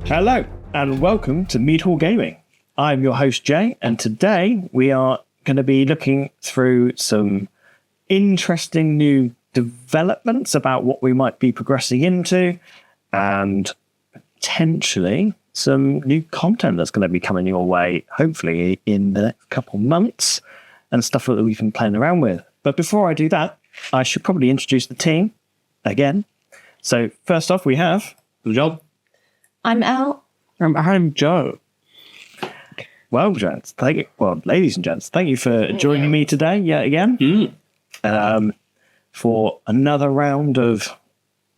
Hello, and welcome to Mead Hall Gaming. I'm your host, Jay, and today we are going to be looking through some interesting new developments about what we might be progressing into, and potentially some new content that's going to be coming your way, hopefully in the next couple months, and stuff that we've been playing around with. But before I do that, I should probably introduce the team again. So first off, we have John. I'm Al. I'm Joe. Well, gents, ladies and gents, thank you for joining me today yet again for another round of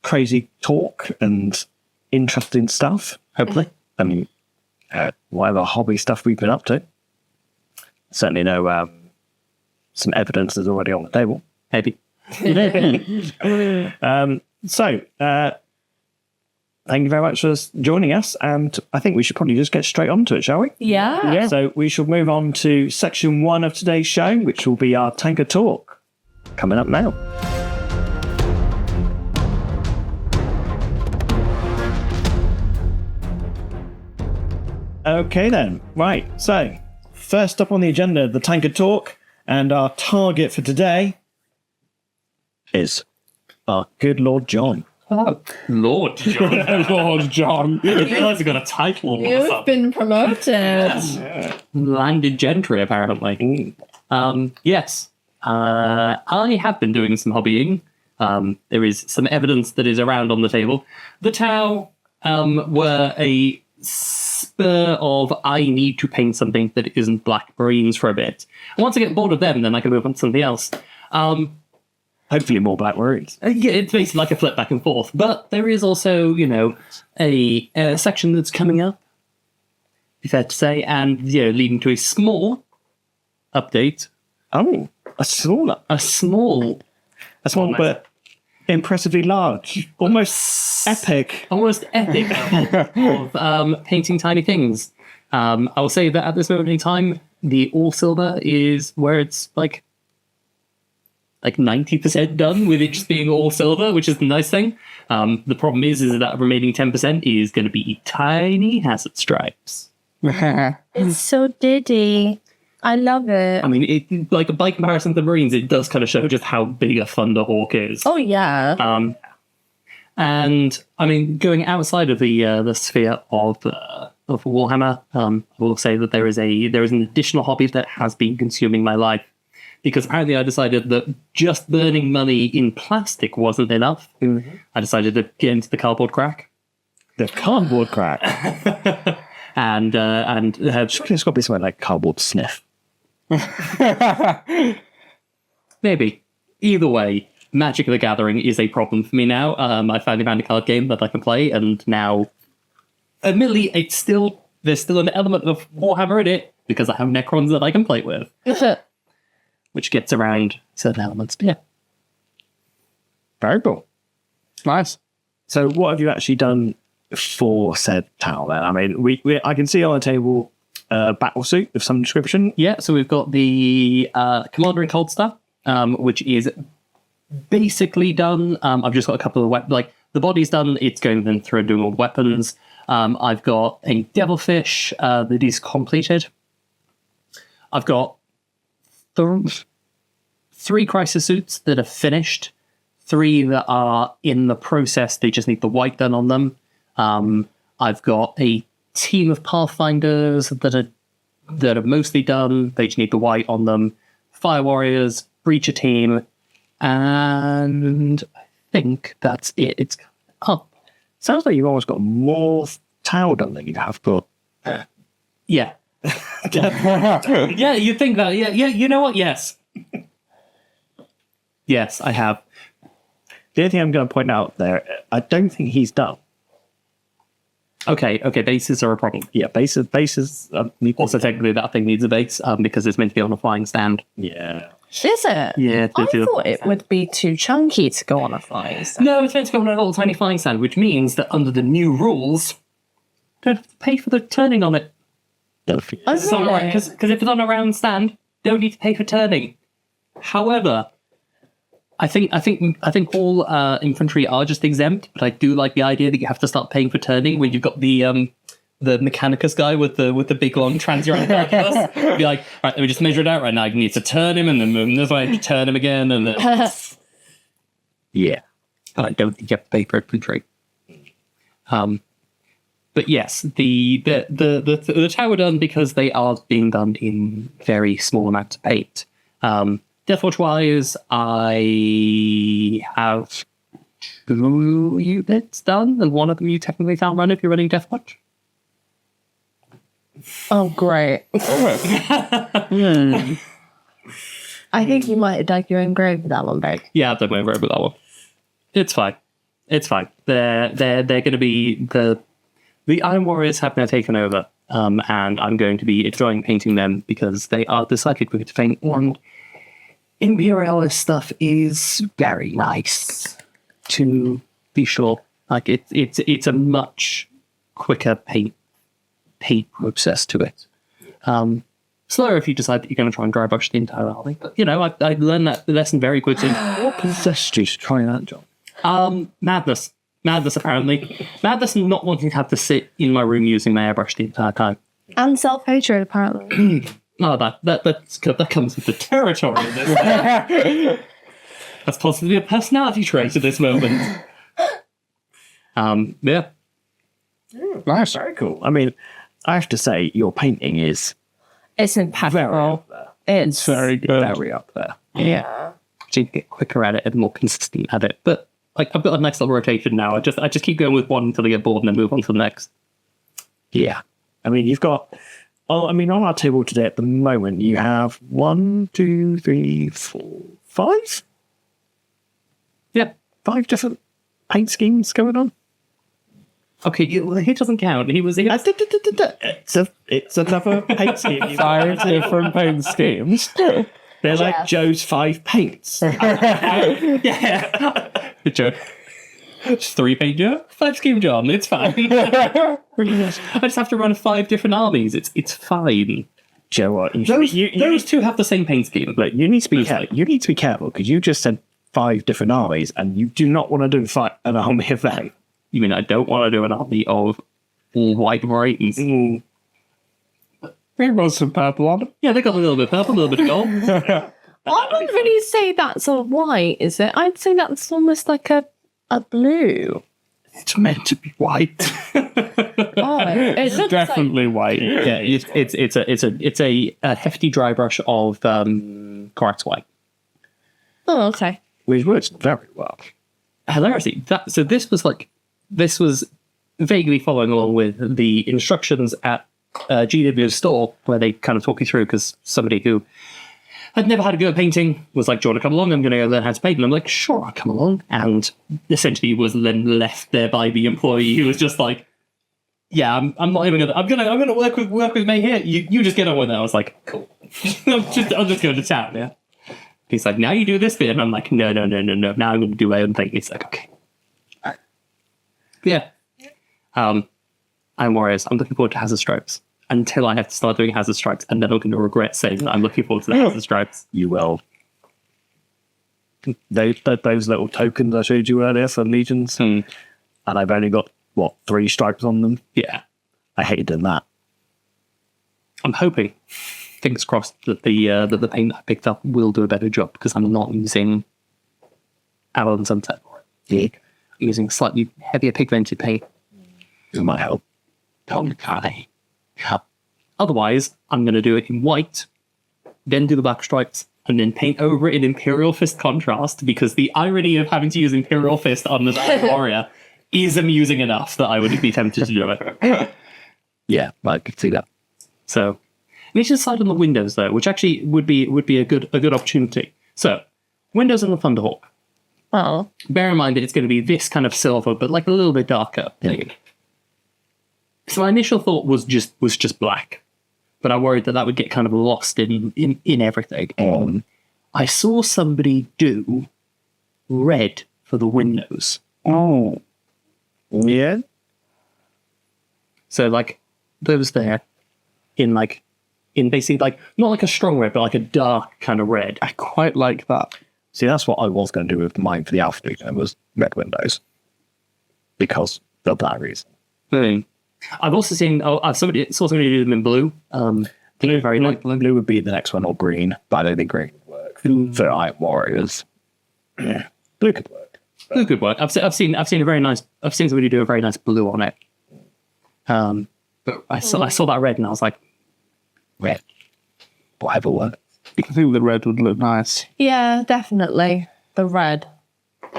crazy talk and interesting stuff. Hopefully, I mean, whatever hobby stuff we've been up to. Certainly, know some evidence is already on the table. Maybe. Thank you very much for joining us, and I think we should probably just get straight on to it, shall we? Yeah. So we shall move on to section 1 of today's show, which will be our Tanker Talk, coming up now. Okay then, right, so first up on the agenda, the Tanker Talk, and our target for today is our good Lord John. Oh, Lord John. Lord John. I realise I got a title. You've been promoted. Landed gentry, apparently. Yes. I have been doing some hobbying. There is some evidence that is around on the table. The Tau were a spur of I need to paint something that isn't Black Marines for a bit. And once I get bored of them, then I can move on to something else. Hopefully more Black Marines. Yeah, it's basically like a flip back and forth. But there is also, a section that's coming up, be fair to say, and, leading to a small update. Oh, a small, but impressively large. Almost epic. Almost epic of painting tiny things. I will say that at this moment in time, the all silver is where it's like 90% done with it just being all silver, which is the nice thing. The problem is that remaining 10% is going to be tiny hazard stripes. It's so diddy. I love it. I mean, by comparison to the Marines, it does kind of show just how big a Thunderhawk is. Oh, yeah. And, I mean, going outside of the sphere of Warhammer, I will say that there is an additional hobby that has been consuming my life. Because apparently I decided that just burning money in plastic wasn't enough. Mm-hmm. I decided to get into the cardboard crack. The cardboard crack? and Surely it's got to be something like cardboard sniff. Maybe. Either way, Magic the Gathering is a problem for me now. I finally found a card game that I can play, and now, admittedly, there's still an element of Warhammer in it, because I have Necrons that I can play with. Which gets around certain elements. But yeah. Very cool. Nice. So what have you actually done for said Tau then? I mean, I can see on the table a battle suit of some description. Yeah, so we've got the Commander in Cold Star, which is basically done. I've just got a couple of weapons. The body's done, it's going then through and doing all the weapons. I've got a Devilfish that is completed. I've got 3 crisis suits that are finished, 3 that are in the process, they just need the white done on them. I've got a team of Pathfinders that are mostly done, they just need the white on them. Fire Warriors, Breacher team, and I think that's it. It's up. Sounds like you've almost got more Tau done than you have got. Yeah. Yeah, you think that. Yeah, you know what? Yes. Yes, I have. The only thing I'm going to point out there, I don't think he's done. Okay, bases are a problem. Yeah, bases. Also, technically, that thing needs a base because it's meant to be on a flying stand. Yeah. Is it? Yeah. I thought it would be too chunky to go on a flying stand. No, it's meant to go on a little tiny flying stand, which means that under the new rules, you don't have to pay for the turning on it. It's not right, because if it's on a round stand, don't need to pay for turning. However, I think all infantry are just exempt, but I do like the idea that you have to start paying for turning when you've got the Mechanicus guy with the big long transient calculus. Be like, right, let me just measure it out right now. I need to turn him, and then move this way, turn him again, and then yeah. I don't think you have to pay for infantry. But yes, the tower done because they are being done in very small amounts of paint. Deathwatch wise, I have 2 units done, and one of them you technically can't run if you're running Deathwatch. Oh, great. I think you might have dug your own grave with that one, Berg. Yeah, I've done my over with that one. It's fine. It's fine. They're going to be the Iron Warriors have now taken over, and I'm going to be enjoying painting them because they are decidedly quicker to paint. And Imperialis stuff is very nice, to be sure. Like it's a much quicker paint process to it. Slower if you decide that you're going to try and dry brush the entire army. But I learned that lesson very quickly. What possessed you to try that, John? Madness apparently. Madness and not wanting to have to sit in my room using my airbrush the entire time. And self-hatred, apparently. Oh, that comes with the territory of this. That's possibly a personality trait at this moment. Yeah. Nice. Very cool. I mean, I have to say, your painting is It's very impactful. up there. It's Very good. Very up there. Yeah. To get quicker at it and more consistent at it. But like I've got a nice little rotation now. I just keep going with one until I get bored and then move on to the next. Yeah. I mean, you've got... Oh, I mean, on our table today at the moment, you have 1, 2, 3, 4, 5? Yep. 5 different paint schemes going on. Okay, he doesn't count. It's another paint scheme. 5 different paint schemes. They're like Joe's 5 paints. Yeah. Good joke. Just 3 paint Joe, 5 scheme John. It's fine. I just have to run 5 different armies. It's fine. Joe, what? Those two have the same paint scheme. Look, you need to be careful because you just said 5 different armies, and you do not want to do an army of them. You mean I don't want to do an army of all white Marines? There was some purple on them. Yeah, they got a little bit of purple, a little bit of gold. I wouldn't really say that's a white, is it? I'd say that's almost like a blue. It's meant to be white. Oh, it looks Definitely white. Yeah, it's a hefty dry brush of Corax white. Oh, okay. Which works very well. Hilarity. This was vaguely following along with the instructions at GW's store, where they kind of talk you through, because somebody who had never had a go at painting was like, do you want to come along? I'm going to go learn how to paint. And I'm like, sure, I'll come along. And essentially was then left there by the employee who was just like, yeah, I'm not even I'm gonna work with May here. You just get on with it. I was like, cool. I'm just going to town, yeah. He's like, now you do this bit. And I'm like, no. Now I'm going to do my own thing. He's like, okay. All right. Yeah. I'm Warriors. I'm looking forward to Hazard Stripes until I have to start doing Hazard Stripes, and then I'm going to regret saying that I'm looking forward to the Hazard Stripes. You will. Those little tokens I showed you earlier for Legions, and I've only got, 3 stripes on them? Yeah. I hated doing that. I'm hoping, fingers crossed, that the paint I picked up will do a better job, because I'm not using Alan Sunset for it. Yeah. I'm using slightly heavier pigmented paint. It might help. Okay. Otherwise, I'm going to do it in white, then do the black stripes, and then paint over it in Imperial Fist contrast, because the irony of having to use Imperial Fist on the Iron Warrior is amusing enough that I would be tempted to do it. Yeah, I could see that. So, we should decide on the windows, though, which actually would be a good opportunity. So, windows on the Thunderhawk. Oh. Bear in mind that it's going to be this kind of silver, but like a little bit darker. So my initial thought was just black, but I worried that would get kind of lost in everything. I saw somebody do red for the windows. Oh. Yeah? So like those there in basically like not like a strong red, but like a dark kind of red. I quite like that. See, that's what I was going to do with mine for the Alpha Legion, was red windows. Because of that reason. I've also seen, saw somebody do them in blue. Blue, very light blue. Blue would be the next one, or green, but I don't think green would work for Iron Warriors. Yeah, blue could work. Blue could work. I've seen somebody do a very nice blue on it. But I saw that red and I was like, Red. Whatever works. I think the red would look nice. Yeah, definitely. The red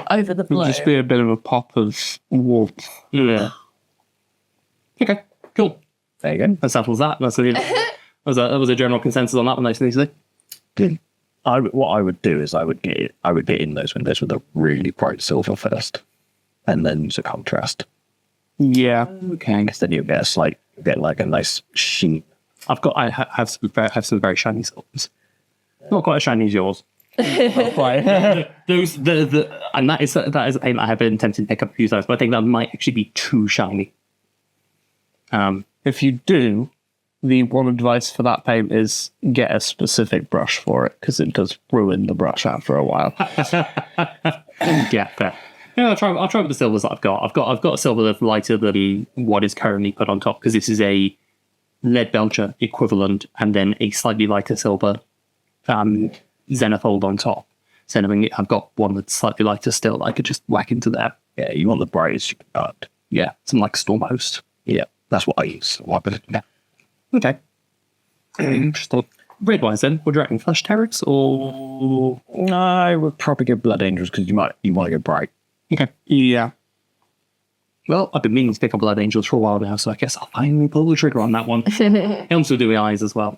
over the It blue. would just be a bit of a pop of warmth. yeah. Okay, cool. There you go. That settles that. That was a general consensus on that one, nice and easily. Good. What I would do is I would get in those windows with a really bright silver first, and then use a contrast. Yeah. Okay. Because then you get like a nice sheen. I have some very shiny silvers. Not quite as shiny as yours. Right. Those and that is a paint I have been tempted to pick up a few times, but I think that might actually be too shiny. If you do, the one advice for that paint is get a specific brush for it, because it does ruin the brush after a while. Yeah, fair. Yeah, I'll try with the silvers that I've got. I've got a silver that's lighter than what is currently put on top, because this is a lead belcher equivalent, and then a slightly lighter silver zenithold on top. So I've got one that's slightly lighter still that I could just whack into there. Yeah, you want the brightest you can cut. Yeah, some like Stormhost. Yeah, that's what I use. Yeah. Okay. Interesting. Red-wise then, what do you reckon? Flush Terrors or... I would probably go Blood Angels because you want to go bright. Okay. Yeah. Well, I've been meaning to pick up Blood Angels for a while now, so I guess I'll finally pull the trigger on that one. Helms will do the eyes as well.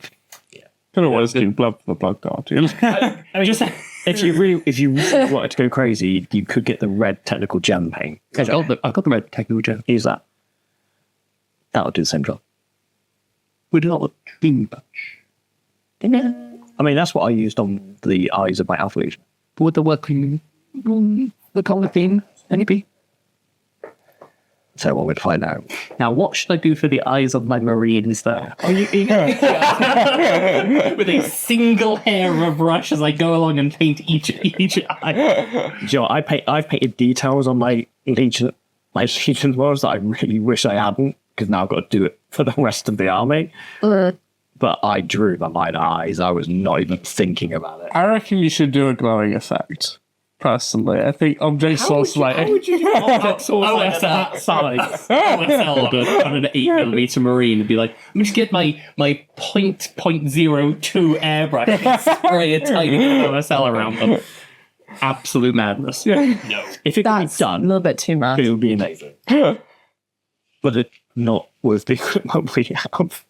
Could always do blood for the blood guardian. I mean, just... If you really wanted to go crazy, you could get the red technical gem paint. I've got the red technical gem. Use that. That'll do the same job. Would not look too much. I mean, that's what I used on the eyes of my Alpha Legion. Would the working... the colour theme, NEP? So what we'd find out. Now, what should I do for the eyes of my Marines, though? With a single hair of a brush as I go along and paint each eye. Do you know what, I've painted details on my Legion models that I really wish I hadn't, because now I've got to do it for the rest of the army. But I drew the minor eyes. I was not even thinking about it. I reckon you should do a glowing effect. Personally, I think object source lighting. How would you do object source lighting that size? OSL on an 8mm Marine and be like, let me just get my .02 airbrush and spray a tiny bit of OSL around them. Absolute madness. Yeah. No. If it could be That's a done, little bit too much. it would be amazing. But it's not worth the equipment we have.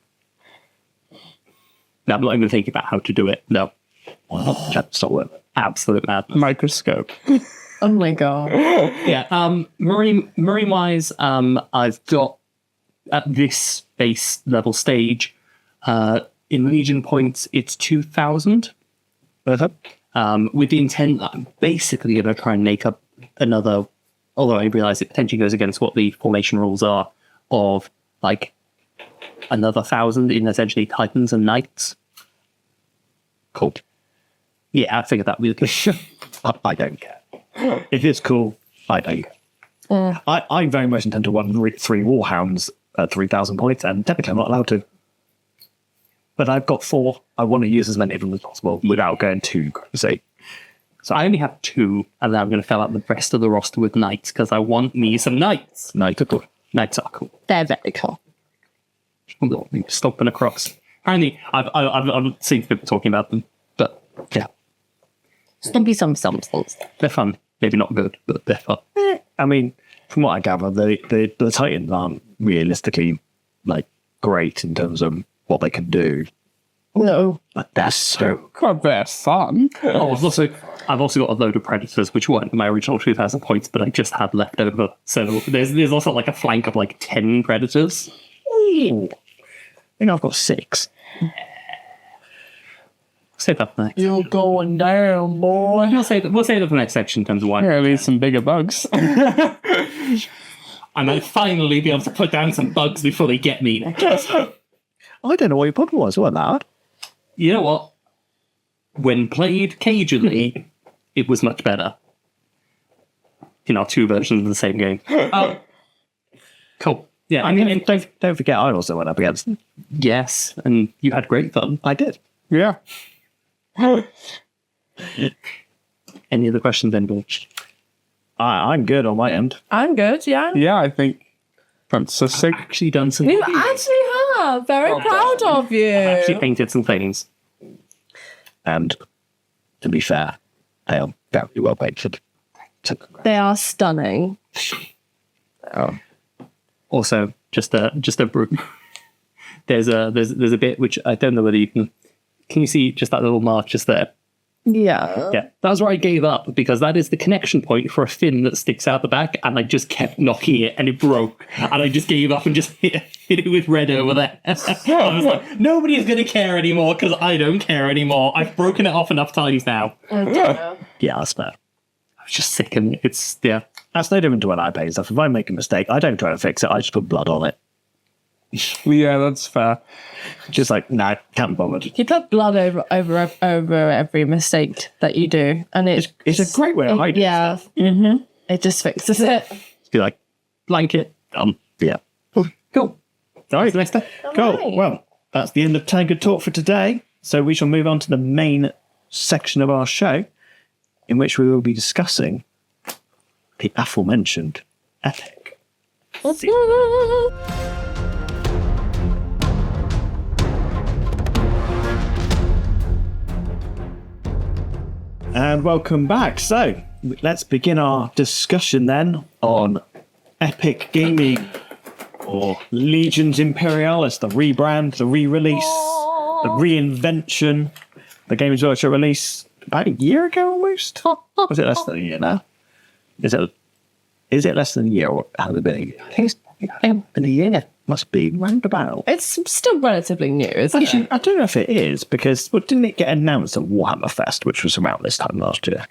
No, I'm not even thinking about how to do it. No. That's not worth it. Absolute madness. Microscope. Oh my god. Yeah, Marine wise, I've got at this base level stage, in Legion points, it's 2,000. With the intent that I'm basically going to try and make up another, although I realise it potentially goes against what the formation rules are, of like another 1,000 in essentially Titans and Knights. Cool. Yeah, I figured that would be good. I don't care. If it's cool, I don't care. I very much intend to run 3 Warhounds at 3,000 points, and technically I'm not allowed to. But I've got 4. I want to use as many of them as possible without going too crazy. So I only have 2, and then I'm going to fill out the rest of the roster with Knights, because I want me some Knights. Knights are cool. Knights are cool. They're very cool. Stomping across. Apparently, I've seen people talking about them, but yeah. Stumpy some. They're fun. Maybe not good, but they're fun. I mean, from what I gather, the Titans aren't realistically like great in terms of what they can do. No. But they're so Quite they're fun. Oh, I've also got a load of Predators, which weren't my original 2,000 points, but I just had left over. So there's also like a flank of like 10 Predators. I think I've got 6. Save that for next. You're going down, boy. We'll save that for the next section in terms of why. Yeah, need some bigger bugs. I might finally be able to put down some bugs before they get me. I don't know what your problem was. It wasn't that hard. You know what? When played cagely, it was much better. Two versions of the same game. Cool. Yeah, I mean, don't forget I also went up against them. yes, and you had great fun. I did. Yeah. Any other questions, anybody? I'm good on my end. I'm good, yeah. Yeah, I think that's succinct. Actually done some. You actually have. Very proud of you. Actually painted some things. And to be fair, they are very well painted. They are stunning. Also, just a there's a bit which I don't know whether you can you see just that little mark just there? Yeah. Yeah, that's where I gave up because that is the connection point for a fin that sticks out the back, and I just kept knocking it and it broke, and I just gave up and just hit it with red over there. I was like, nobody's gonna care anymore because I don't care anymore. I've broken it off enough times now. Yeah, that's fair. I was just sick and it's That's no different to when I paint stuff. If I make a mistake, I don't try to fix it. I just put blood on it. Yeah, that's fair. Just like, no, can't be bothered. You put blood over every mistake that you do, and It's a great way of hiding. Yeah. Mm-hmm. It just fixes it. Be like, blanket. yeah. Cool. All right, next step. Cool. right. Well, that's the end of Tagged Talk for today. So we shall move on to the main section of our show, in which we will be discussing the aforementioned epic. And welcome back. So let's begin our discussion then on Epic Gaming, or Legions Imperialis, the rebrand, the re-release, the reinvention. The Games Workshop release about a year ago almost? Was it less than a year now? Is it less than a year, or has it been a year? I think it's been a year. Must be roundabout. It's still relatively new, isn't Actually, it? I don't know if it is, because didn't it get announced at Warhammer Fest, which was around this time last year?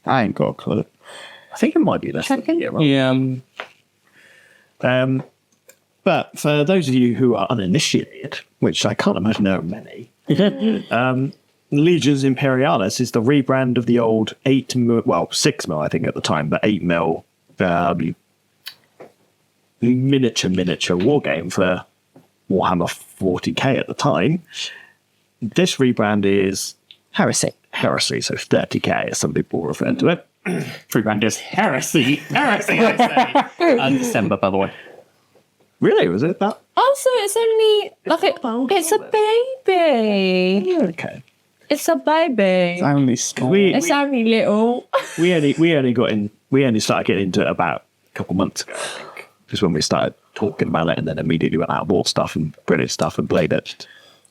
I ain't got a clue. I think it might be less than a year. Right? Yeah. But for those of you who are uninitiated, which I can't imagine there are many, Legions Imperialis is the rebrand of the old 6mm I think at the time, but 8mm miniature war game for Warhammer 40k at the time. This rebrand is heresy, so 30k as some people refer to it. Rebrand is heresy, I say. December, by the way. Really, was it that? Also, it's only it's a baby. Okay. It's a baby. It's only small. It's only little. We only started getting into it about a couple months ago, I think. Just when we started talking about it, and then immediately went out and bought stuff and printed stuff and played it.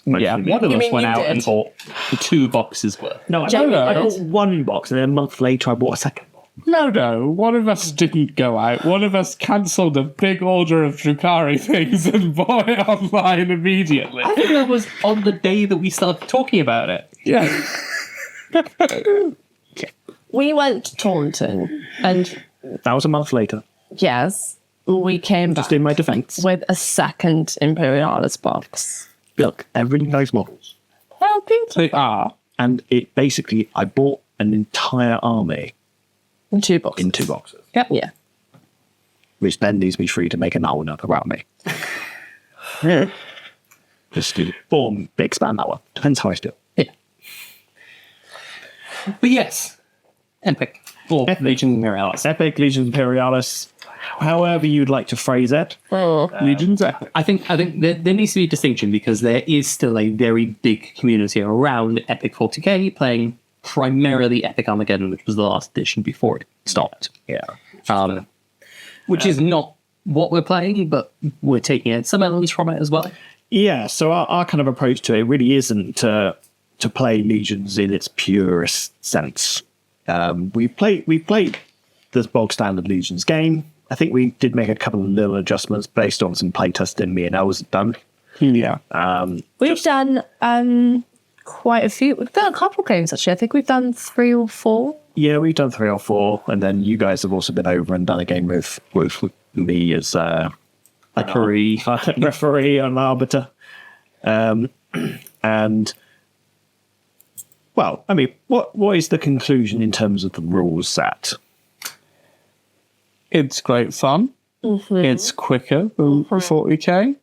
Yeah, one of You us mean went you out did? and bought 2 boxes worth. No, I Jamie bought one box, and then a month later I bought a second box. No, one of us didn't go out. One of us cancelled a big order of Drukari things and bought it online immediately. I think that was on the day that we started talking about it. Yeah. We went to Taunton, and That was a month later. yes, we came back Just in my defence. with a second Imperialis box. Look, they're really nice models. How beautiful. They are. And it basically, I bought an entire army In 2 boxes. in 2 boxes, Yeah. which then leaves me free to make another army. Just do boom, expand that one. Depends how I do it. But yes, Epic. Or Legions Imperialis. Epic, Legions Imperialis, however you'd like to phrase it. Legions Epic. I think there needs to be a distinction because there is still a very big community around Epic 40k playing primarily Epic Armageddon, which was the last edition before it stopped. Yeah. Which is not what we're playing, but we're taking some elements from it as well. Yeah, so our kind of approach to it really isn't to play Legions in its purest sense. We played this bog standard Legions game. I think we did make a couple of little adjustments based on some playtesting me and Els had done. Yeah. We've done quite a few. We've done a couple of games, actually. I think we've done 3 or 4. Yeah, we've done 3 or 4, and then you guys have also been over and done a game with me as Referee. referee and arbiter. And Well, I mean, what is the conclusion in terms of the rules set? It's great fun. It's quicker than 40k.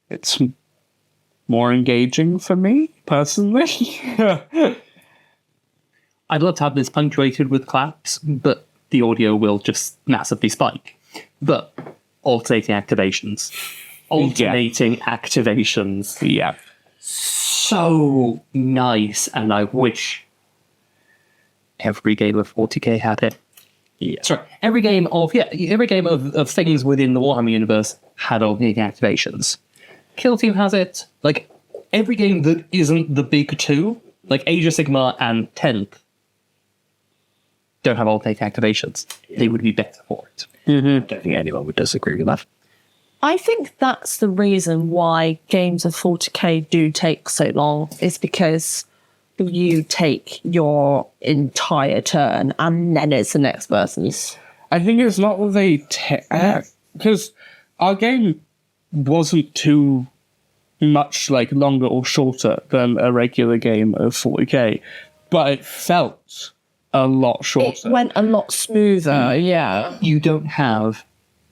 It's more engaging for me, personally. I'd love to have this punctuated with claps, but the audio will just massively spike. But alternating activations. Yeah. So nice, and I wish every game of 40k had it. Yeah. Sorry, every game of things within the Warhammer universe had alternating activations. Kill Team has it. Like, every game that isn't the big two, like Age of Sigmar and 10th, don't have alternating activations. They would be better for it. I don't think anyone would disagree with that. I think that's the reason why games of 40k do take so long, is because you take your entire turn and then it's the next person's. I think it's not that they because our game wasn't too much like longer or shorter than a regular game of 40k, but it felt a lot shorter. It went a lot smoother, yeah. You don't have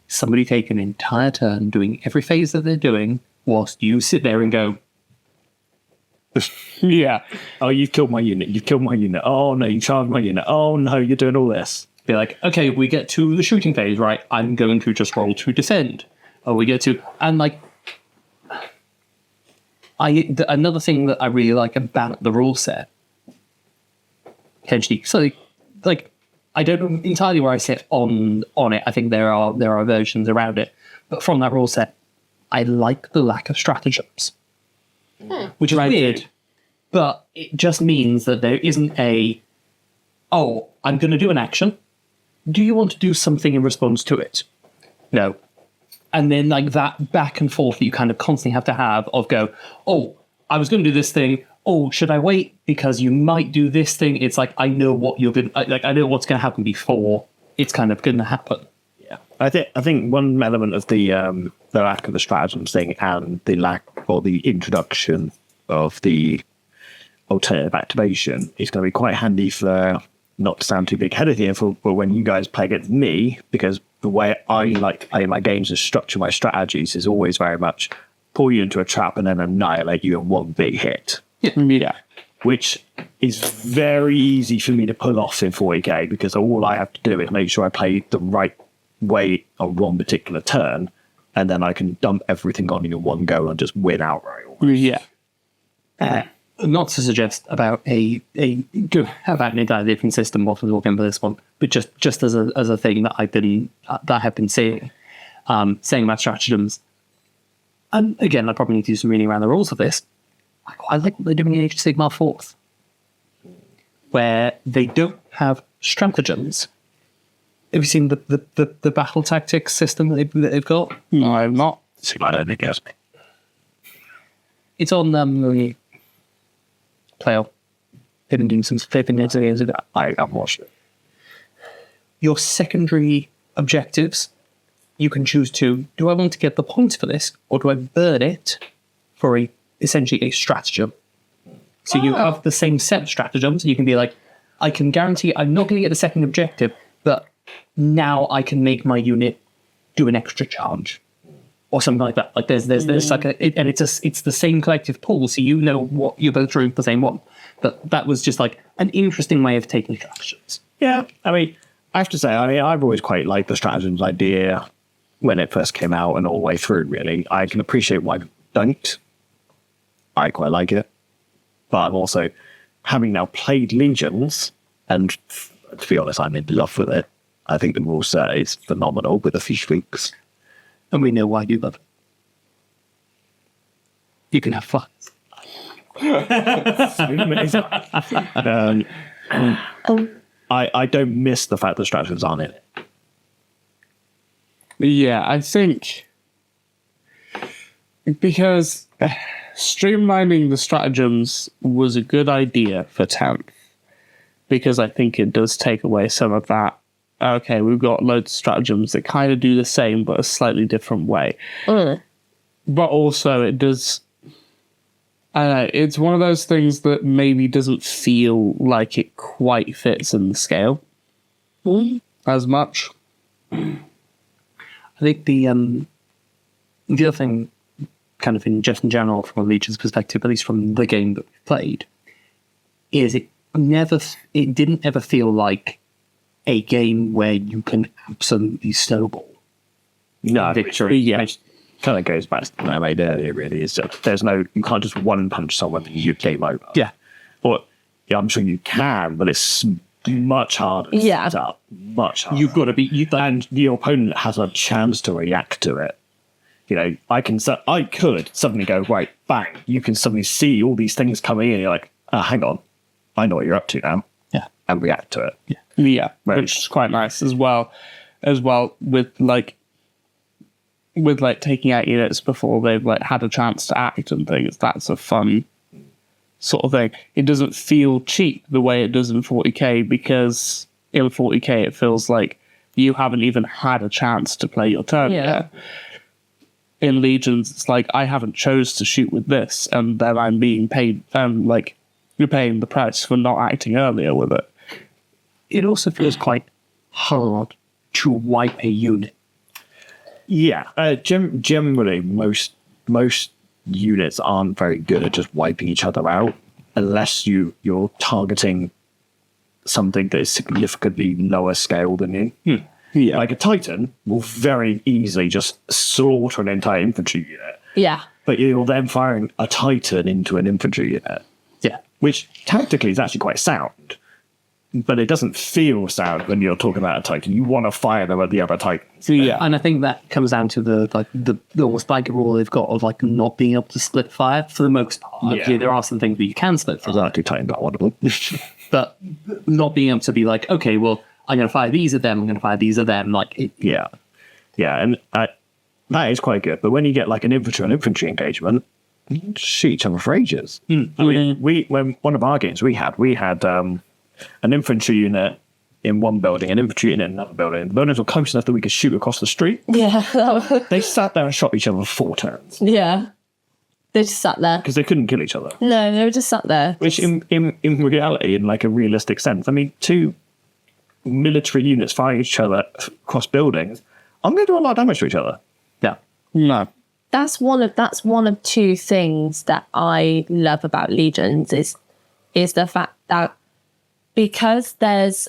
somebody take an entire turn doing every phase that they're doing whilst you sit there and go, Yeah. Oh, you've killed my unit. You've killed my unit. Oh, no, you charged my unit. Oh, no, you're doing all this. be like, okay, we get to the shooting phase, right? I'm going to just roll to defend. Or we get to, and like, another thing that I really like about the rule set, potentially, so like, I don't know entirely where I sit on it. I think there are versions around it, but from that rule set, I like the lack of stratagems, which is weird, but it just means that there isn't oh, I'm going to do an action. Do you want to do something in response to it? No. And then like that back and forth that you kind of constantly have to have of go, oh, I was going to do this thing. Oh, should I wait? Because you might do this thing. It's like, I know what you're going to, like, I know what's going to happen before it's kind of going to happen. Yeah. I think one element of the lack of the stratagems thing and the lack or the introduction of the alternative activation is going to be quite handy for, not to sound too big-headed here, for when you guys play against me, because the way I like my games and structure my strategies is always very much pull you into a trap and then annihilate you in one big hit. Yeah. Which is very easy for me to pull off in 40k, because all I have to do is make sure I play the right way on one particular turn, and then I can dump everything on you in one go and just win outright. Yeah. Not to suggest about an entirely different system what we're talking for this one, but just as a thing that I have been saying about stratagems. And again, I probably need to do some reading around the rules of this. I quite like what they're doing in Age of Sigmar 4th, where they don't have stratagems. Have you seen the battle tactics system that they've got? No, I'm not. I don't think it has me. It's on Playo. They've been doing some flipping heads against it. I've watched it. Your secondary objectives, you can choose to, do I want to get the points for this, or do I burn it for essentially a stratagem? So you have the same set of stratagems, and you can be like, I can guarantee I'm not going to get the second objective, but now I can make my unit do an extra charge. Or something like that. Like there's like and it's the same collective pool, so you know what you're both doing the same one. But that was just like an interesting way of taking stratagems. Yeah, I mean, I have to say, I've always quite liked the stratagems idea when it first came out and all the way through, really. I can appreciate why people don't. I quite like it. But I'm also, having now played Legions, and to be honest, I'm in love with it. I think the rule set is phenomenal with a few tweaks. And we know why you love it. You can have fun. I don't miss the fact that stratagems aren't in it. Yeah, I think because streamlining the stratagems was a good idea for 10th, because I think it does take away some of that. Okay, we've got loads of stratagems that kind of do the same, but a slightly different way. But also, it does... It's one of those things that maybe doesn't feel like it quite fits in the scale as much. I think the other thing, kind of in general from a Legion's perspective, at least from the game that we've played, is it didn't ever feel like a game where you can absolutely snowball. No, victory. Yeah, which kind of goes back to what I made earlier. Really, is that you can't just one punch someone and you game over. Yeah, Or I'm sure you can, but it's much harder. To Yeah. set up, much harder. you've got to be. And your opponent has a chance to react to it. You know, I could suddenly go, right, bang. You can suddenly see all these things coming in. And you're like, hang on, I know what you're up to now. Yeah. And react to it. Yeah, Right. which is quite nice as well. With taking out units before they've had a chance to act and things. That's a fun sort of thing. It doesn't feel cheap the way it does in 40k, because in 40k it feels like you haven't even had a chance to play your turn yet. In Legions, it's like, I haven't chose to shoot with this, and then I'm being paid, you're paying the price for not acting earlier with it. It also feels quite hard to wipe a unit. Yeah. Generally, most units aren't very good at just wiping each other out unless you're targeting something that is significantly lower scale than you. Yeah. Like a Titan will very easily just slaughter an entire infantry unit. Yeah. But you're then firing a Titan into an infantry unit, Yeah. which tactically is actually quite sound. But it doesn't feel sound when you're talking about a Titan. You want to fire them at the other Titans. Yeah. And I think that comes down to the almost blanket rule they've got of not being able to split fire for the most part. Yeah. There are some things that you can split fire, Exactly, Titan got one of them. but not being able to be like, okay, well, I'm going to fire these at them, I'm going to fire these at them. Yeah, and that is quite good. But when you get an infantry engagement, you can shoot each other for ages. I mean, when one of our games we had an infantry unit in one building, an infantry unit in another building. The buildings were close enough that we could shoot across the street. Yeah. They sat there and shot each other for 4 turns Yeah. They just sat there. because they couldn't kill each other. No, they were just sat there. Which, in reality, in a realistic sense, I mean, 2 military units fighting each other across buildings, I'm going to do a lot of damage to each other. Yeah. No. That's one of 2 things that I love about Legions is the fact that because there's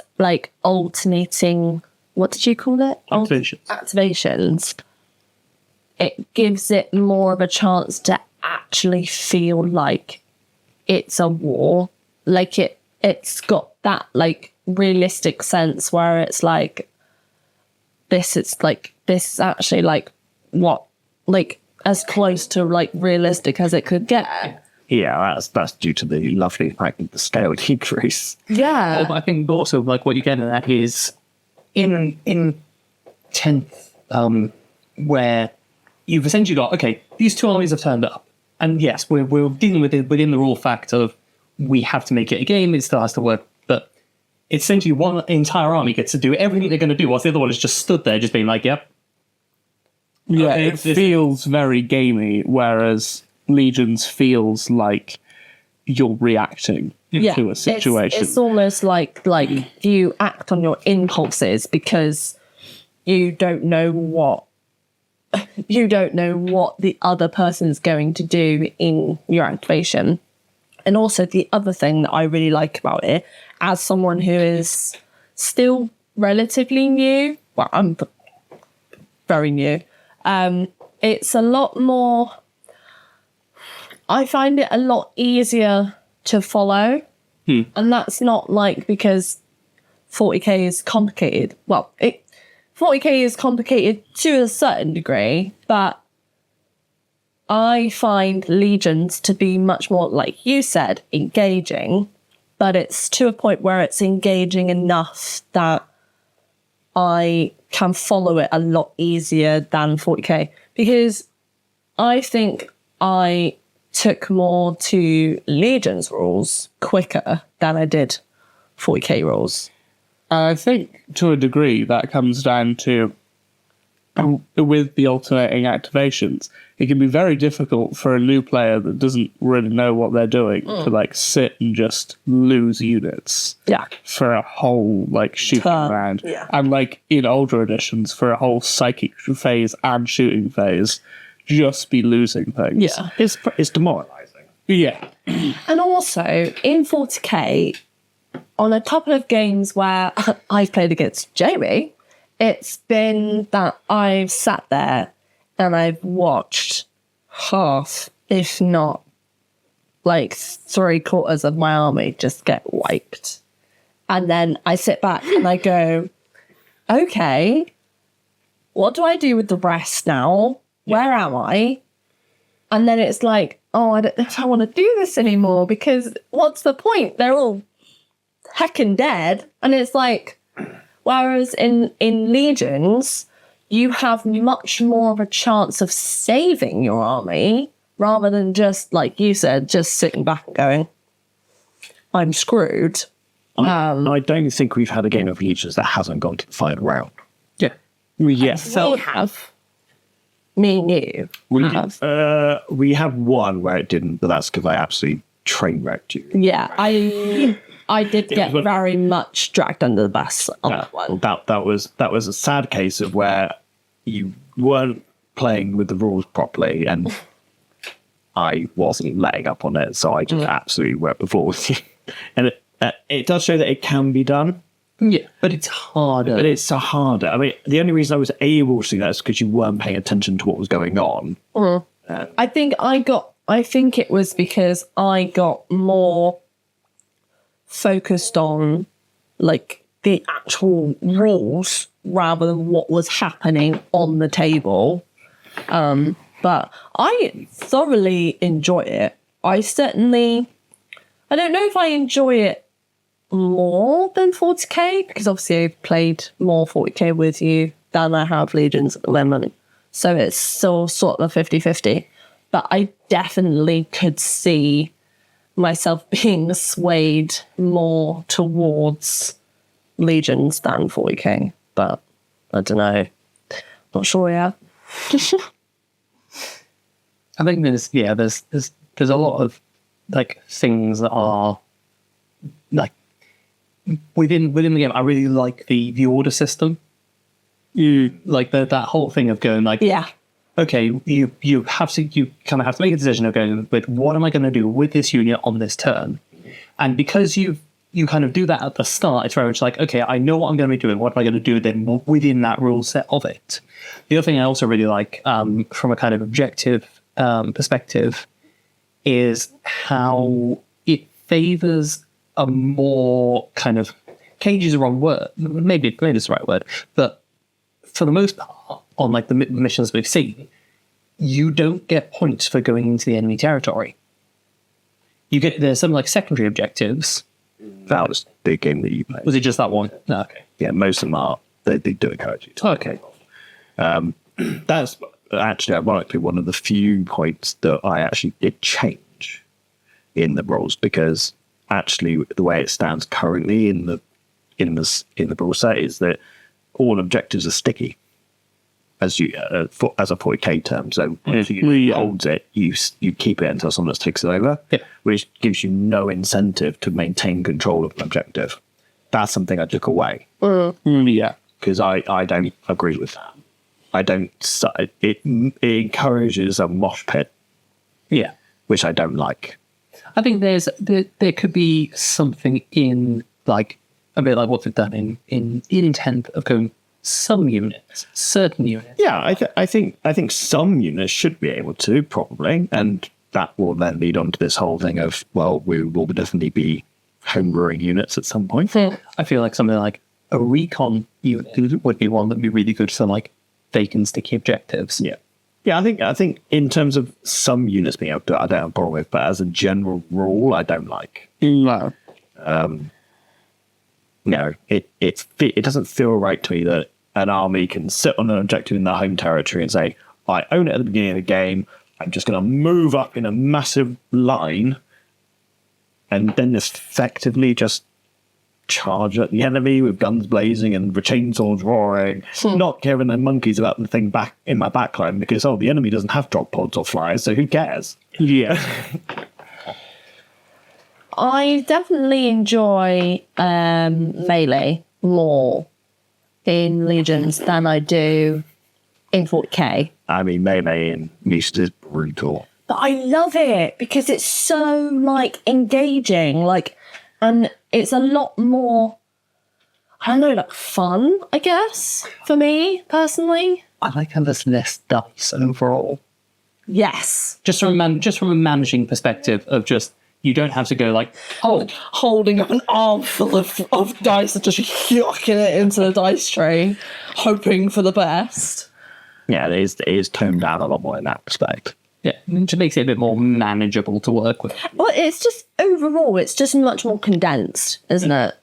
alternating, what did you call it? Activations. It gives it more of a chance to actually feel like it's a war. It's got that realistic sense where it's this is actually what as close to realistic as it could get. Yeah, that's due to the lovely fact of the scale decrease. Yeah. But I think also what you get in that is in 10th, where you've essentially got, okay, these 2 armies have turned up, and yes, we're dealing with it within the rule fact of we have to make it a game, it still has to work, but essentially one entire army gets to do everything they're going to do, whilst the other one is just stood there just being yep. Yeah, Okay, it feels very gamey, whereas Legions feels like you're reacting to a situation. It's almost like you act on your impulses because you don't know what the other person's going to do in your activation. And also the other thing that I really like about it, as someone who is still relatively new, well, I'm very new, it's a lot more, I find it a lot easier to follow. And that's not because 40k is complicated. Well, 40k is complicated to a certain degree, but I find Legions to be much more, like you said, engaging, but it's to a point where it's engaging enough that I can follow it a lot easier than 40k, because I think I took more to Legions rules quicker than I did 40k rules. I think to a degree that comes down to with the alternating activations, it can be very difficult for a new player that doesn't really know what they're doing to like sit and just lose units for a whole like shooting round. Yeah. And like in older editions for a whole psychic phase and shooting phase, just be losing things. Yeah. It's demoralising. Yeah. And also, in 40k, on a couple of games where I've played against Jamie, it's been that I've sat there and I've watched half, if not like 3/4 of my army just get wiped. And then I sit back and I go, okay, what do I do with the rest now? Where am I? And then it's like, oh, I don't know if I want to do this anymore, because what's the point? They're all heckin' dead. And it's like, whereas in Legions, you have much more of a chance of saving your army rather than just, like you said, just sitting back and going, I'm screwed. I don't think we've had a game of Legions that hasn't gone to the final round. Yeah. We have. Me and you have. We have one where it didn't, but that's because I absolutely train wrecked you. Yeah, I did get very much dragged under the bus on that one. That was a sad case of where you weren't playing with the rules properly, and I wasn't letting up on it, so I just absolutely went the floor with you. And it does show that it can be done. Yeah, but it's harder. But it's so harder. I mean, the only reason I was able to do that is because you weren't paying attention to what was going on. I think it was because I got more focused on like the actual rules rather than what was happening on the table. But I thoroughly enjoy it. I don't know if I enjoy it more than 40k, because obviously I've played more 40k with you than I have Legions at the moment. So it's still sort of a 50-50. But I definitely could see myself being swayed more towards Legions than 40k. But I don't know. Not sure yet. I think there's a lot of like things that are like within the game. I really like the order system. You like that whole thing of going like, okay, you kind of have to make a decision of going with what am I going to do with this unit on this turn, and because you kind of do that at the start, it's very much like, okay, I know what I'm going to be doing. What am I going to do then within that rule set of it? The other thing I also really like from a kind of objective perspective is how it favors a more kind of, cage is the wrong word, maybe it's the right word, but for the most part, on like the missions we've seen, you don't get points for going into the enemy territory. There's some like secondary objectives. That was the game that you played. Was it just that one? No, okay. Yeah, most of them are. They do encourage you to. Okay. That's actually, ironically, one of the few points that I actually did change in the rules, because actually the way it stands currently in the rule set is that all objectives are sticky as a 40k term. So if you hold it, you keep it until someone else takes it over, which gives you no incentive to maintain control of an objective. That's something I took away. Because I don't agree with that. I don't. It encourages a mosh pit. Yeah, which I don't like. I think there could be something in like a bit like what they've done in intent of going some units, certain units. Yeah, I think some units should be able to probably, and that will then lead on to this whole thing of, well, we will definitely be homebrewing units at some point. I feel like something like a recon unit would be one that would be really good for like vacant sticky objectives. Yeah, I think in terms of some units being able to do it, I don't have a problem with, but as a general rule, I don't like. No. No, it doesn't feel right to me that an army can sit on an objective in their home territory and say, I own it at the beginning of the game, I'm just going to move up in a massive line, and then effectively just charge at the enemy with guns blazing and the chainsaws roaring, not caring the monkeys about the thing back in my backline because, the enemy doesn't have drop pods or flyers, so who cares? Yeah. I definitely enjoy melee more in Legions than I do in 40k. I mean, melee in Least is brutal. But I love it because it's so engaging, and it's a lot more, I don't know, fun, I guess, for me personally. I like how there's less dice overall. Yes. Just from a managing perspective of just, you don't have to go Holding up an armful of dice and just yucking it into the dice tray, hoping for the best. Yeah, it is toned down a lot more in that respect. yeah, it just makes it a bit more manageable to work with. Well, it's just overall, it's just much more condensed, isn't it?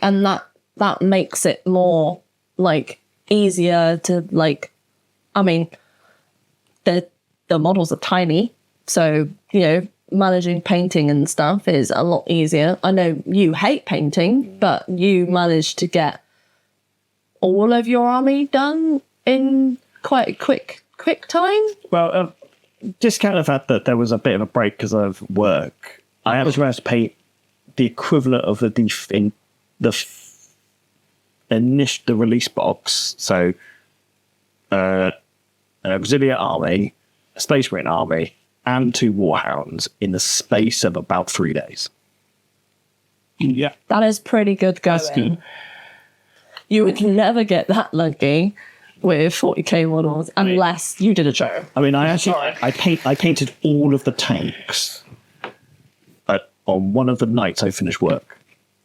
And that makes it more easier to I mean, the models are tiny, so managing painting and stuff is a lot easier. I know you hate painting, but you managed to get all of your army done in quite a quick time. Well, discount the fact that there was a bit of a break because of work. I actually had to paint the equivalent of the release box. So, an auxiliary army, a space marine army, and 2 warhounds in the space of about 3 days. Yeah. That is pretty good going. That's good. You would never get that lucky with 40k models unless you did a show. I mean, I painted all of the tanks on one of the nights I finished work.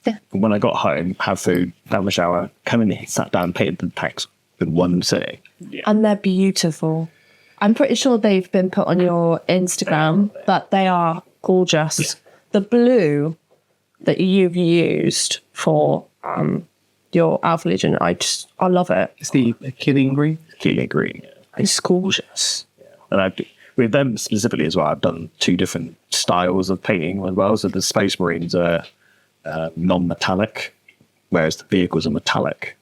Yeah. And when I got home, have food, down the shower, come in, sat down, painted the tanks in one sitting. And they're beautiful. I'm pretty sure they've been put on your Instagram, but they are gorgeous. Yeah. The blue that you've used for your Alpha Legion, I love it. It's the killing green. Killing green. Yeah. It's gorgeous. And with them specifically as well, I've done 2 different styles of painting as well. So the Space Marines are non-metallic, whereas the vehicles are metallic.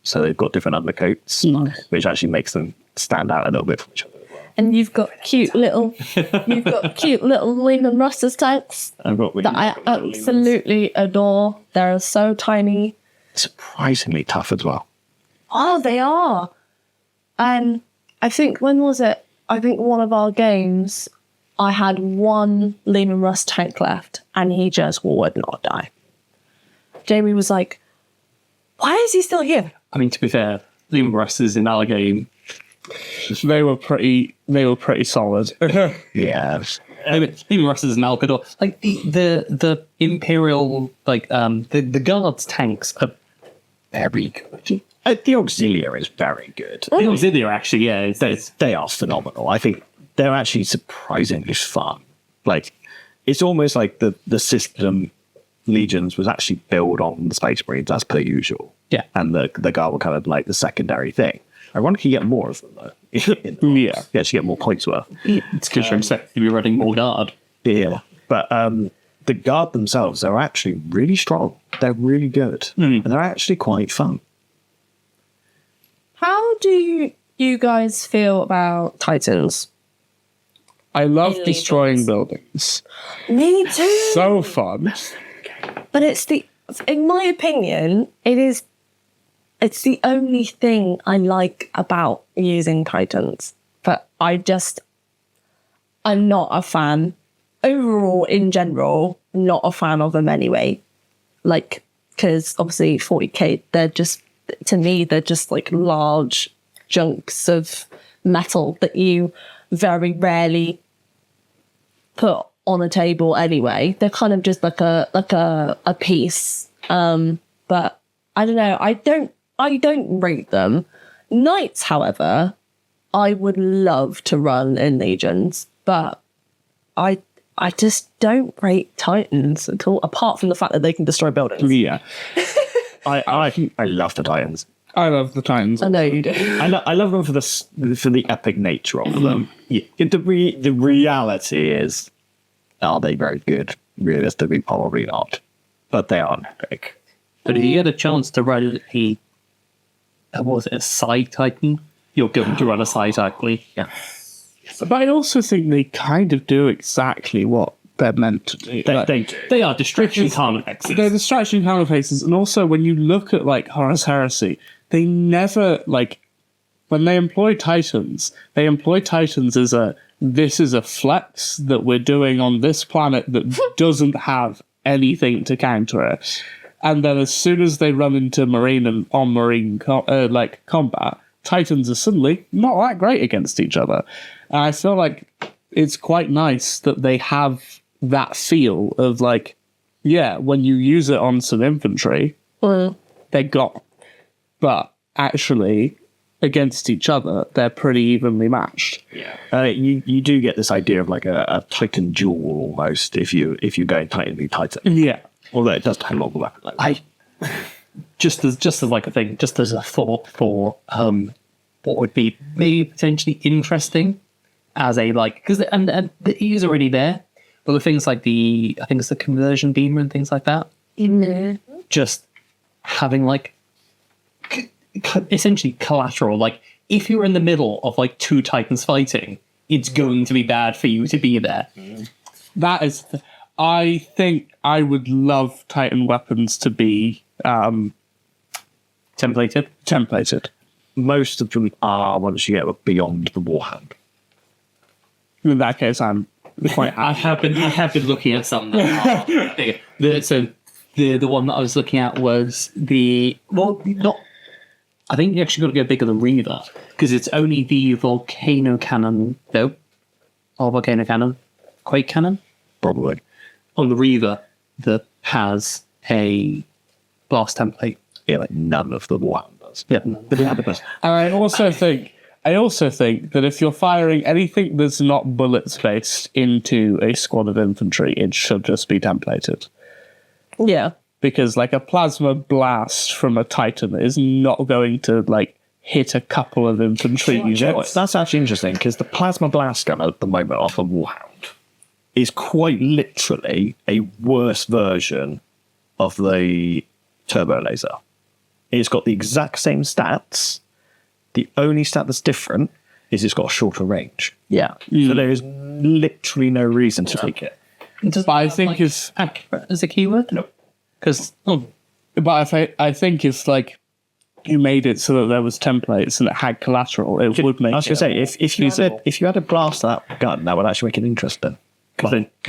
So they've got different undercoats, which actually makes them stand out a little bit from each other. And you've got cute little Legion Rusters tanks that I absolutely adore. They're so tiny. Surprisingly tough as well. Oh, they are. And I think, when was it? I think one of our games, I had 1 Legion Rust tank left, and he just would not die. Jamie was like, why is he still here? I mean, to be fair, Legion Rusters in our game, They were pretty solid. Yeah. Legion Rusters in Alcador, the Imperial, the Guards tanks are very good. The Auxiliary is very good. The Auxiliary, actually, yeah. They are phenomenal. I think they're actually surprisingly fun. It's almost like the system Legions was actually built on the Space Marines as per usual. Yeah. And the Guard were kind of like the secondary thing. Ironically, you get more of them, though. Yeah. You actually get more points worth. It's because you're expected to be running more Guard. Yeah. But the Guard themselves are actually really strong. They're really good. And they're actually quite fun. How do you guys feel about Titans? I love destroying buildings. Me too. So fun. But in my opinion, it's the only thing I like about using Titans. But I'm not a fan. Overall, in general, not a fan of them anyway. Because obviously 40k, they're just large chunks of metal that you very rarely put on a table anyway. They're kind of just like a piece. But I don't know. I don't rate them. Knights, however, I would love to run in Legions, but I just don't rate Titans at all, apart from the fact that they can destroy buildings. Yeah. I love the Titans. I love the Titans. I know you do. I love them for the epic nature of them. Yeah. The reality is, are they very good? Realistically, probably not. But they are epic. But if you get a chance to run a side Titan, you're going to run a side Titan. Yeah. But I also think they kind of do exactly what they're meant to do. They are distraction counterfaces. They're distraction counterfaces, and also when you look at like Horus Heresy, they never when they employ Titans as this is a flex that we're doing on this planet that doesn't have anything to counter it. And then as soon as they run into marine combat, Titans are suddenly not that great against each other. And I feel like it's quite nice that they have that feel of like, yeah, when you use it on some infantry, they're gone. But actually, against each other, they're pretty evenly matched. Yeah, you do get this idea of like a Titan duel almost if you go Titan v Titan. Yeah. Although it does take a longer weapon. Just as like a thing, just as a thought for what would be maybe potentially interesting as a like, because and the E is already there, but the things like I think it's the conversion beamer and things like that. Just having like essentially collateral. Like if you're in the middle of like two Titans fighting, it's going to be bad for you to be there. That is, I think I would love Titan weapons to be templated. Most of them are once you get beyond the Warhand. In that case, I'm quite. I have been looking at some that are bigger. So the one that I was looking at was I think you actually got to go bigger than Reaver because it's only the volcano cannon volcano cannon, quake cannon, Probably. on the Reaver that has a blast template. Yeah, like none of the Warhand does. Yeah, but it had the best. And I also think that if you're firing anything that's not bullets based into a squad of infantry, it should just be templated. Yeah. Because like a plasma blast from a Titan is not going to like hit a couple of infantry units. That's actually interesting because the plasma blast gun at the moment off of Warhound is quite literally a worse version of the turbo laser. It's got the exact same stats. The only stat that's different is it's got a shorter range. Yeah. So there is literally no reason to take it. But I think if accurate as a keyword. No. Because But I think if like you made it so that there was templates and it had collateral, it would make. I was going to say if you had a blast that gun, that would actually make it interesting.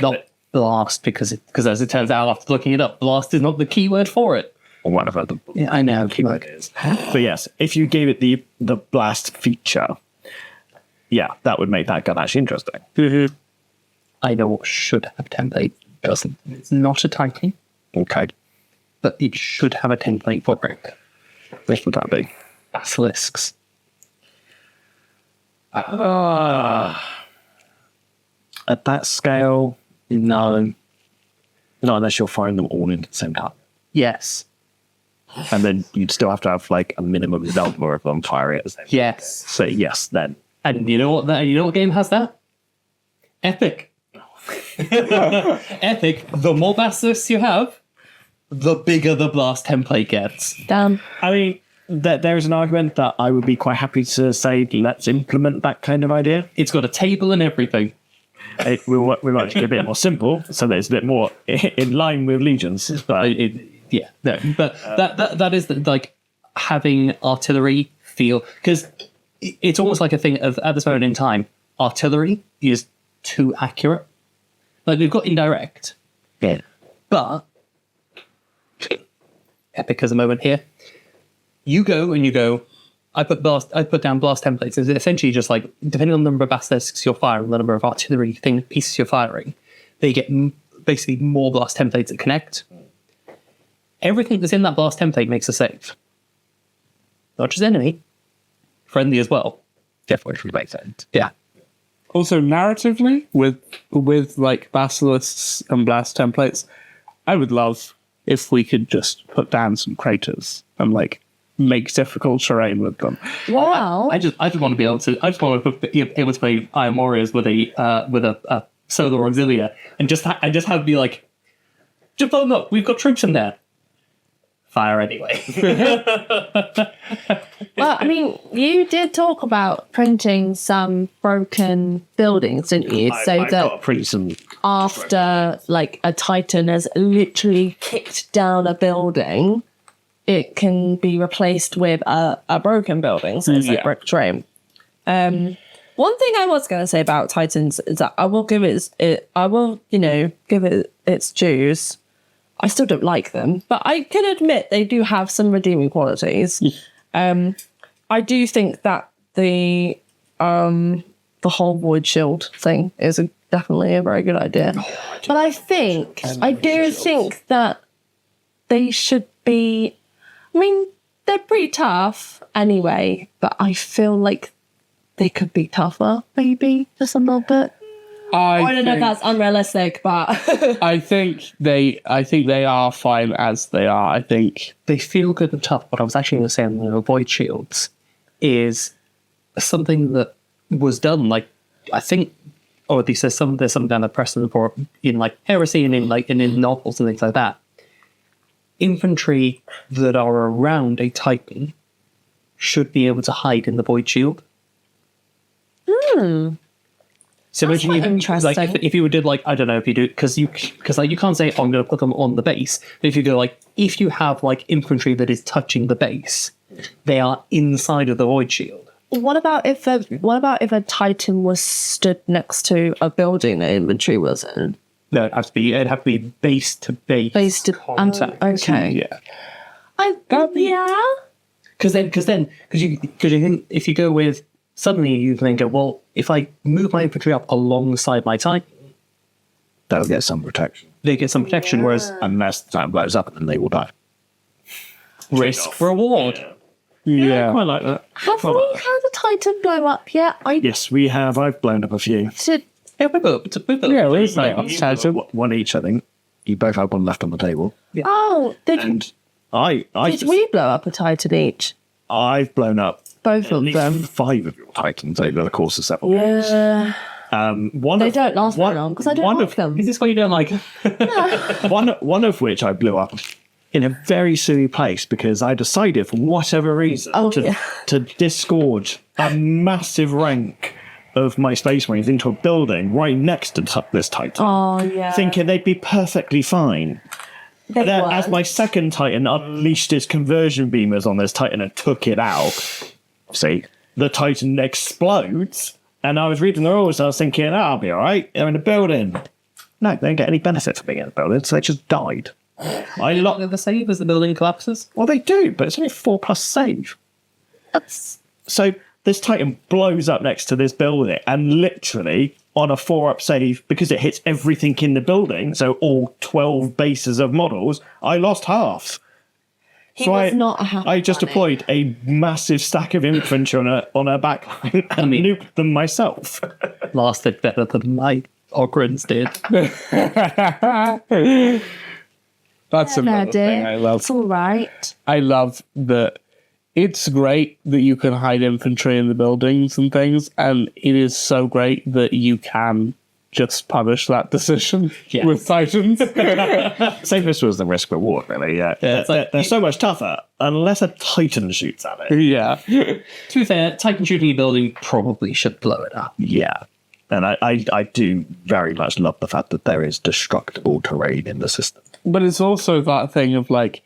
not blast because as it turns out after looking it up, blast is not the keyword for it. Or whatever the Yeah, I know. keyword is. But yes, if you gave it the blast feature, yeah, that would make that gun actually interesting. I know what should have template. Doesn't. It's not a Titan, Okay, but it should have a template for it. what would that be? Basilisks. At that scale, no. Not unless you're firing them all into the same time. Yes. And then you'd still have to have like a minimum number of them firing at the same time. Yes. So yes, then. And you know what game has that? Epic. Epic. The more basilisks you have, the bigger the blast template gets. Damn. I mean, there is an argument that I would be quite happy to say, let's implement that kind of idea. It's got a table and everything. We might make it a bit more simple, so that it's a bit more in line with Legions. But That is like having artillery feel, because it's almost like a thing of at this moment in time, artillery is too accurate. Like we've got indirect, yeah. but Epic as a moment here. You go. I put down blast templates. It's essentially just like, depending on the number of basilisks you're firing, the number of artillery pieces you're firing, they get basically more blast templates that connect. Everything that's in that blast template makes a save. Not just enemy, friendly as well. Definitely makes sense. Yeah. Also, narratively, with like basilisks and blast templates, I would love if we could just put down some craters and like make difficult terrain with them. Wow. I just want to be able to. I just want to be able to play Iron Warriors with a solar auxilia and just have be like, just blow them up. We've got troops in there. fire anyway. Well, I mean, you did talk about printing some broken buildings, didn't you? I've that got to print some. after, like, a Titan has literally kicked down a building, it can be replaced with a broken building, so it's like brick frame. One thing I was going to say about Titans is that I will give it its dues. I still don't like them, but I can admit they do have some redeeming qualities. I do think that the whole void shield thing is definitely a very good idea. But I do think that they should be. I mean, they're pretty tough anyway, but I feel like they could be tougher, maybe just a little bit. I don't know if that's unrealistic, but I think they are fine as they are. I think They feel good and tough. What I was actually going to say on the void shields is something that was done, like, I think, or at least there's something down the Preston report in, like, Heresy and in novels and things like that. Infantry that are around a Titan should be able to hide in the void shield. So imagine quite interesting. like if you did, like, I don't know if you do, because you can't say, oh, I'm going to put them on the base. But if you go, like, if you have, like, infantry that is touching the base, they are inside of the void shield. what about if a Titan was stood next to a building that infantry was in? No, it'd have to be base to base. Base to contact. okay. yeah. Because you think if you go with, suddenly you can go, well, if I move my infantry up alongside my Titan, They'll get some protection. they get some protection, whereas Unless the Titan blows up and then they will die. risk reward. Yeah. Quite like that. Have we had a Titan blow up yet? Yes, we have. I've blown up a few. Yeah, we've got Yeah, we've like Titan. One each, I think. You both have one left on the table. Oh, And did we blow up a Titan each? I've blown up Both at of least them. 5 of your Titans over the course of several games. Yeah. They don't last very long because I don't like them. Is this what you don't like? One of which I blew up in a very silly place because I decided, for whatever reason, to disgorge a massive rank of my Space Marines into a building right next to this Titan, Oh, yeah. thinking they'd be perfectly fine. They Then, weren't. as my second Titan unleashed his conversion beamers on this Titan and took it out, see, the Titan explodes. And I was reading the rules and I was thinking, I'll be all right. They're in the building. No, they don't get any benefit from being in the building, so they just died. The save as the building collapses? Well, they do, but it's only 4+ save. So this Titan blows up next to this building and literally on a 4+ save, because it hits everything in the building, so all 12 bases of models, I lost half. He was not a happy I just bunny. deployed a massive stack of infantry on a backline and nuked them myself. Lasted better than my Ogrins did. That's another thing I love. It's all right. I love that it's great that you can hide infantry in the buildings and things, and it is so great that you can just punish that decision with Titans. Safest was the risk reward, really. Yeah, it's like- they're so much tougher unless a Titan shoots at it. Yeah. To be fair, Titan shooting a building probably should blow it up. Yeah, and I do very much love the fact that there is destructible terrain in the system. But it's also that thing of, like,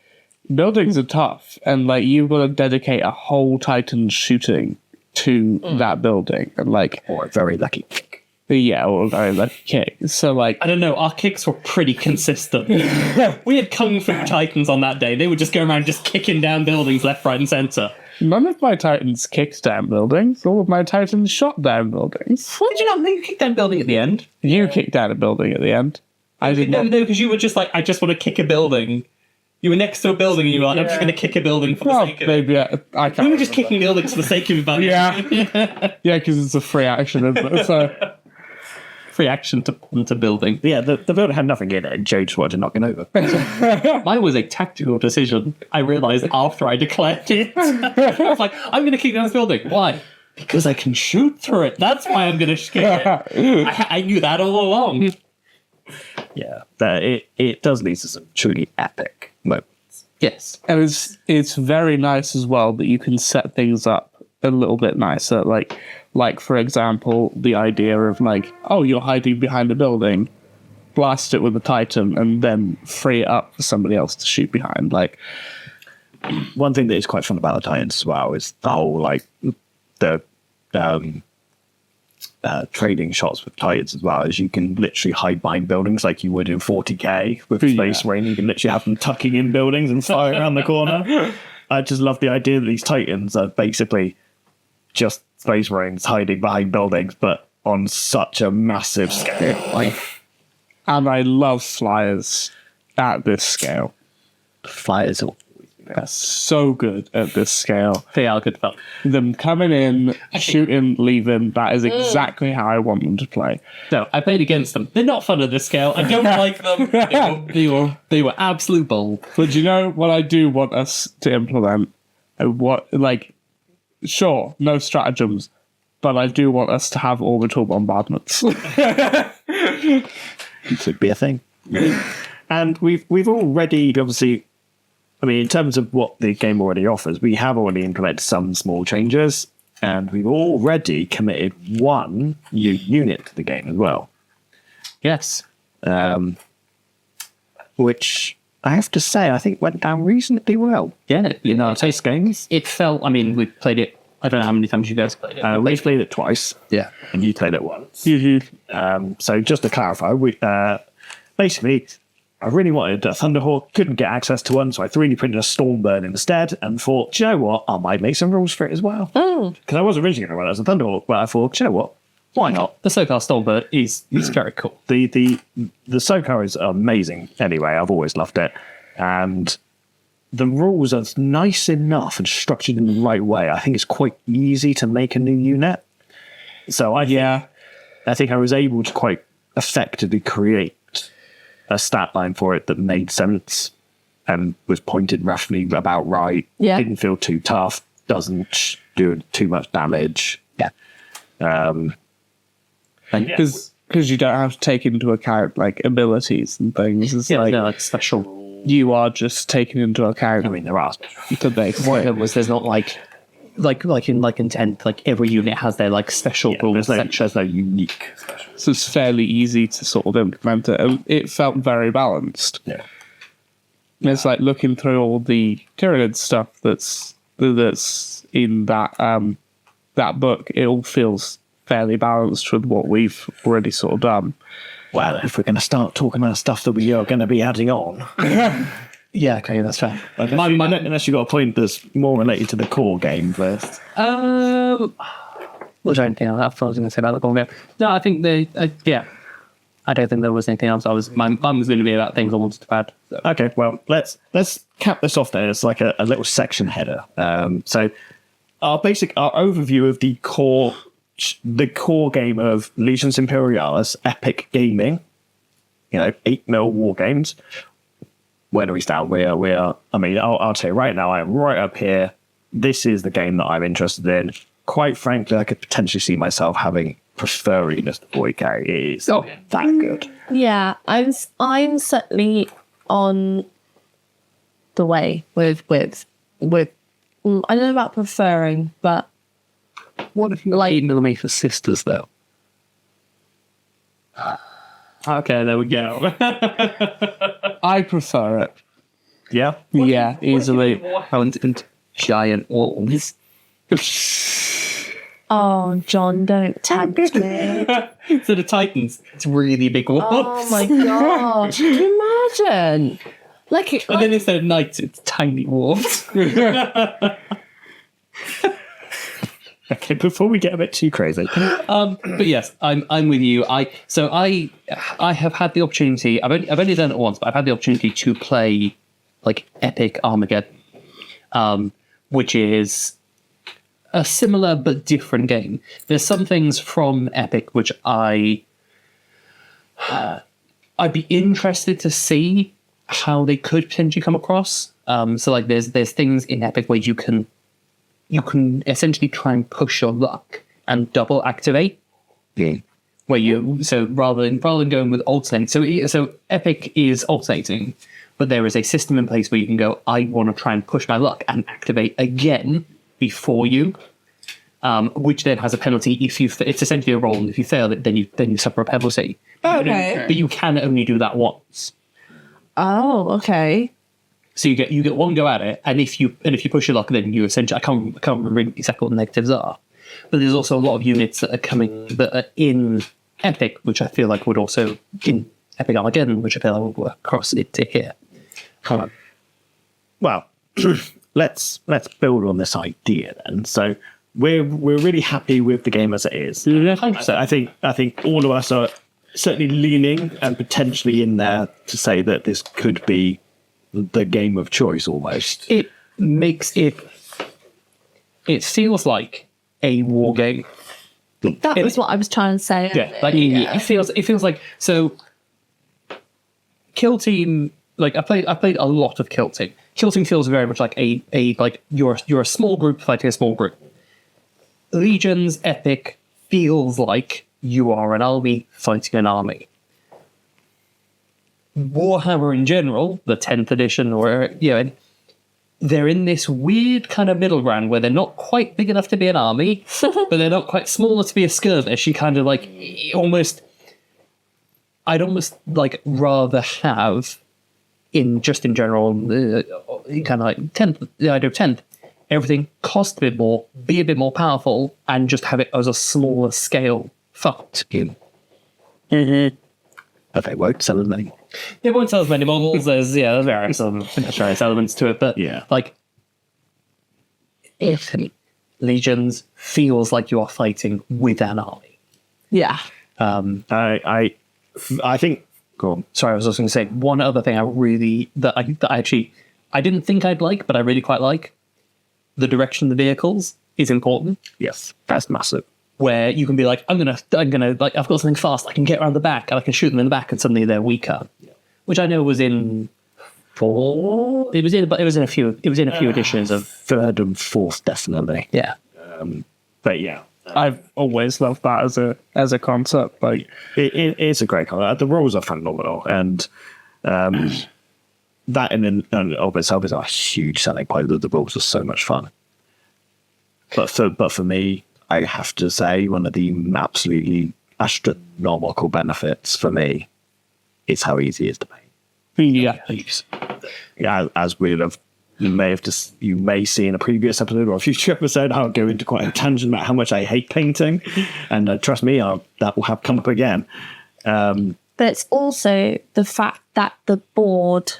buildings are tough, and, like, you've got to dedicate a whole Titan shooting to that building. And, like, Or a very lucky kick. yeah, or a very lucky kick. So, like, I don't know, our kicks were pretty consistent. We had Kung Fu Titans on that day. They would just go around just kicking down buildings left, right, and centre. none of my Titans kicked down buildings. All of my Titans shot down buildings. Did you not think you kicked down a building at the end? You kicked down a building at the end. I did No, not. because you were just like, I just want to kick a building. You were next to a building and you were like, I'm just going to kick a building for the Well, sake of it. maybe I can't. We were just kicking buildings for the sake of it. But Yeah, yeah, because it's a free action, isn't it? So free action to building. Yeah, the building had nothing in it, and Joe just wanted to knock it over. Mine was a tactical decision. I realised after I declared it. I was like, I'm going to kick down this building. Why? Because I can shoot through it. That's why I'm going to kick it. I knew that all along. Yeah, it does lead to some truly epic moments. Yes. And it's very nice as well that you can set things up a little bit nicer. Like for example, the idea of like, oh, you're hiding behind a building, blast it with a Titan, and then free it up for somebody else to shoot behind. Like, one thing that is quite fun about the Titans as well is the whole like the trading shots with Titans as well, as you can literally hide behind buildings like you would in 40k with Space Marine. You can literally have them tucking in buildings and firing around the corner. I just love the idea that these Titans are basically just Space Marines hiding behind buildings, but on such a massive scale. Like, and I love flyers at this scale. fighters are So good at this scale. They are good fun. Them coming in, shooting, leaving, that is exactly how I want them to play. No, I played against them. They're not fun at this scale. I don't like them. They were absolute bull. But you know what I do want us to implement? Sure, no stratagems, but I do want us to have orbital bombardments. it could be a thing. And we've already, obviously, I mean, in terms of what the game already offers, we have already implemented some small changes, and we've already committed one new unit to the game as well. Yes. Which I have to say, I think went down reasonably well. Yeah, you know, Taste games. it felt, I mean, we played it, I don't know how many times you guys played it. We've played it twice. Yeah. And you played it once. So just to clarify, we basically, I really wanted a Thunderhawk, couldn't get access to one, so I 3D printed a Stormbird instead and thought, do you know what, I might make some rules for it as well. Because I was originally going to run it as a Thunderhawk, but I thought, do you know what, why not? The SoCal Stormbird is very cool. The SoCal is amazing anyway, I've always loved it. And the rules are nice enough and structured in the right way. I think it's quite easy to make a new unit. So I think I was able to quite effectively create a stat line for it that made sense and was pointed roughly about right. Yeah. Didn't feel too tough. Doesn't do too much damage. Yeah. Because you don't have to take into account like abilities and things. It's It's special. you are just taking into account. I mean, there are. The base. What it was, there's not like in 10, like every unit has their like special rules section. There's no unique. So it's fairly easy to sort of implement it. And it felt very balanced. Yeah. It's like looking through all the Tyranid stuff that's in that book. It all feels fairly balanced with what we've already sort of done. Well, if we're going to start talking about stuff that we are going to be adding on, Yeah, okay, that's fair. unless you've got a point that's more related to the core game first. What do I think? I thought I was going to say about the core game. No, I think I don't think there was anything else. Mine was going to be about things I wanted to add. So. Okay, well, let's cap this off then. It's like a little section header. So our overview of the core game of Legions Imperialis, epic gaming, 8mm war games. Where do we stand? We are. I mean, I'll tell you right now, I am right up here. This is the game that I'm interested in. Quite frankly, I could potentially see myself preferring this to 40k. It is that good. Yeah, I'm certainly on the way with. I don't know about preferring, but What if you 8mm for sisters, though? Okay, there we go. I prefer it. Yeah. Yeah, easily. Warhound giant wolves. oh, John, don't tempt me. So the Titans, it's really big wolves. Oh my gosh, can you imagine? And then instead of knights, it's tiny wolves. Okay, before we get a bit too crazy. But yes, I'm with you. I have had the opportunity. I've only done it once, but I've had the opportunity to play like Epic Armageddon, which is a similar but different game. There's some things from Epic which I'd be interested to see how they could potentially come across. So like there's things in Epic where you can essentially try and push your luck and double activate. Yeah. Where rather than going with alternating, so Epic is alternating, but there is a system in place where you can go, I want to try and push my luck and activate again before you, which then has a penalty if you. It's essentially a roll, and if you fail it, then you suffer a penalty. Okay. But you can only do that once. Oh, okay. So you get one go at it, and if you push your luck, then you essentially I can't remember exactly what the negatives are, but there's also a lot of units that are coming that are in Epic, which I feel like would also in Epic Armageddon, which I feel like would work across it to here. Well, let's build on this idea then. So we're really happy with the game as it is. So I think all of us are certainly leaning and potentially in there to say that this could be the game of choice almost. It makes it. It feels like a war game. That was what I was trying to say. Yeah, like it feels like so. Kill Team, like I played a lot of Kill Team. Kill Team feels very much like a like you're a small group fighting a small group. Legions Epic feels like you are an army fighting an army. Warhammer in general, the 10th edition, or they're in this weird kind of middle ground where they're not quite big enough to be an army, but they're not quite small enough to be a skirmish. You kind of like I'd almost like rather have in general, kind of like 10th, the idea of 10th, everything cost a bit more, be a bit more powerful, and just have it as a smaller scale fight. But they won't sell as many. They won't sell as many models. There's various elements to it, but like if Legions feels like you are fighting with an army. Yeah. I think. Go on. Sorry, I was just going to say one other thing I didn't think I'd like, but I really quite like. The direction of the vehicles is important. Yes, that's massive. Where you can be like, I'm gonna like I've got something fast, I can get around the back and I can shoot them in the back, and suddenly they're weaker. Which I know was in 4. It was in a few editions of 3rd and 4th, definitely. Yeah. But yeah. I've always loved that as a concept. Like it's a great concept. The roles are phenomenal, and that in and of itself is a huge selling point. The rules are so much fun. But for me, I have to say one of the absolutely astronomical benefits for me is how easy it is to paint. Yeah, as you may see in a previous episode or a future episode, I'll go into quite a tangent about how much I hate painting, and trust me, that will have come up again. But it's also the fact that the board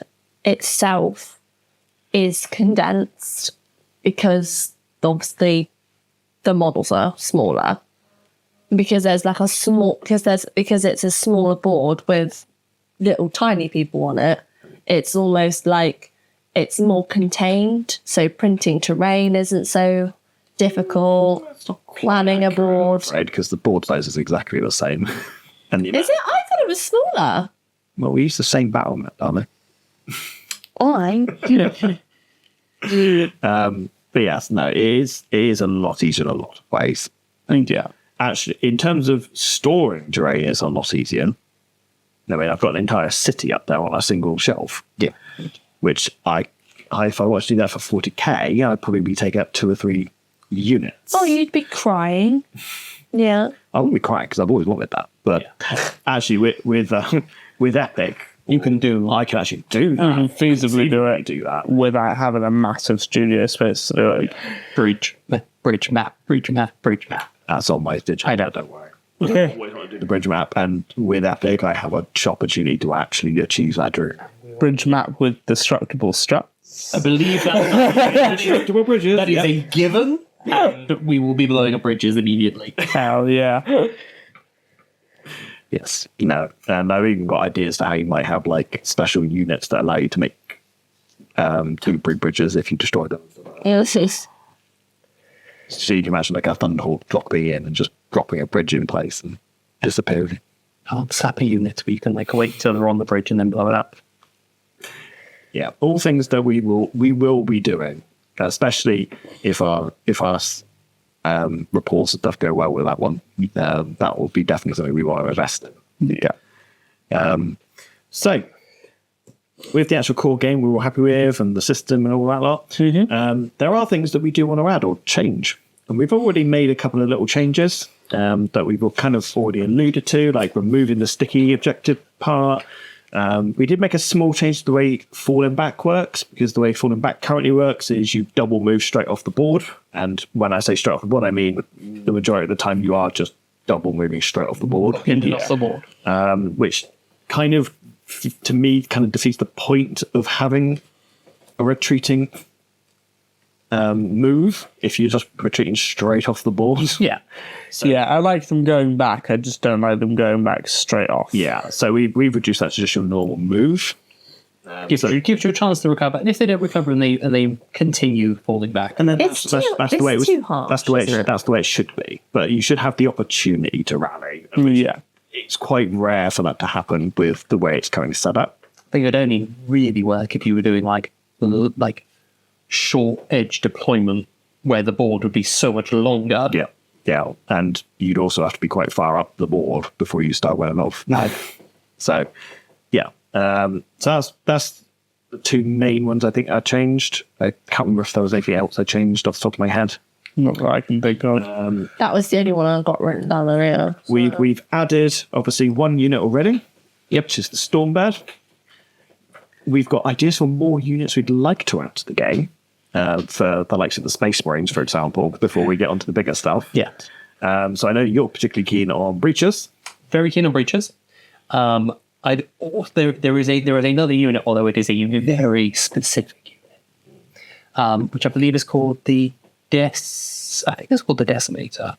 itself is condensed because obviously the models are smaller. Because there's like because it's a smaller board with little tiny people on it. It's almost like it's more contained, so printing terrain isn't so difficult. Planning a board, right? Because the board size is exactly the same. And is it? I thought it was smaller. Well, we use the same battle map, don't we? But yes, no, it is a lot easier in a lot of ways. And yeah, actually, in terms of storing terrain, it's a lot easier. I mean, I've got an entire city up there on a single shelf. Yeah. Which if I wanted to do that for 40k, I'd probably take up 2 or 3 units. Oh, you'd be crying. Yeah. I wouldn't be crying because I've always wanted that. But actually, with Epic, I can actually do that. You can feasibly do that without having a massive studio space. Bridge map. That's on my digital. I know. Don't worry. I always want to do the bridge map, and with Epic, I have a opportunity to actually achieve that dream. Bridge map with destructible struts. I believe that is a given. And we will be blowing up bridges immediately. Hell yeah. Yes, and I've even got ideas to how you might have like special units that allow you to make 2 bridges if you destroy them. Yes. So you can imagine like a Thunderhawk dropping in and just dropping a bridge in place and disappearing. Slap a unit where you can like wait till they're on the bridge and then blow it up. Yeah, all things that we will be doing, especially if our reports and stuff go well with that one. That will be definitely something we want to invest in. Yeah. So with the actual core game we were happy with and the system and all that lot, there are things that we do want to add or change. And we've already made a couple of little changes that we've kind of already alluded to, like removing the sticky objective part. We did make a small change to the way falling back works, because the way falling back currently works is you double move straight off the board. And when I say straight off the board, I mean the majority of the time you are just double moving straight off the board. Off the board. Which kind of, to me, kind of defeats the point of having a retreating move if you're just retreating straight off the board. Yeah. So, yeah, I like them going back. I just don't like them going back straight off. Yeah, so we've reduced that to just your normal move. Gives you a chance to recover. And if they don't recover and they continue falling back, And then It's that's too- the way it's too harsh, that's the way isn't it? that's the way it should be. But you should have the opportunity to rally. Yeah. It's quite rare for that to happen with the way it's currently set up. I think it would only really work if you were doing like short edge deployment where the board would be so much longer. Yeah, and you'd also have to be quite far up the board before you start wearing off. So, yeah. So that's the two main ones I think I changed. I can't remember if there was anything else I changed off the top of my head. Not that I can think of. That was the only one I got written down there. Yeah. We've added, obviously, one unit already. Yep, which is the Stormbird. We've got ideas for more units we'd like to add to the game. For the likes of the Space Marines, for example, before we get onto the bigger stuff. Yeah. So I know you're particularly keen on Breachers. Very keen on breaches. There is another unit, although it is a very specific unit, which I believe is called the I think it's called the Decimator,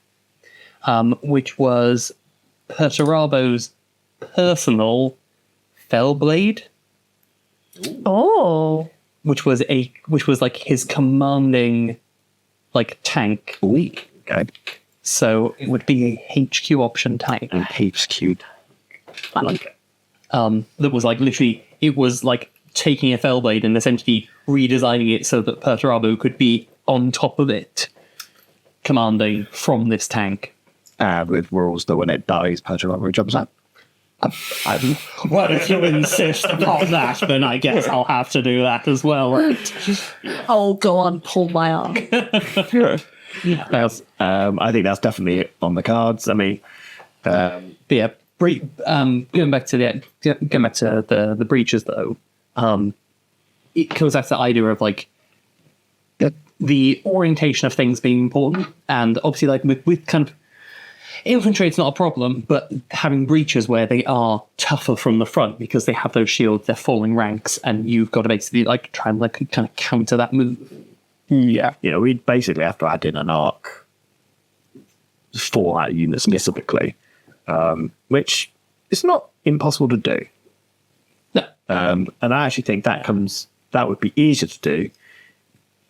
which was Perturabo's personal Fellblade, Oh. which was like his commanding like tank. Okay. So it would be a HQ option tank. And heaps cute. I like it. That was like literally, it was like taking a Fellblade and essentially redesigning it so that Perturabo could be on top of it, commanding from this tank. With rules that when it dies, Perturabo jumps up. Well, if you insist upon that, then I guess I'll have to do that as well, right? Oh, go on, pull my arm. I think that's definitely on the cards. I mean, But yeah, going back to the breaches though, it comes back to the idea of like the orientation of things being important, and obviously like with kind of infantry, it's not a problem, but having breaches where they are tougher from the front because they have those shields, they're falling ranks, and you've got to basically like try and like kind of counter that move. Yeah. you know, we'd basically have to add in an arc for that unit specifically, which is not impossible to do. No. And I actually think that would be easier to do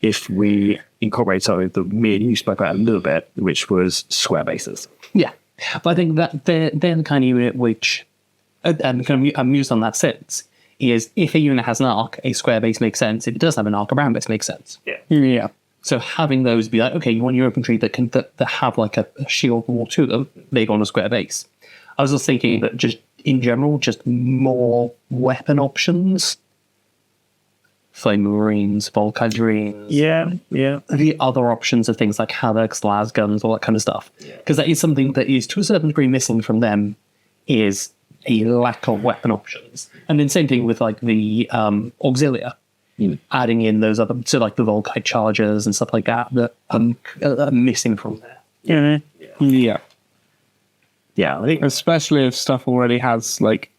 if we incorporate something that me and you spoke about a little bit, which was square bases. Yeah, but I think that they're the kind of unit which, and kind of amused on that sense, is if a unit has an arc, a square base makes sense. If it does have an arc, a round base makes sense. Yeah. So having those be like, okay, you want your infantry that have like a shield wall to them, they go on a square base. I was just thinking that just in general, just more weapon options. Flame Marines, Volkydreens. Yeah. The other options of things like Havocs, las guns, all that kind of stuff. Because that is something that is to a certain degree missing from them, is a lack of weapon options. And then same thing with like the Auxilia, adding in those other, so like the Volkite Chargers and stuff like that are missing from there. Yeah. Yeah, I think Especially if stuff already has like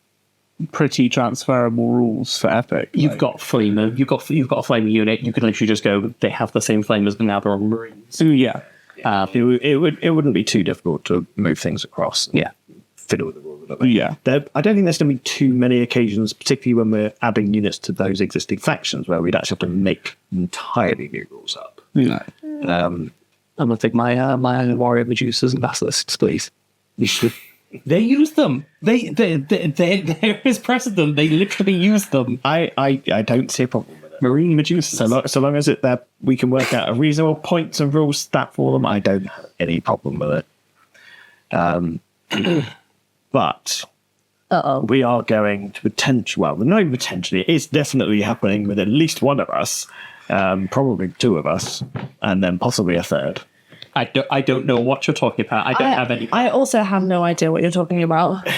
pretty transferable rules for Epic. You've got Flamer, you've got a Flamer unit, you could literally just go, they have the same Flamers, but now they're on Marines. Yeah. it wouldn't be too difficult to move things across. Yeah. Fiddle with the rules a little bit. Yeah. I don't think there's going to be too many occasions, particularly when we're adding units to those existing factions, where we'd actually have to make entirely new rules up. Yeah. I'm going to take my Warrior Medusas and Basilisks, please. They use them. There is precedent. They literally use them. I don't see a problem with it. Marine Medusas. So long as we can work out a reasonable points and rules stat for them, I don't have any problem with it. But we are going to potentially, it is definitely happening with at least one of us, probably two of us, and then possibly a third. I don't know what you're talking about. I don't have any. I also have no idea what you're talking about.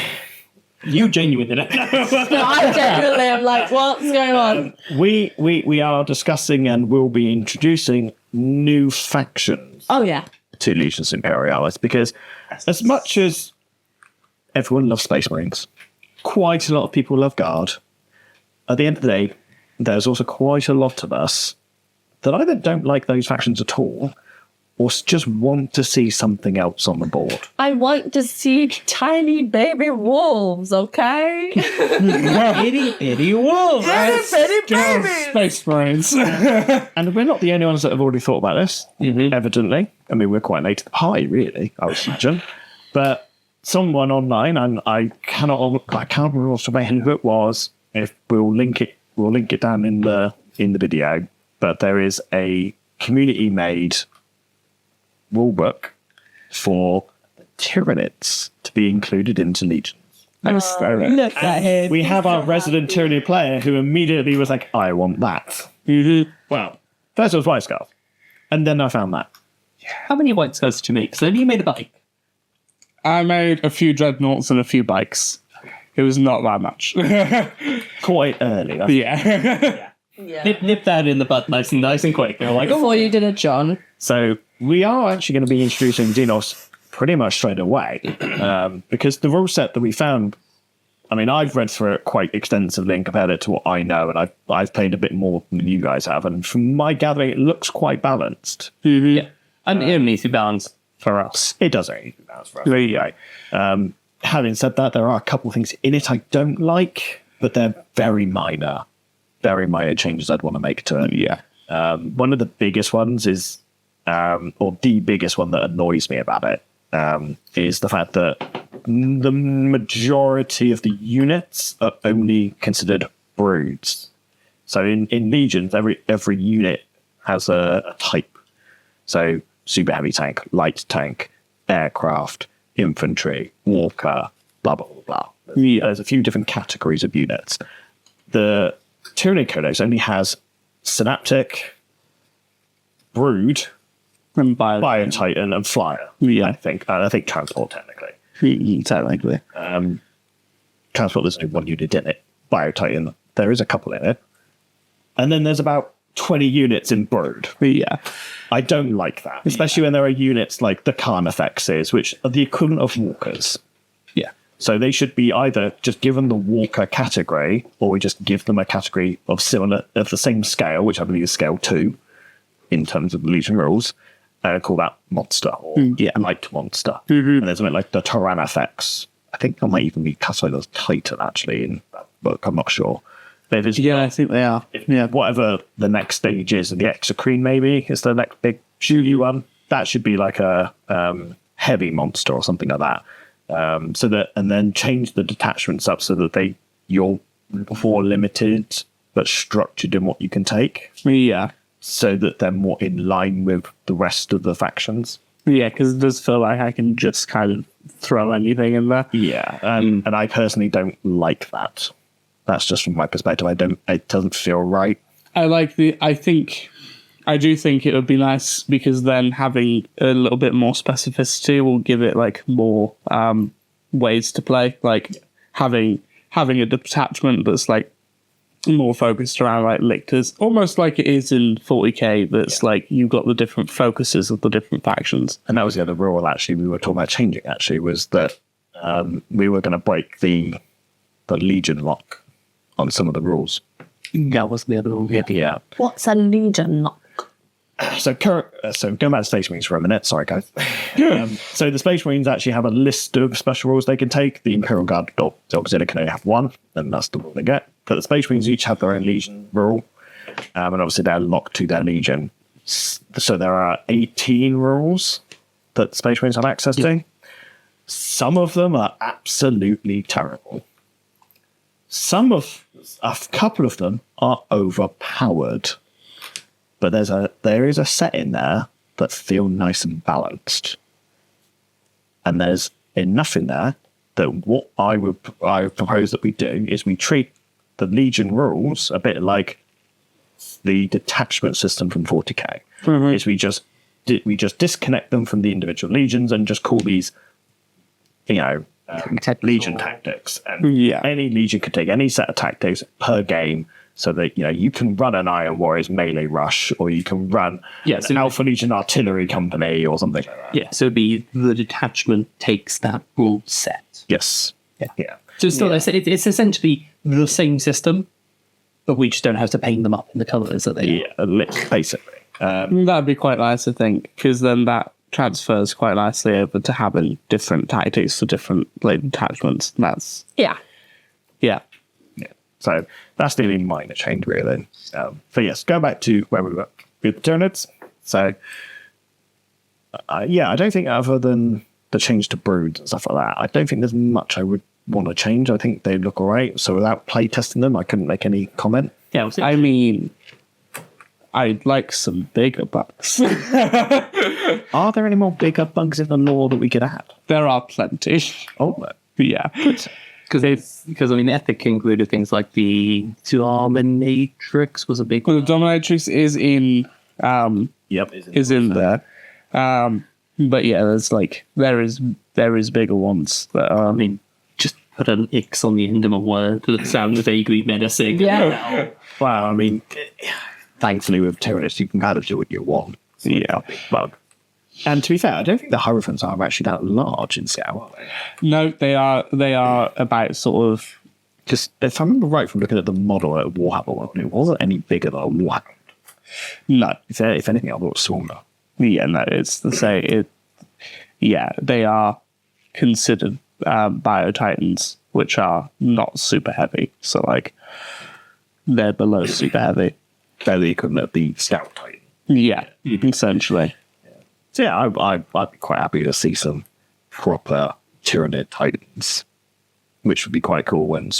You genuinely don't. I genuinely am like, what's going on? We are discussing and will be introducing new factions Oh, yeah. to Legions Imperialis, because as much as everyone loves Space Marines, quite a lot of people love Guard. At the end of the day, there's also quite a lot of us that either don't like those factions at all, or just want to see something else on the board. I want to see tiny baby wolves, okay? Itty wolves. Itty babies. Space Marines. And we're not the only ones that have already thought about this, evidently. I mean, we're quite late to the party, really, I would imagine. But someone online, and I can't remember off the top of my head who it was. If we'll link it down in the video. But there is a community-made rulebook for Tyranids to be included into Legions. Look at him. We have our resident Tyranny player who immediately was like, I want that. Well, first it was White Scarf. And then I found that. How many white skulls did you make? Because I only made a bike. I made a few dreadnoughts and a few bikes. It was not that much. Quite early. Yeah. Nip that in the bud nice and quick. They're like, Before you did it, John. So we are actually going to be introducing Xenos pretty much straight away, because the rule set that we found, I mean, I've read through it quite extensively and compared it to what I know, and I've played a bit more than you guys have, and from my gathering, it looks quite balanced. yeah. And it needs to be balanced for us. It does need to be balanced for us. Anyway, having said that, there are a couple of things in it I don't like, but they're very minor changes I'd want to make to it. Yeah. One of the biggest ones is, or the biggest one that annoys me about it, is the fact that the majority of the units are only considered broods. So in Legions, every unit has a type. So super heavy tank, light tank, aircraft, infantry, walker, blah, blah, blah, blah. There's a few different categories of units. The Tyranid Codex only has Synaptic, Brood, And Bio-Titan, and Flyer. Yeah. I think Transport, technically. Technically. Transport, there's only one unit in it. Bio-Titan, there is a couple in it. And then there's about 20 units in Brood. Yeah. I don't like that, especially when there are units like the Carnifexes, which are the equivalent of walkers. Yeah. So they should be either just given the walker category, or we just give them a category of the same scale, which I believe is scale 2 in terms of the Legion rules, and call that monster or light monster. And there's something like the Tyrannifex. I think that might even be classified as Titan actually in that book. I'm not sure. But if it's, I think they are. whatever the next stage is, the Exocrine maybe is the next big shooty one. That should be like a heavy monster or something like that. So that, and then change the detachments up so that you're more limited but structured in what you can take. Yeah. So that they're more in line with the rest of the factions. Yeah, because it does feel like I can just kind of throw anything in there. Yeah, and I personally don't like that. That's just from my perspective. It doesn't feel right. I do think it would be nice, because then having a little bit more specificity will give it like more ways to play. Like having a detachment that's like more focused around like lictors, almost like it is in 40k. That's like you've got the different focuses of the different factions. And that was the other rule actually we were talking about changing. Actually, was that we were going to break the Legion lock on some of the rules. That was the other one. Yeah. What's a Legion lock? So going back to Space Marines for a minute. Sorry, guys. So the Space Marines actually have a list of special rules they can take. The Imperial Guard or the Auxiliary can only have one, and that's the rule they get. But the Space Marines each have their own Legion rule, and obviously they're locked to their Legion. So there are 18 rules that Space Marines have access to. Some of them are absolutely terrible. A couple of them are overpowered. But there is a set in there that feel nice and balanced. And there's enough in there that what I propose that we do is we treat the Legion rules a bit like the detachment system from 40k. Is we just disconnect them from the individual legions and just call these, Legion tactics. And any Legion can take any set of tactics per game, so that you can run an Iron Warriors melee rush, or you can run an Alpha Legion artillery company or something like that. Yeah, so it'd be the detachment takes that rule set. Yes. Yeah. So still, it's essentially the same system, but we just don't have to paint them up in the colours that they are. Yeah, basically. That'd be quite nice, I think, because then that transfers quite nicely over to having different tactics for different detachments. That's Yeah. yeah. So that's the only minor change, really. But yes, go back to where we were with the Tyranids. So, I don't think other than the change to broods and stuff like that, I don't think there's much I would want to change. I think they look all right. So without play testing them, I couldn't make any comment. Yeah, I mean, I'd like some bigger bugs. Are there any more bigger bugs in the lore that we could add? There are plenty. Oh, Yeah. Because I mean, Epic included things like the Dominatrix was a big Well, one. the Dominatrix is in yep, is in there. But yeah, there is bigger ones that are. I mean, just put an X on the end of a word that sounds vaguely menacing. Yeah. Well, I mean, thankfully with Tyranids, you can kind of do what you want. Yeah. Big bug. And to be fair, I don't think the Hierophants are actually that large in scale, are they? No, they are about sort of. Just, if I remember right from looking at the model at Warhammer, it wasn't any bigger than a Warhammer. No. If anything, I thought it was smaller. Yeah, no, it's the same. They are considered Biotitans, which are not super heavy. So, they're below super heavy. They're the equivalent of the Scout Titan. Yeah, essentially. So yeah, I'd be quite happy to see some proper Tyranid Titans, which would be quite cool when,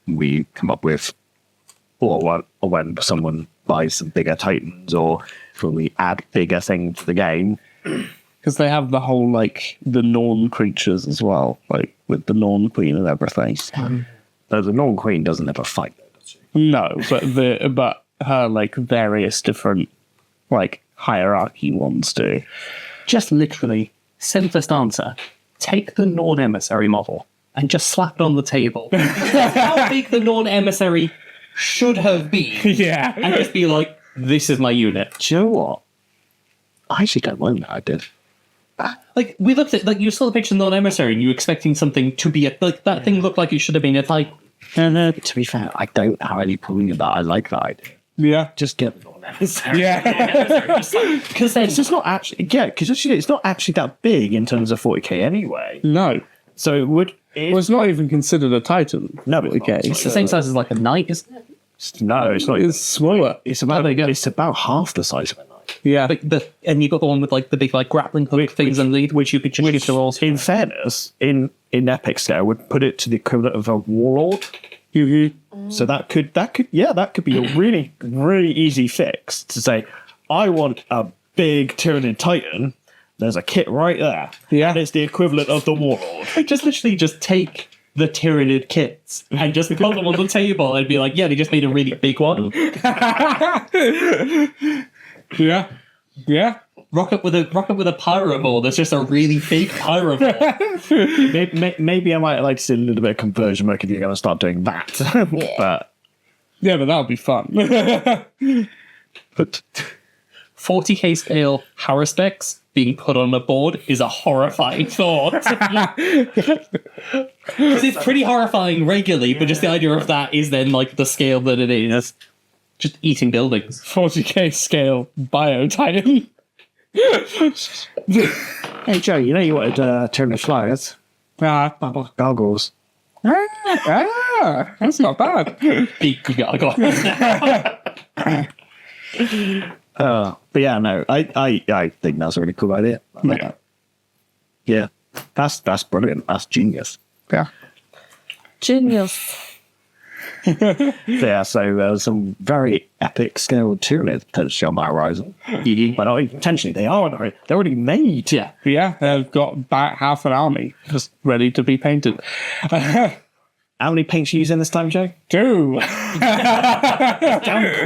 we come up with, or when someone buys some bigger Titans, or when we add bigger things to the game. Because they have the whole, the Norn creatures as well, with the Norn Queen and everything. The Norn Queen doesn't ever fight, though, does she? No, but her, various different, hierarchy ones do. Just literally, simplest answer, take the Norn Emissary model and just slap it on the table. That's how big the Norn Emissary should have been. Yeah. And just be like, this is my unit. Do you know what? I actually don't mind that I did. We looked at, you saw the picture of the Norn Emissary and you were expecting something to be, that thing looked like it should have been. It's like, to be fair, I don't have any problem with that. I like that idea. Yeah. Just get the Norn Emissary. Yeah. Because it's just not actually, because it's not actually that big in terms of 40k anyway. No. So it would. Well, it's not even considered a Titan. No, it's not. it's the same size as a knight, isn't it? No, it's not. It's smaller. It's about half the size of a knight. Yeah. And you've got the one with the big grappling hook things and lead, which you could just shift the rolls. In fairness, in epic scale, would put it to the equivalent of a warlord. Mm-hmm. So that could be a really, really easy fix to say, I want a big Tyranid Titan. There's a kit right there. Yeah. And it's the equivalent of the warlord. Just literally just take the Tyranid kits and just put them on the table and be like, yeah, they just made a really big one. Yeah. Yeah. Rock up with a pyroball. That's just a really big pyroball. Maybe I might like to see a little bit of conversion work if you're going to start doing that. But that would be fun. but 40k scale Haruspecs being put on a board is a horrifying thought. Because it's pretty horrifying regularly, but just the idea of that is then the scale that it is. Just eating buildings. 40k scale Bio-Titan. hey Joe, you wanted to turn the flyers. Gargoyles. That's not bad. Big gargoyle. But yeah, no, I think that's a really cool idea. I like that. Yeah, that's brilliant. That's genius. Yeah. Genius. Yeah, so some very epic scale Tyranids potentially on the horizon. But not even potentially, they are. They're already made. Yeah. Yeah, they've got about half an army just ready to be painted. How many paints are you using this time, Joe? 2.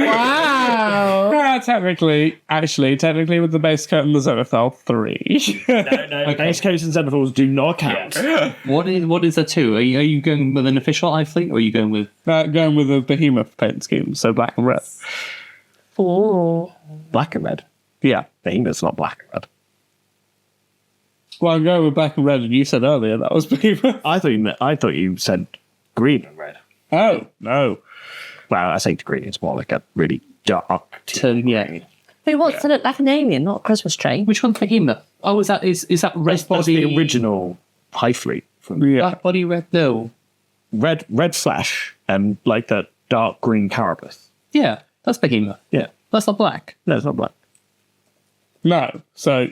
Wow. Technically, with the base coat and the Zenithal, 3. No. Base coats and Zenithals do not count. What is the 2? Are you going with an official eye fleet, or are you going with... Going with a behemoth paint scheme, so black and red. Oh. Black and red. Yeah. Behemoth's not black and red. Well, I'm going with black and red, and you said earlier that was behemoth. I thought you said green and red. Oh, no. Well, I say green. It's more like a really dark. Yeah. Who wants to look like an alien, not a Christmas tree? Which one's Behemoth? Oh, is that red That's body? the original high fleet. From Yeah. Black body, red? No. red flash and like that dark green carapace. Yeah, that's Behemoth. Yeah. That's not black. No, it's not black. No. So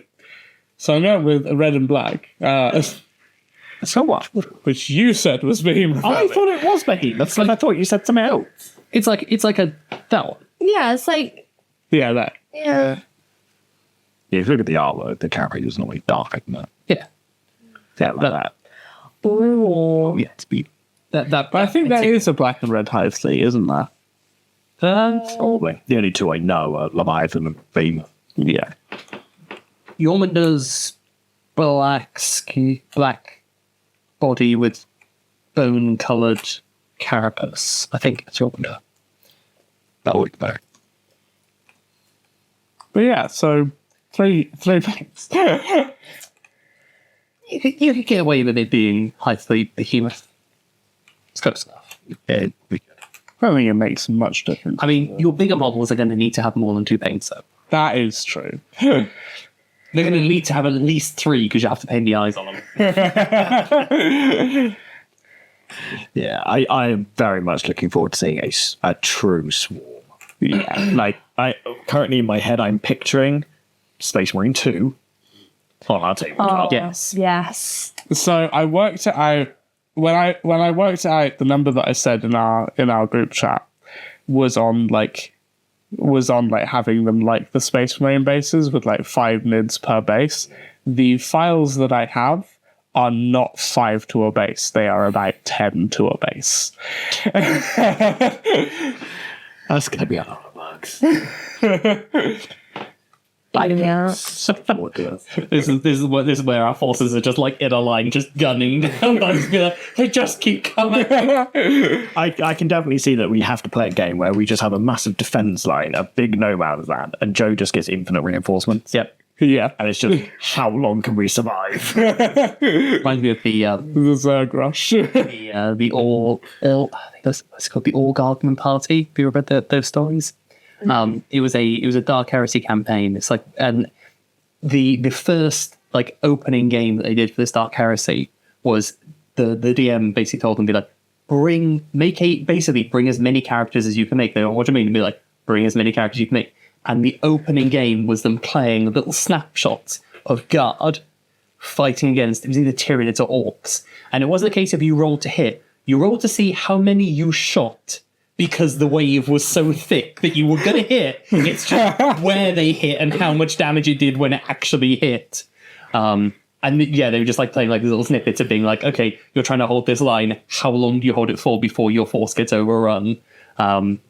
I'm going with a red and black, So what? which you said was behemoth. I thought it was Behemoth, but I thought you said something else. It's like a that one. Yeah, it's like, Yeah, that. yeah. Yeah, if you look at the artwork, the carapace is normally darker than that. Yeah. Yeah, like that. Ooh. Yeah, it's be That. But I think that is a black and red hive fleet, isn't that? probably. The only two I know are Leviathan and Behemoth. Yeah. Yormunder's black body with bone-coloured carapace. I think it's Yormunder. That would be better. But yeah, so three paints. You could get away with it being high fleet Behemoth. It's close enough. Yeah, we could. I don't think it makes much difference. I mean, your bigger models are going to need to have more than 2 paints, though. That is true. They're going to need to have at least 3 because you have to paint the eyes on them. Yeah, I am very much looking forward to seeing a true swarm. Yeah. Like, currently in my head, I'm picturing Space Marine 2 on our table. Oh, Yes. yes. So I worked it out when I worked it out. The number that I said in our group chat was on having them like the Space Marine bases with like 5 nids per base. The files that I have are not 5 to a base. They are about 10 to a base. That's going to be a lot of bugs. Yeah. This is where our forces are just like in a line, just gunning down. They just keep coming. I can definitely see that we have to play a game where we just have a massive defense line, a big no man's land, and Joe just gets infinite reinforcements. Yep. Yeah. And it's just, how long can we survive? Reminds me of the The Zerg Rush. the all I think it's called the All Gargman Party. Have you ever read those stories? It was a Dark Heresy campaign. It's like, and the first like opening game that they did for this Dark Heresy was the DM basically told them, be like, bring as many characters as you can make. They don't what do you mean? Be like, bring as many characters as you can make. And the opening game was them playing little snapshots of Guard fighting against, it was either Tyranids or Orcs. And it wasn't a case of you rolled to hit. You rolled to see how many you shot because the wave was so thick that you were going to hit. It's just where they hit and how much damage it did when it actually hit. And yeah, they were just like playing like little snippets of being like, okay, you're trying to hold this line. How long do you hold it for before your force gets overrun?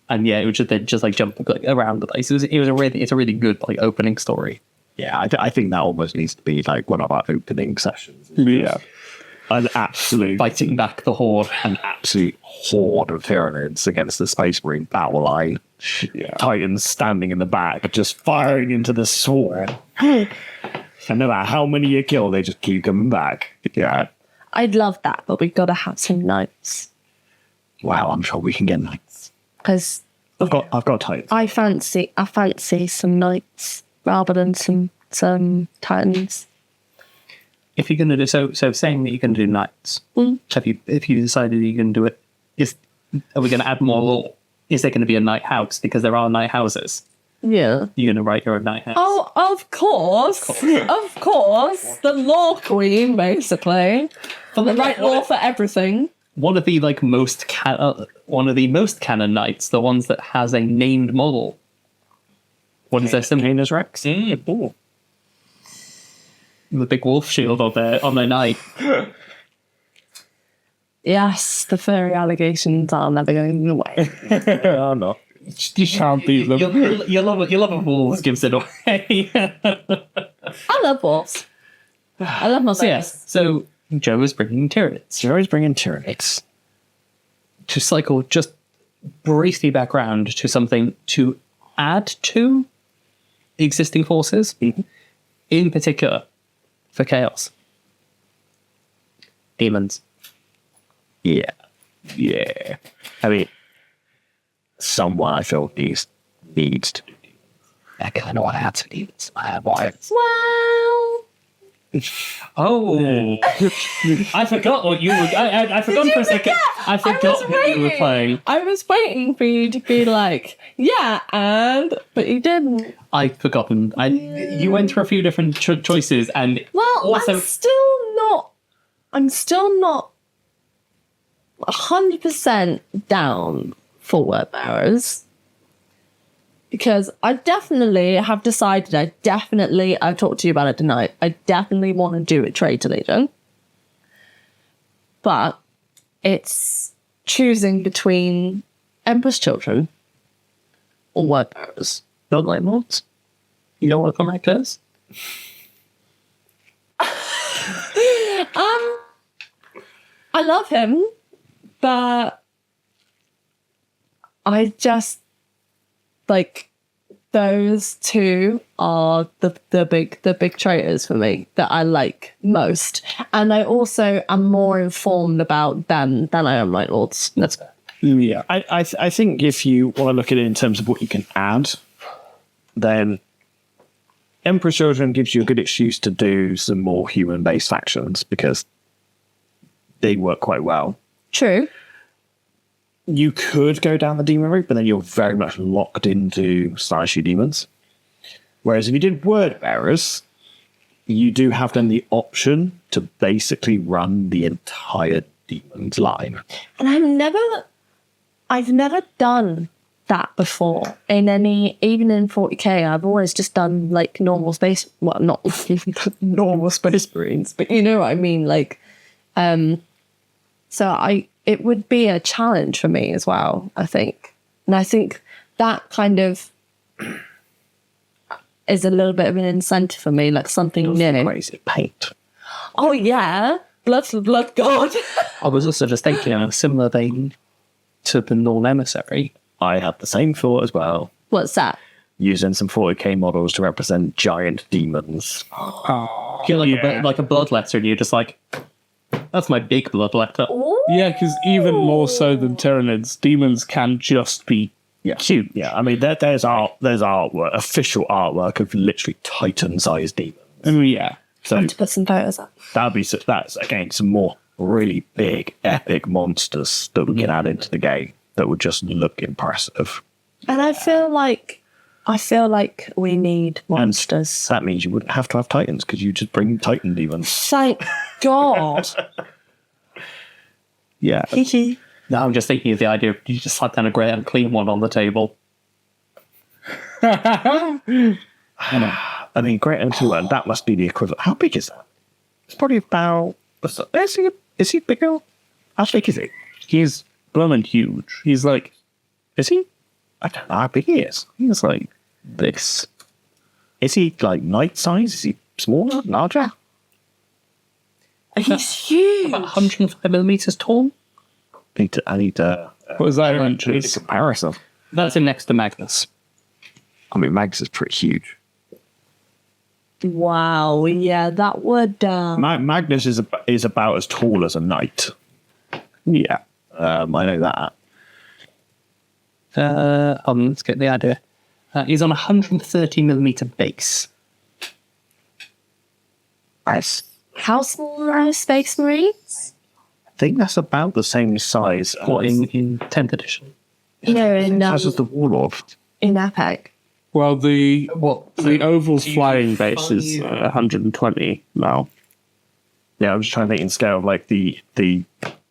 And yeah, it was just like jumping like around the place. It's a really good like opening story. Yeah, I think that almost needs to be like one of our opening sessions. Yeah. An absolute Fighting back the horde. an absolute horde of Tyranids against the Space Marine battle line. Yeah. Titans standing in the back, just firing into the swarm. And no matter how many you kill, they just keep coming back. Yeah. I'd love that, but we've got to have some notes. Wow, I'm sure we can get knights. Because I've got Titans. I fancy some knights rather than some titans. If you're gonna do so saying that you're gonna do knights, so if you decided you're gonna do it, are we gonna add more law? Is there gonna be a knight house? Because there are knight houses. Yeah. You're gonna write your own knight house. Oh, of course. Of course. The law queen, basically. For the right law for everything. one of the most canon knights, the ones that has a named model. What is their symbol? Canis Rex. Ooh. The big wolf shield on their knight. Yes, the furry allegations are never going away. I'm not. You can't beat them. You love a wolves gives it away. I love wolves. I love my So Joe is bringing Tyranids. Joe's bringing Tyranids. To cycle just briefly background to something to add to existing forces, in particular for Chaos. Demons. Yeah. I mean, someone I feel needs to do demons. I kind of want to add some demons. I have one. Well, Oh, I forgot what you were. I forgot for a second. I forgot what you were playing. I was waiting for you to be like, yeah, but you didn't. I'd forgotten. You went through a few different choices, and Well, also I'm still not 100% down for word bearers. Because I definitely have decided, I talked to you about it tonight, I definitely want to do a traitor legion. But it's choosing between Emperor's Children or word bearers. don't like mods. You don't want to come like this. I love him, but I just those two are the big traitors for me that I like most, and I also am more informed about them than I am Night Lords. That's fair. Yeah, I think if you want to look at it in terms of what you can add, then Emperor's Children gives you a good excuse to do some more human-based factions because they work quite well. True. You could go down the demon route, but then you're very much locked into Stylish demons. Whereas if you did word bearers, you do have then the option to basically run the entire demons line. And I've never done that before in even in 40k. I've always just done like normal space, well, not normal space marines, but you know what I mean. It would be a challenge for me as well, I think. And I think that kind of is a little bit of an incentive for me, like something new. Crazy paint. Oh yeah, blood for the blood god. I was also just thinking in a similar vein to the Norn Emissary. I had the same thought as well. What's that? Using some 40k models to represent giant demons. You're like a bloodletter, and you're just like, that's my big bloodletter. Yeah, because even more so than Tyranids, demons can just be cute. Yeah, I mean, there's artwork, official artwork of literally Titan-sized demons. I mean, yeah. So I have to put some photos up. that's again some more really big, epic monsters that we can add into the game that would just look impressive. And I feel like we need monsters. That means you wouldn't have to have Titans because you just bring Titan demons. Thank God. Yeah. No, I'm just thinking of the idea of you just slap down a grey and clean one on the table. I mean, Great and Two, and that must be the equivalent. How big is that? It's probably about. Is he bigger? How big is he? He's blooming huge. He's like, Is he? I don't know how big he is. he's like this. Is he like knight size? Is he smaller, larger? He's huge. About 105 millimeters tall. I need to. What is that in Need a inches? comparison. That's him next to Magnus. I mean, Mags is pretty huge. Wow, yeah, that would... Magnus is about as tall as a knight. Yeah. I know that. Let's get the idea. He's on a 130 millimeter base. Nice. How small are Space Marines? I think that's about the same size What, in 10th edition? as the Warlord. in Epic. Well, the oval flying base is 120 now. Yeah, I'm just trying to think in scale of like the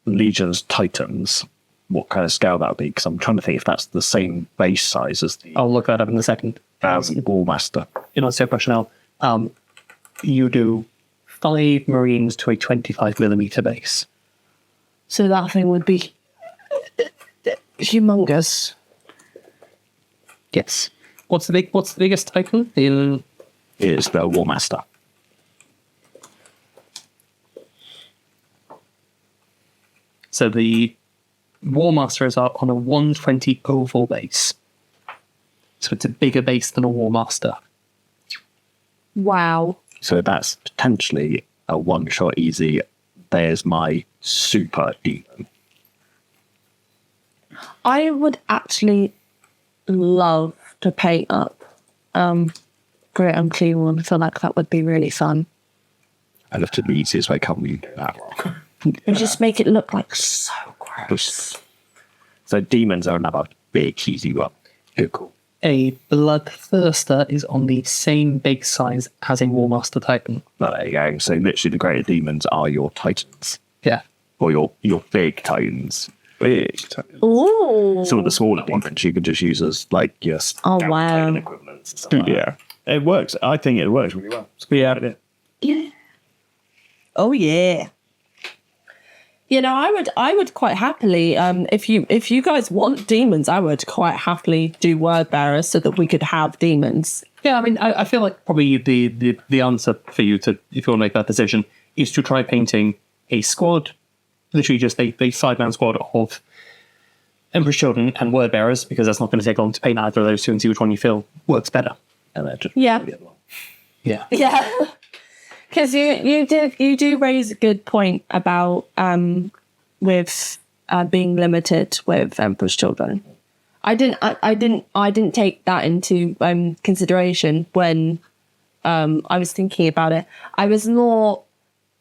Legions Titans, what kind of scale that would be? Because I'm trying to think if that's the same base size as the I'll look that up in a second. Warmaster. In answer to your question now, you do 5 Marines to a 25mm base. So that thing would be humongous. Yes. What's the biggest Titan? Is the Warmaster. So the Warmaster is on a 120 oval base. So it's a bigger base than a Warmaster. Wow. So that's potentially a one-shot easy. There's my super demon. I would actually love to paint up Great Unclean One. I feel like that would be really fun. I love to the easiest way can we do that. And just make it look like so gross. So demons are another big easy one. Oh, cool. A Bloodthirster is on the same base size as a Warmaster Titan. Well, there you go. So literally the greater demons are your titans. Yeah. Or your big titans. Big titans. Ooh. Some of the smaller ones you could just use as like your Oh, wow. Titan equivalents and stuff like that. It works. I think it works really well. It's a good idea. Yeah. Oh yeah. You know, I would quite happily, if you guys want demons, I would quite happily do word bearers so that we could have demons. Yeah, I mean, I feel like probably the answer for you to, if you want to make that decision, is to try painting a squad, literally just a 5-man squad of Emperor's Children and word bearers, because that's not going to take long to paint either of those two and see which one you feel works better. And then just Yeah. Yeah. Yeah. Because you do raise a good point about with being limited with Emperor's Children. I didn't take that into consideration when I was thinking about it. I was more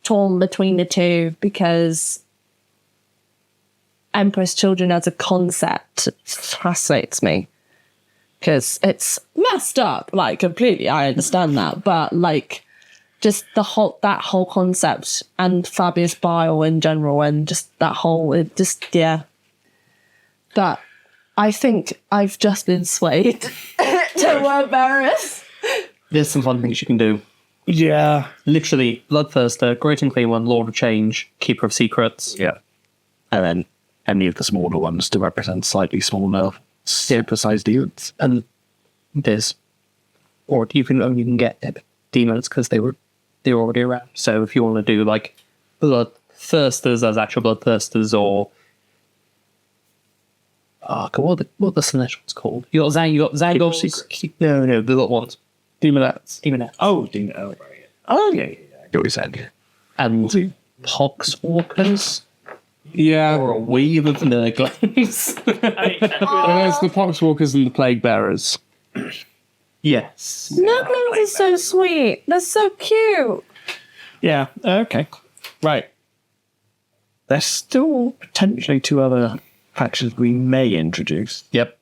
torn between the two because Emperor's Children as a concept fascinates me. Because it's messed up, like, completely. I understand that, but like, just that whole concept and Fabius Bile in general, and just that whole, yeah. But I think I've just been swayed to word bearers. There's some fun things you can do. Yeah. Literally, Bloodthirster, Great and Clean One, Lord of Change, Keeper of Secrets. Yeah. And then any of the smaller ones to represent slightly smaller, super-sized demons. And there's, or you can get demons because they're already around. So if you want to do like Bloodthirsters as actual Bloodthirsters, or what are the Slanesh ones called? You got Zangos. No, the little ones. Demonettes. Oh, demon. Oh, right. Oh, yeah. I get what you said. And Poxwalkers. Yeah. Or a weave of Nurglings. There's the Poxwalkers and the Plague Bearers. Yes. Nurglings are so sweet. They're so cute. Yeah, okay. Right. There's still potentially 2 other factions we may introduce. Yep.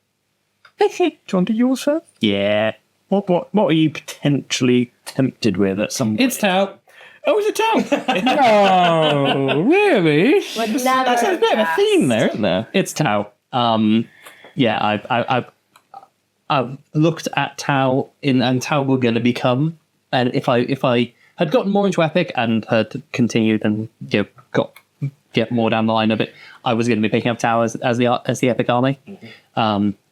Do you want to yours first? Yeah. What are you potentially tempted with at some point? It's Tau. Oh, is it Tau? Oh, really? That's a bit of a theme there, isn't there? It's Tau. Yeah, I've looked at Tau and Tau were going to become, and if I had gotten more into Epic and had continued and get more down the line of it, I was going to be picking up Tau as the Epic army.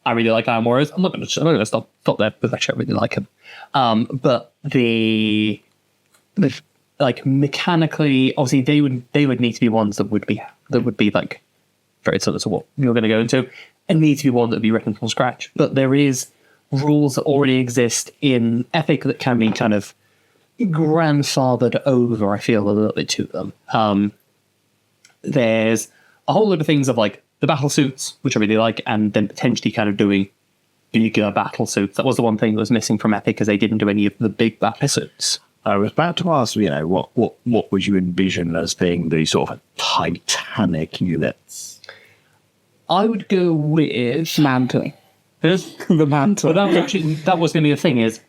I really like Iron Warriors. I'm not going to stop there because actually I really like them. But the like mechanically, obviously they would need to be ones that would be like very similar to what you're going to go into, and need to be one that would be written from scratch. But there is rules that already exist in Epic that can be kind of grandfathered over, I feel, a little bit to them. There's a whole lot of things of like the battle suits, which I really like, and then potentially kind of doing bigger battle suits. That was the one thing that was missing from Epic, because they didn't do any of the big battle suits. I was about to ask, what would you envision as being the sort of Titanic units? I would go with Mantle. The Mantle. But that was going to be the thing, is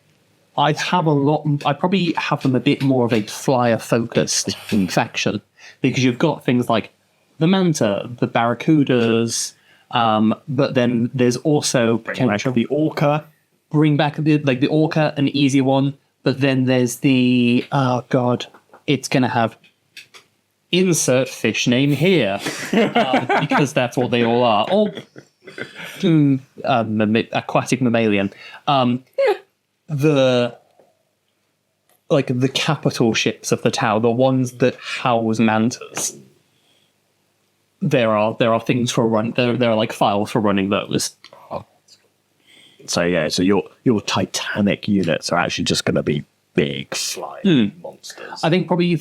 I probably have them a bit more of a flyer focused faction, because you've got things like the Manta, the Barracudas, but then there's also potential the Orca. bring back the Orca, an easy one, but then there's the it's gonna have insert fish name here because that's what they all are. Or aquatic mammalian. The capital ships of the Tau, the ones that house mantas. There are things for run. There are like files for running those. So your Titanic units are actually just going to be big flying monsters. I think probably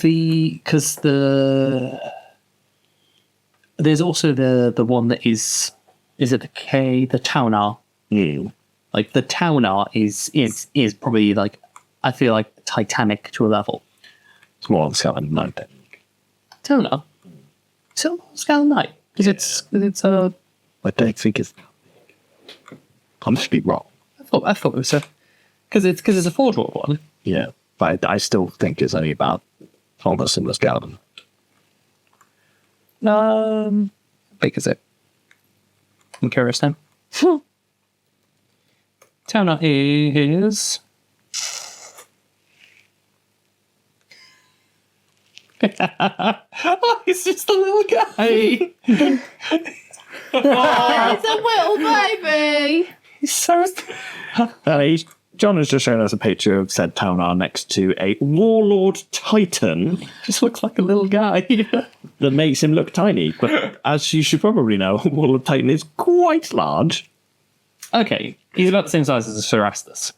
there's also the one that is it the Taunar? Like the Taunar is probably like, I feel like Titanic to a level. It's more on scale than Night. Taunar. Still scale night because it's I don't think it's. I must be wrong. I thought it was because it's a four-draw one. Yeah, but I still think it's only about almost similar scale. Big is it? I'm curious now. Taunar is. Oh, he's just a little guy. It's a little baby. He's so. John has just shown us a picture of said Taunar next to a Warlord Titan Just looks like a little guy. that makes him look tiny. But as you should probably know, Warlord Titan is quite large. Okay, he's about the same size as a Cerastus.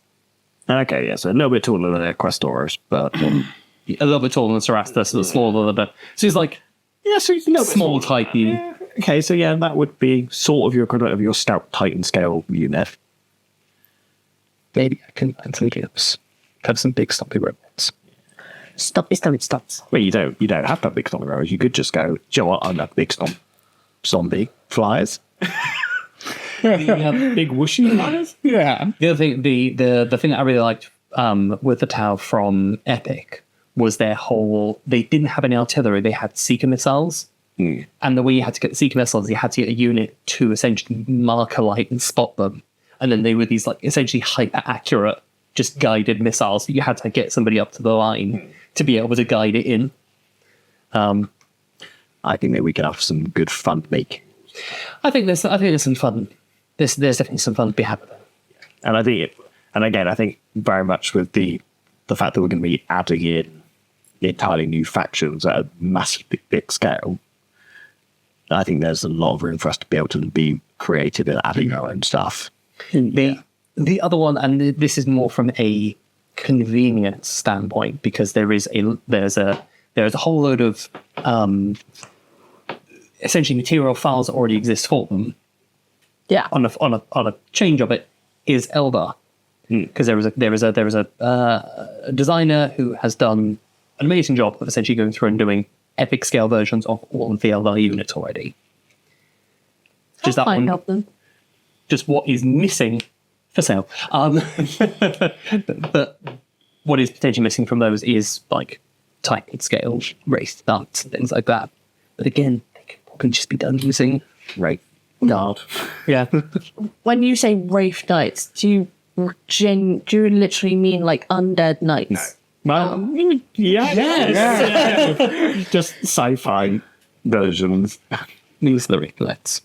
Okay, yeah, so a little bit taller than a Questoris, but A little bit taller than Cerastus, a little smaller than so he's like yeah, so you know, small Titan. Okay, so yeah, that would be sort of your equivalent of your stout Titan scale unit. Maybe I can have some big stumpy robots. Stumpy. Well, you don't have to have big zombie robots. You could just go, do you know what? I'm a big zombie flyers. Big whooshy flyers. Yeah. The other thing, the thing that I really liked with the Tau from Epic was their whole. They didn't have any artillery; they had seeker missiles. And the way you had to get the seeker missiles, you had to get a unit to essentially mark a light and spot them, and then they were these like essentially hyper accurate, just guided missiles that you had to get somebody up to the line to be able to guide it in. I think that we could have some good fun making. I think there's some fun. There's definitely some fun to be had with it. And I think I think very much with the fact that we're going to be adding in entirely new factions at a massively big scale, I think there's a lot of room for us to be able to be creative in adding our own stuff. The other one, and this is more from a convenience standpoint, because there's a whole load of essentially material files that already exist for them. Yeah. On a change of it is Eldar, because there is a designer who has done an amazing job of essentially going through and doing epic scale versions of all of the Eldar units already. Just that one. Help them. Just what is missing for sale. But what is potentially missing from those is like Titan scale race stats and things like that. But again, they can just be done using Right. Guard. yeah. When you say Wraith Knights, do you literally mean like undead knights? Well, yes. Just sci-fi versions. These are the Ricklets.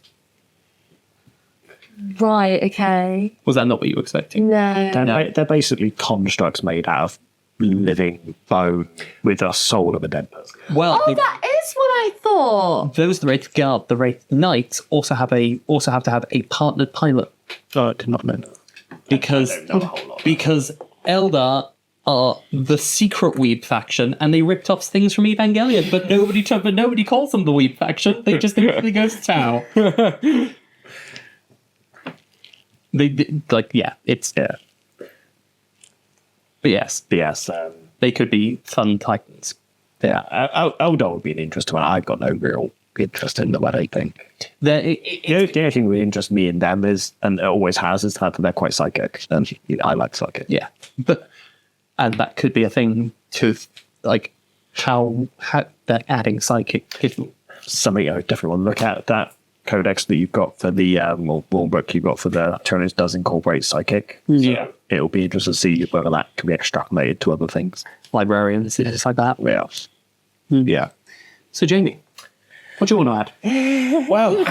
Right, okay. Was that not what you were expecting? No. They're basically constructs made out of living bone with a soul of a dead person. Well, Oh, that is what I thought. those the Wraith Guard, the Wraith Knights also have to have a partnered pilot. Oh, I did not know that. Because Eldar are the secret Weeb faction, and they ripped off things from Evangelion, but nobody calls them the Weeb faction. They just immediately go to Tau. It's But yes, they could be fun Titans. Eldar would be an interesting one. I've got no real interest in them, I don't think. The only thing that would interest me in them is, and it always has, is that they're quite psychic. And I like psychic. Yeah, and that could be a thing to like how they're adding psychic. something I definitely want to look at. That codex that you've got for the or rule book you've got for the Tyranids does incorporate psychic. Yeah. So it'll be interesting to see whether that can be extrapolated to other things. Librarians, things like that. Yeah. Yeah. So, Jamie, what do you want to add? Well,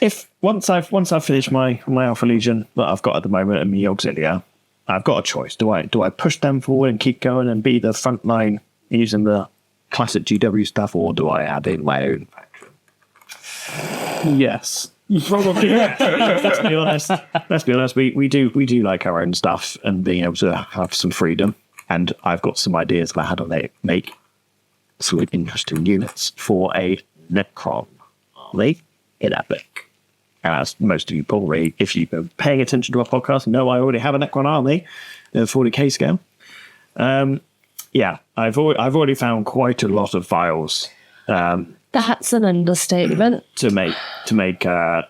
if once I've finished my Alpha Legion that I've got at the moment and my Auxilia, I've got a choice. Do I push them forward and keep going and be the front line using the classic GW stuff, or do I add in my own faction? Yes. Probably. Let's be honest. We do like our own stuff and being able to have some freedom. And I've got some ideas about how to make some interesting units for a Necron army in Epic. And as most of you probably, if you've been paying attention to our podcast, know I already have a Necron army in 40k scale. Yeah, I've already found quite a lot of files. That's an understatement. To make a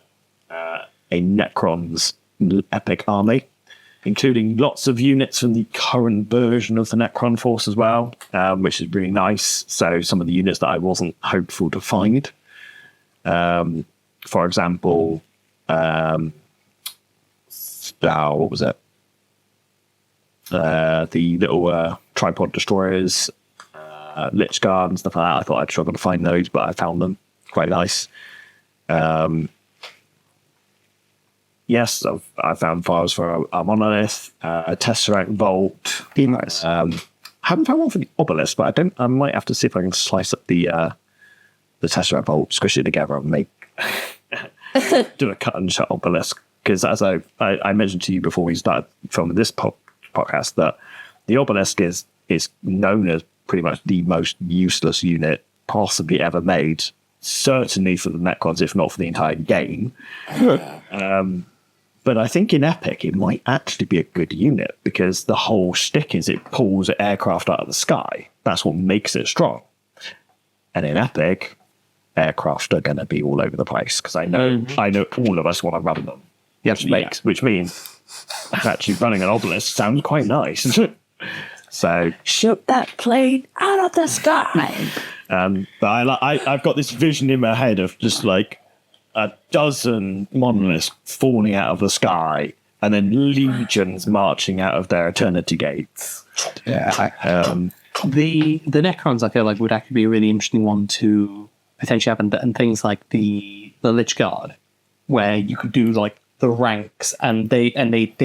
Necron's epic army, including lots of units from the current version of the Necron force as well, which is really nice. So some of the units that I wasn't hopeful to find, for example, what was it? The little tripod destroyers, Lich Guard and stuff like that. I thought I'd struggle to find those, but I found them. Quite nice. Yes, I found files for a Monolith, a Tesseract Vault. Nice. Haven't found one for the Obelisk, but I might have to see if I can slice up the Tesseract Vault, squish it together, and make do a cut and shut Obelisk. Because as I mentioned to you before we started filming this podcast, that the Obelisk is known as pretty much the most useless unit possibly ever made, certainly for the Necrons, if not for the entire game. But I think in Epic it might actually be a good unit, because the whole shtick is it pulls aircraft out of the sky. That's what makes it strong. And in Epic, aircraft are going to be all over the place, because I know all of us want to run them. Which means actually running an Obelisk sounds quite nice. So Shoot that plane out of the sky. but I've got this vision in my head of just like a dozen monoliths falling out of the sky, and then legions marching out of their eternity gates. Yeah. The Necrons, I feel like, would actually be a really interesting one to potentially have, and things like the Lich Guard, where you could do like the ranks, and they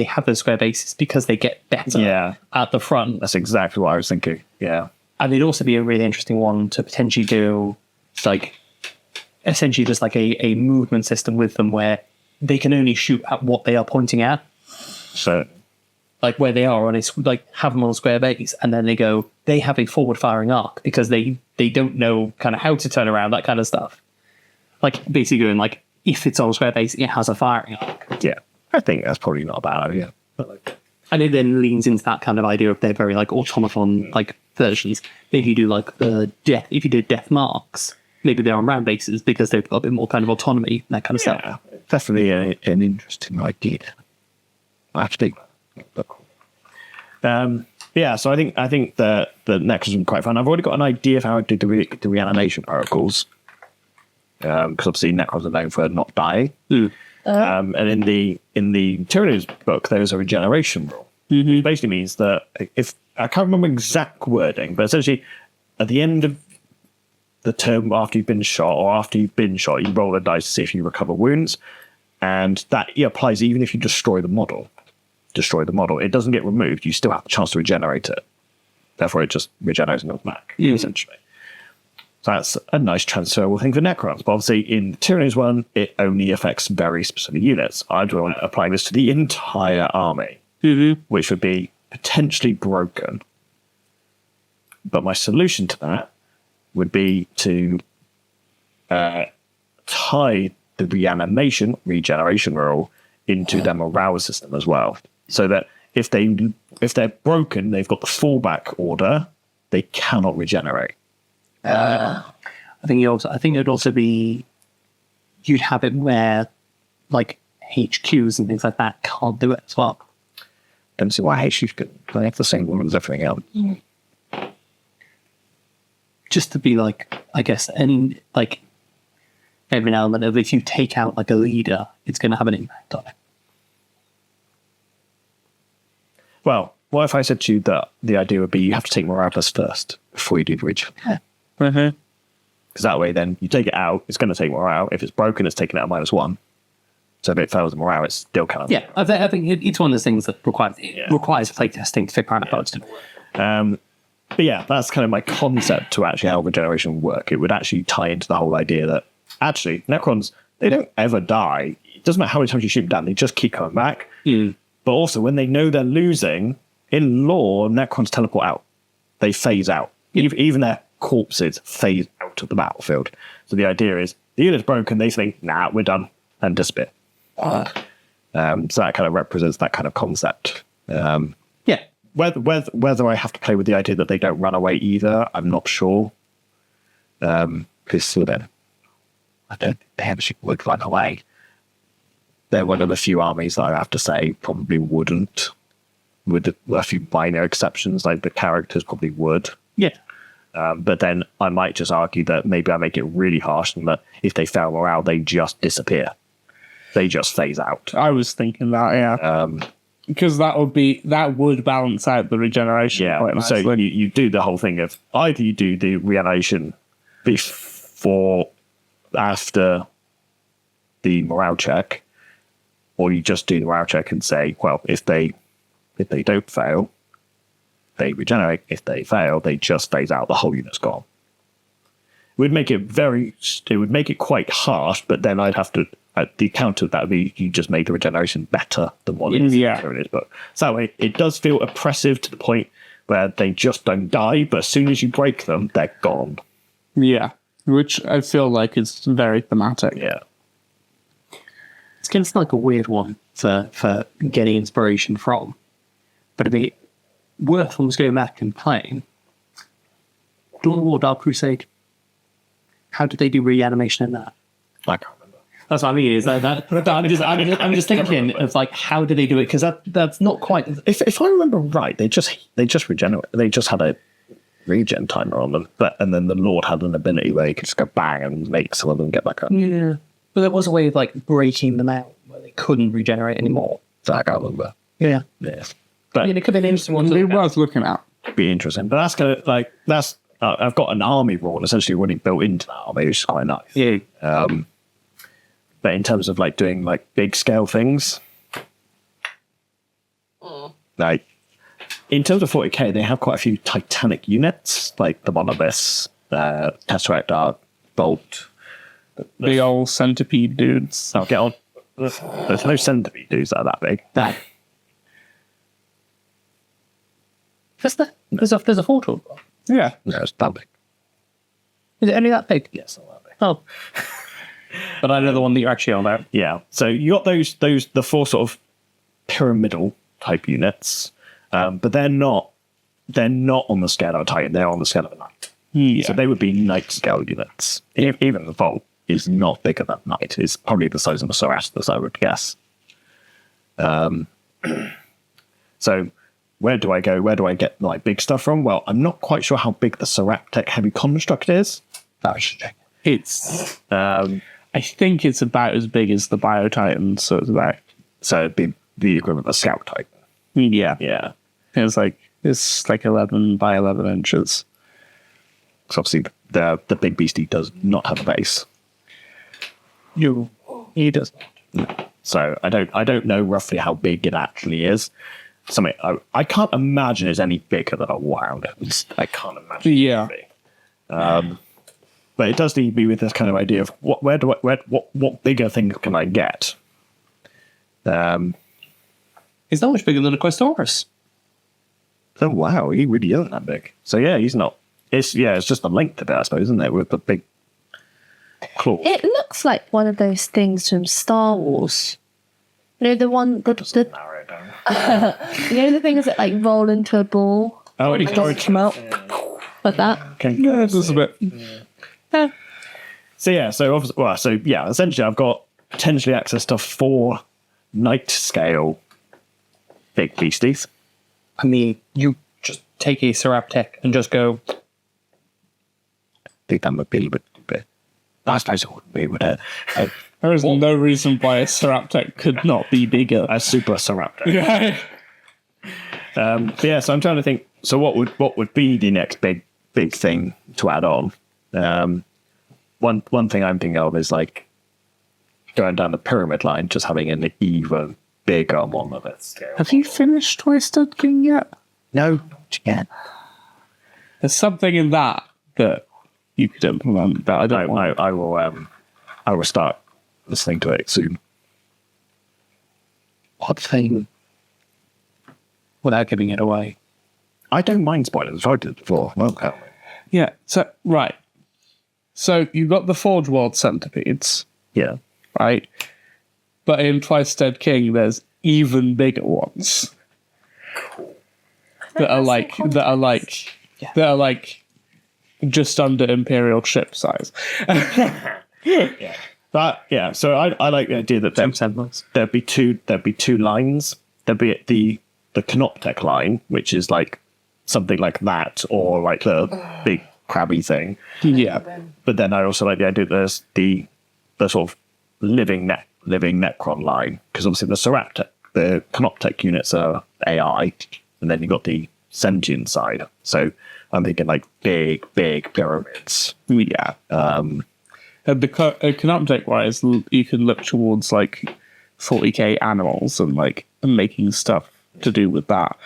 have those square bases because they get better at the front. That's exactly what I was thinking. Yeah. And it'd also be a really interesting one to potentially do, like, essentially just like a movement system with them where they can only shoot at what they are pointing at. So, like where they are on like have them on a square base, and then they have a forward firing arc because they don't know kind of how to turn around, that kind of stuff. Like basically going like, if it's on a square base, it has a firing arc. yeah, I think that's probably not a bad idea. But like, And it then leans into that kind of idea of they're very like automaton like versions. If you do like if you did death marks, maybe they're on round bases because they've got a bit more kind of autonomy, that kind of stuff. Definitely an interesting idea. Actually, so I think the Necrons would be quite fun. I've already got an idea of how I do the reanimation oracles, because obviously Necrons are known for not dying. And in the Tyranids book, there's a regeneration rule. Which basically means that if I can't remember exact wording, but essentially at the end of the term after you've been shot, you roll a dice to see if you recover wounds, and that applies even if you destroy the model. It doesn't get removed. You still have the chance to regenerate it. Therefore, it just regenerates and goes back, essentially. So that's a nice transferable thing for Necrons. But obviously, in the Tyranids one, it only affects very specific units. I'd want to apply this to the entire army, which would be potentially broken. But my solution to that would be to tie the regeneration rule into their morale system as well. So that if they're broken, they've got the fallback order, they cannot regenerate. I think it'd also be, you'd have it where like HQs and things like that can't do it as well. Don't see why HQs could. They have the same rules as everything else. just to be like, I guess, and like every element of if you take out like a leader, it's going to have an impact on it. Well, what if I said to you that the idea would be you have to take morale plus first before you do the regen? Because that way, then you take it out, it's going to take morale. If it's broken, it's taken out -1. So if it fails the morale, it's still kind of... Yeah, I think it's one of those things that requires playtesting to figure out how it's going to work. But yeah, that's kind of my concept to actually how regeneration would work. It would actually tie into the whole idea that actually Necrons, they don't ever die. It doesn't matter how many times you shoot them down, they just keep coming back. But also, when they know they're losing, in lore, Necrons teleport out. They phase out. Even their corpses phase out of the battlefield. So the idea is, the unit's broken, they think, nah, we're done, and disappear. So that kind of represents that kind of concept. Yeah. Whether I have to play with the idea that they don't run away either, I'm not sure. Because then, I don't think they actually would run away. They're one of the few armies that I have to say probably wouldn't. With a few minor exceptions, like the characters probably would. Yeah. But then I might just argue that maybe I make it really harsh and that if they fail morale, they just disappear. They just phase out. I was thinking that, yeah. Because that would balance out the regeneration quite nicely. So you do the whole thing of either you do the reanimation before, after the morale check, or you just do the morale check and say, well, if they don't fail, they regenerate. If they fail, they just phase out. The whole unit's gone. It would make it quite harsh, but then I'd have to, the counter of that would be you just make the regeneration better than what it is. But so that way, it does feel oppressive to the point where they just don't die, but as soon as you break them, they're gone. Yeah, which I feel like is very thematic. Yeah. It's kind of like a weird one for getting inspiration from. But it'd be worth almost going back and playing Dawn of War, Dark Crusade. How did they do reanimation in that? I can't remember. That's what I mean. Is that I'm just thinking of like how did they do it? Because that's not quite. If I remember right, they just regenerate. They just had a regen timer on them, and then the Lord had an ability where he could just go bang and make some of them get back up. Yeah, but there was a way of like breaking them out where they couldn't regenerate anymore. So I can't remember. Yeah. But I mean, it could be an interesting one. It was looking at. Be interesting, but that's kind of like I've got an army rule essentially already built into that army, which is quite nice. Yeah. But in terms of like doing like big scale things, like in terms of 40k, they have quite a few titanic units, like the Monoliths, Tesseract Arc, Bolt. The old centipede dudes. I'll get on. There's no centipede dudes that are that big. That. There's a photo. Yeah. No, it's that big. Is it only that big? Yes, not that big. Oh. But I know the one that you're actually on about. Yeah. So you got the four sort of pyramidal type units, but they're not on the scale of a Titan. They're on the scale of a Knight. Yeah. So they would be Knight scale units. Even the Volt is not bigger than Knight. It's probably the size of a Cerastus, I would guess. So where do I go? Where do I get like big stuff from? Well, I'm not quite sure how big the Seraptech Heavy Construct is. I should check. It's I think it's about as big as the Bio Titans, so it'd be the equivalent of a Scout Titan. Yeah. Yeah. It's like 11 by 11 inches. So obviously the big beastie does not have a base. He does. So I don't know roughly how big it actually is. Something I can't imagine it's any bigger than a Wound. I can't imagine. Yeah. But it does leave me with this kind of idea of what bigger things can I get? He's not much bigger than a Questosaurus. So wow, he really isn't that big. So yeah, he's not. It's just the length of it, I suppose, isn't it? With the big claw. It looks like one of those things from Star Wars. You know, the one that Narrow it down. you know the things that like roll into a ball Oh, and then come out like that. okay. Yeah, just a bit. Yeah. So essentially, I've got potentially access to 4 Knight scale big beasties. I mean, you just take a Seraptech and just go think that would be a little bit. I suppose it wouldn't be, would it? There is no reason why a Seraptech could not be bigger. A super Seraptech. Yeah. But yeah, so I'm trying to think. So what would be the next big thing to add on? One thing I'm thinking of is like going down the pyramid line, just having an even bigger monolith scale. Have you finished Twisted King yet? No, again. There's something in that you could implement that I don't want. I will start listening to it soon. What thing? Without giving it away. I don't mind spoilers. I did before. Well, hell. Yeah, so, right. So, you've got the Forge World centipedes, Yeah. right? But in Twice Dead King, there's even bigger ones. That are like just under Imperial ship size. Yeah. But yeah, so I like the idea that there'd be two lines. There'd be the Canoptech line, which is like something like that, or like the big crabby thing. Yeah. But then I also like the idea that there's the sort of living Necron line, because obviously the Canoptech units are AI, and then you've got the sentient side. So I'm thinking like big pyramids. Yeah. And the Canoptech wise, you can look towards like 40k animals and like making stuff to do with that.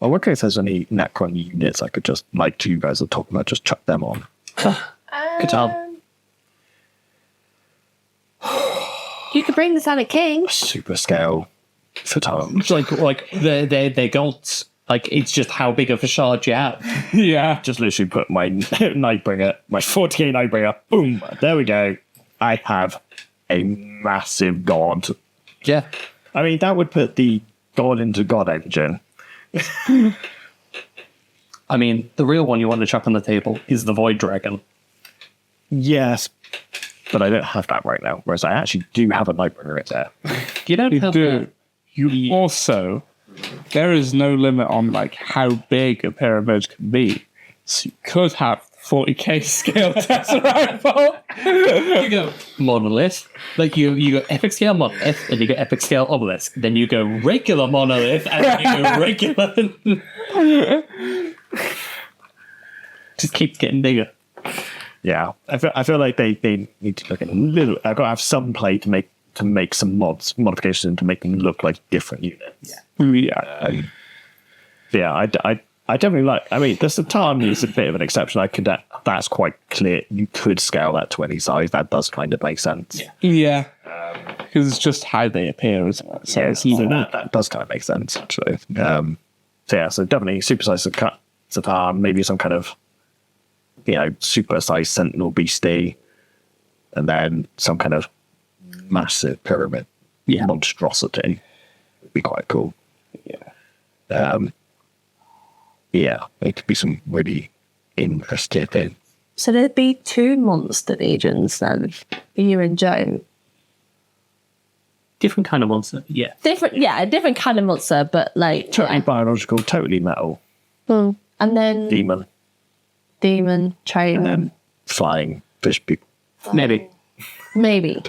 I wonder if there's any Necron units I could just, like you guys are talking about, just chuck them on. Good job. You could bring the Sonic King. Super scale Satan. It's like they're gods. Like, it's just how big of a shard you have. Yeah. Just literally put my Nightbringer, my 40k Nightbringer, boom, there we go. I have a massive god. Yeah. I mean, that would put the god into god engine. I mean, the real one you want to chuck on the table is the Void Dragon. Yes, but I don't have that right now, whereas I actually do have a Nightbringer in there. You don't You have do. You also, there is no limit on like how big a pyramid can be. So you could have 40k scale Tesseract vault. You go monolith, like you go epic scale monolith, and you go epic scale obelisk. Then you go regular monolith, and then you go regular. Just keep getting bigger. Yeah, I feel like they need to look at a little. I've got to have some play to make some modifications to make them look like different units. Yeah. Yeah, I definitely like. I mean, the Satan is a bit of an exception. That's quite clear. You could scale that to any size. That does kind of make sense. Yeah. Because it's just how they appear, isn't it? So it's not that does kind of make sense, actually. So definitely supersize Satan, maybe some kind of, supersized Sentinel beastie, and then some kind of massive pyramid monstrosity. Would be quite cool. Yeah. Yeah, it could be some really interesting thing. So there'd be 2 monster legions then, for you and Joe. Different kind of monster, yeah. A different kind of monster, but like Totally biological, totally metal. And then Demon, train, and then flying fish people. Maybe. maybe.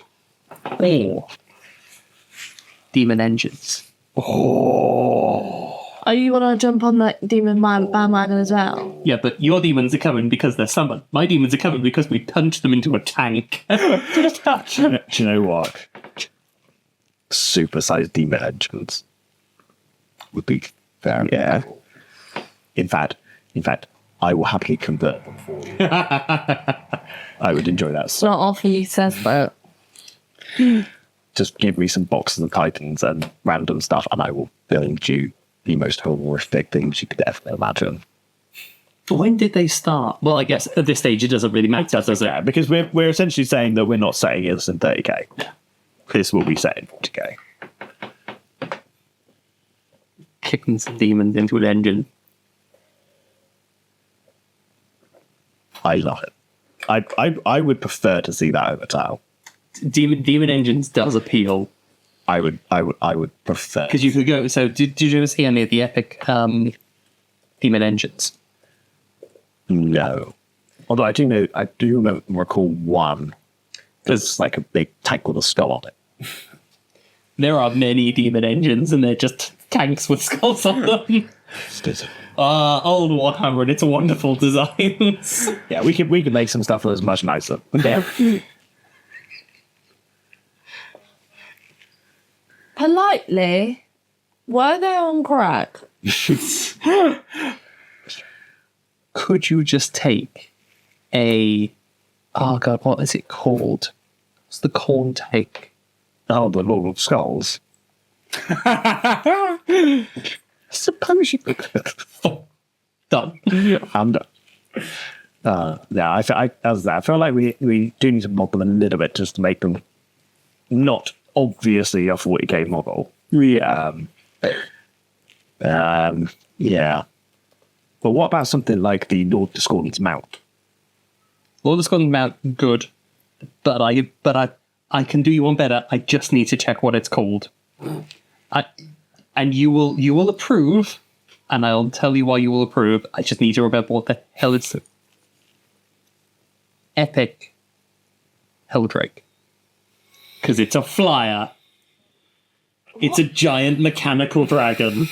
Demon engines. Oh, you want to jump on that demon bandwagon as well? Yeah, but your demons are coming because they're summoned. My demons are coming because we punched them into a tank. Do you know what? Supersized demon engines would be very cool. In fact, I will happily convert them for you. I would enjoy that. It's not often he says that. Just give me some boxes of Titans and random stuff, and I will build you the most horrific things you could ever imagine. When did they start? Well, I guess at this stage it doesn't really matter, does it? Yeah, because we're essentially saying that we're not setting this in 30k. This will be set in 40k. Kicking some demons into an engine. I love it. I would prefer to see that over Tau. Demon engines does appeal. I would prefer, Because you could go. So, did you ever see any of the epic demon engines? no. Although I do recall one. There's like a big tank with a skull on it. There are many demon engines, and they're just tanks with skulls on them. Old Warhammer, and it's a wonderful designs. Yeah, we could make some stuff that was much nicer. Yeah. Politely, were they on crack? Could you just take a... Oh, God, what is it called? What's the corn tank? Oh, the Lord of Skulls. Suppose you could. Done. I'm done. Yeah, I feel like we do need to mod them a little bit just to make them not obviously a 40k model. Yeah. Yeah. But what about something like the Lord Discordant's mount? Lord Discordant mount, good. But I can do you one better. I just need to check what it's called. And you will approve, and I'll tell you why you will approve. I just need to remember what the hell it's... Epic Helldrake. Because it's a flyer. It's a giant mechanical dragon.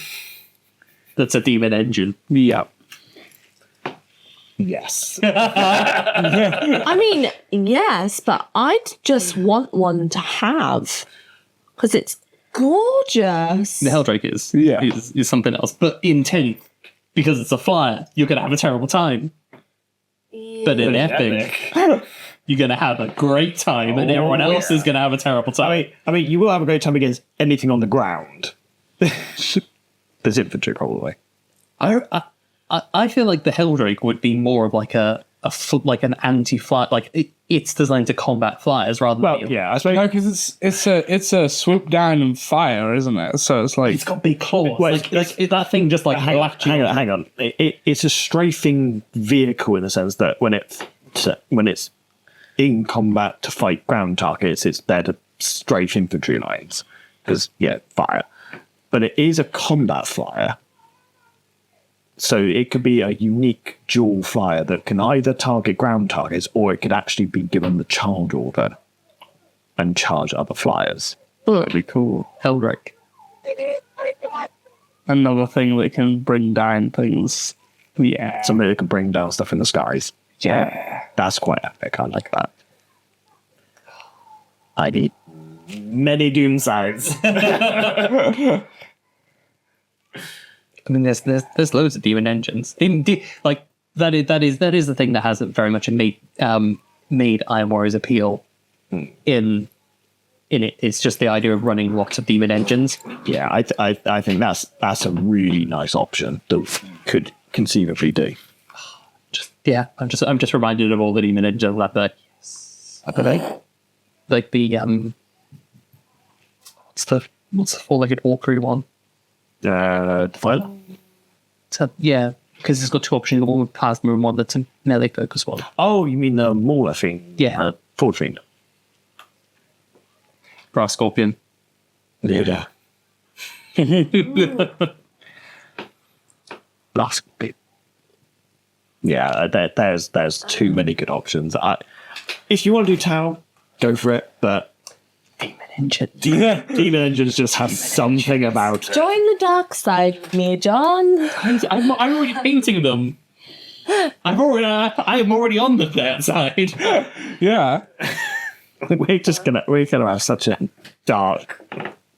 That's a demon engine. Yeah. Yes. I mean, yes, but I'd just want one to have. Because it's gorgeous. The Helldrake is. Yeah. Is something else. But in 10th, because it's a flyer, you're going to have a terrible time. But in Epic, you're going to have a great time, and everyone else is going to have a terrible time. I mean, you will have a great time against anything on the ground. There's infantry, probably. I feel like the Helldrake would be more of like like an anti-fly, like it's designed to combat flyers rather than... Well, yeah, I suppose... No, because it's a swoop down and fire, isn't it? So it's like... It's got big claws. Well, like that thing just like... Hang on. It's a strafing vehicle in the sense that when it's in combat to fight ground targets, it's there to strafe infantry lines. Because, yeah, fire. But it is a combat flyer. So it could be a unique dual flyer that can either target ground targets or it could actually be given the charge order and charge other flyers. That'd be cool. Helldrake. Another thing that can bring down things. Yeah. Something that can bring down stuff in the skies. Yeah. That's quite epic. I like that. I need many doom sides. I mean, there's loads of demon engines. Like that is the thing that hasn't very much made Iron Warriors appeal in it. It's just the idea of running lots of demon engines. Yeah, I think that's a really nice option that we could conceivably do. I'm just reminded of all the demon engines that yes. Like the what's the four-legged orc one? Well, So, yeah, because it's got two options, one with plasma and one that's a melee focus one. oh, you mean the Mauler Fiend? Yeah. Ford Fiend. Brass Scorpion. Yeah. Last bit. Yeah, there's too many good options. If you want to do Tau, go for it, but Demon engine. Demon Engines just have something about it. Join the dark side with me, John. I'm already painting them. I'm already on the dark side. Yeah. We're gonna have such a dark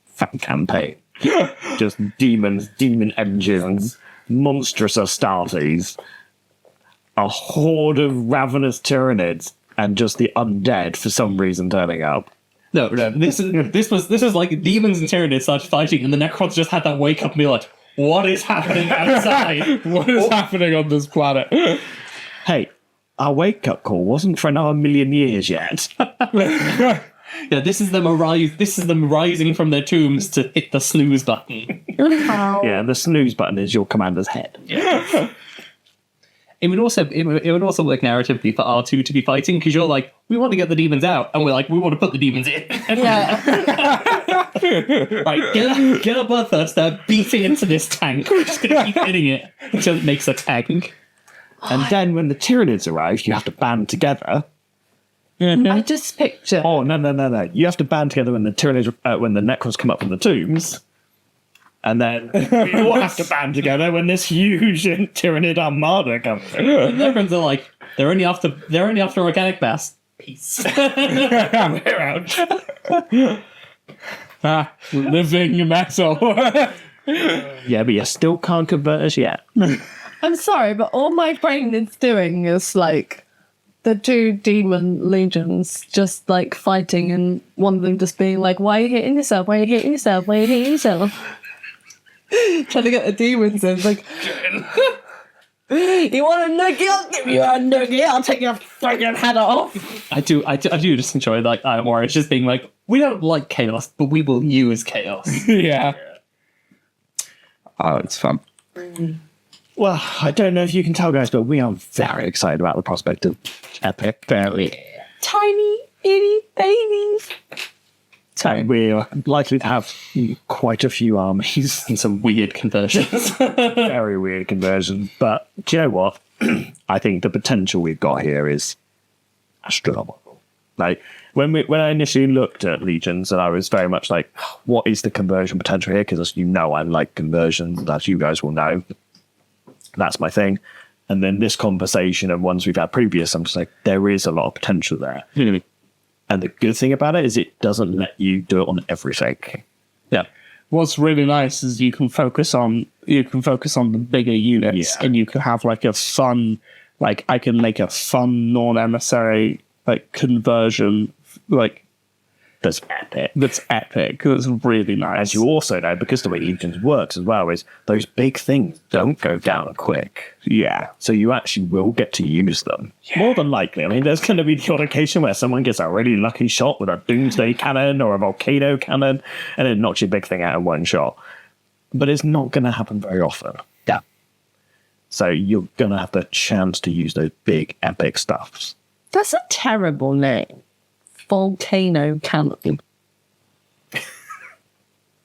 fan campaign. Just demons, demon engines, monstrous Astartes, a horde of ravenous Tyranids, and just the undead for some reason turning up. No. This was like demons and Tyranids started fighting, and the Necrons just had that wake up and be like, "What is happening outside? What is happening on this planet?" Hey, our wake-up call wasn't for another 1,000,000 years yet. Yeah, this is them rising from their tombs to hit the snooze button. Yeah, the snooze button is your commander's head. It would also work narratively for R2 to be fighting, because you're like, we want to get the demons out, and we're like, we want to put the demons in. Yeah. Right, get a bloodthirster, beat it into this tank. We're just going to keep hitting it until it makes a tank. And then when the Tyranids arrive, you have to band together. I just picture. Oh, no. You have to band together when the Tyranids, when the Necrons come up from the tombs. And then we all have to band together when this huge Tyranid armada comes in. The Necrons are like, they're only after organic mass. Peace. We're out. Living metal. Yeah, but you still can't convert us yet. I'm sorry, but all my brain is doing is like the two demon legions just like fighting, and one of them just being like, "Why are you hitting yourself? Why are you hitting yourself? Why are you hitting yourself?" Trying to get the demons in, like, you want a noogie? I'll give you a noogie. I'll take your fucking head off. I do just enjoy like Iron Warriors just being like, we don't like chaos, but we will use chaos. Yeah. Oh, it's fun. Well, I don't know if you can tell, guys, but we are very excited about the prospect of Epic. Very. Tiny, itty babies. So we're likely to have quite a few armies. And some weird conversions. Very weird conversions. But do you know what? I think the potential we've got here is astronomical. Like, when I initially looked at Legions, and I was very much like, what is the conversion potential here? Because as you know, I like conversions, as you guys will know. That's my thing. And then this conversation and ones we've had previous, I'm just like, there is a lot of potential there. And the good thing about it is it doesn't let you do it on everything. Yeah. What's really nice is you can focus on the bigger units, and you can have like a fun, like I can make a fun non-emissary like conversion, like That's epic. that's epic. That's really nice. As you also know, because the way Legions works as well is those big things don't go down quick. Yeah. So you actually will get to use them. More than likely. I mean, there's going to be the odd occasion where someone gets a really lucky shot with a Doomsday Cannon or a Volcano Cannon, and it knocks your big thing out in one shot. But it's not going to happen very often. Yeah. So you're going to have the chance to use those big, epic stuffs. That's a terrible name. Volcano Cannon.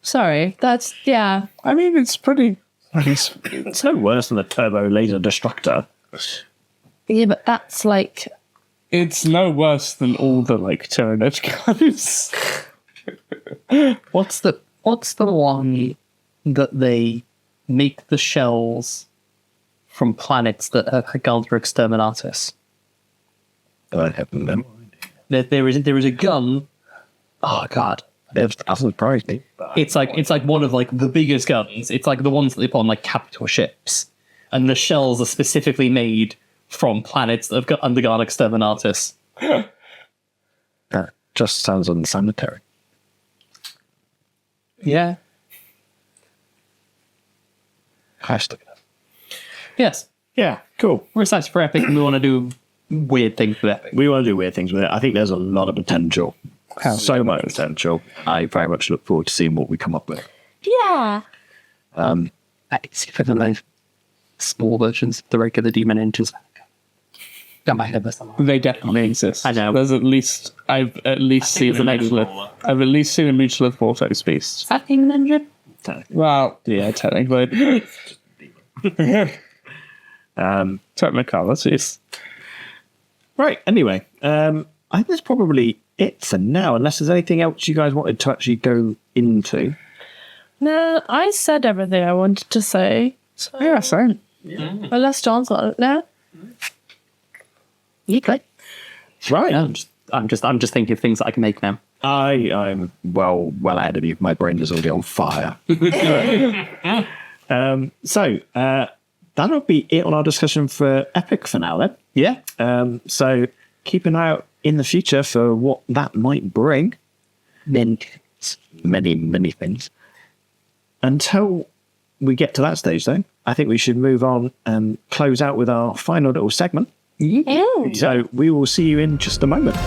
Sorry, that's, yeah. I mean, it's pretty. It's no worse than the Turbo Laser Destructor. Yeah, but that's like, It's no worse than all the like Tyranid guns. What's the one that they make the shells from planets that are Galdra Exterminatus? I have no idea. There is a gun. Oh god. That surprised me. It's like one of like the biggest guns. It's like the ones that they put on like capital ships, and the shells are specifically made from planets that have undergone exterminatus. That just sounds unsanitary. Yeah. Hashtag. Yes. Yeah, cool. We're excited for Epic, and we want to do weird things with Epic. We want to do weird things with it. I think there's a lot of potential. So much potential. I very much look forward to seeing what we come up with. yeah. Except for the like, small versions of the regular demon engines. Got my head somewhere. They definitely exist. I know. There's I've at least seen a mutual Vortex beast. Is that demon engine? Well, yeah, technically. Technicalities. Right, anyway. I think that's probably it for now, unless there's anything else you guys wanted to actually go into. No, I said everything I wanted to say. So, Yeah, same. unless John's got it now. You could. Right. Yeah, I'm just thinking of things that I can make now. I'm well ahead of you. My brain is already on fire. So that'll be it on our discussion for Epic for now then. Yeah. So keep an eye out in the future for what that might bring. Then Many things. Until we get to that stage, though, I think we should move on and close out with our final little segment. So we will see you in just a moment.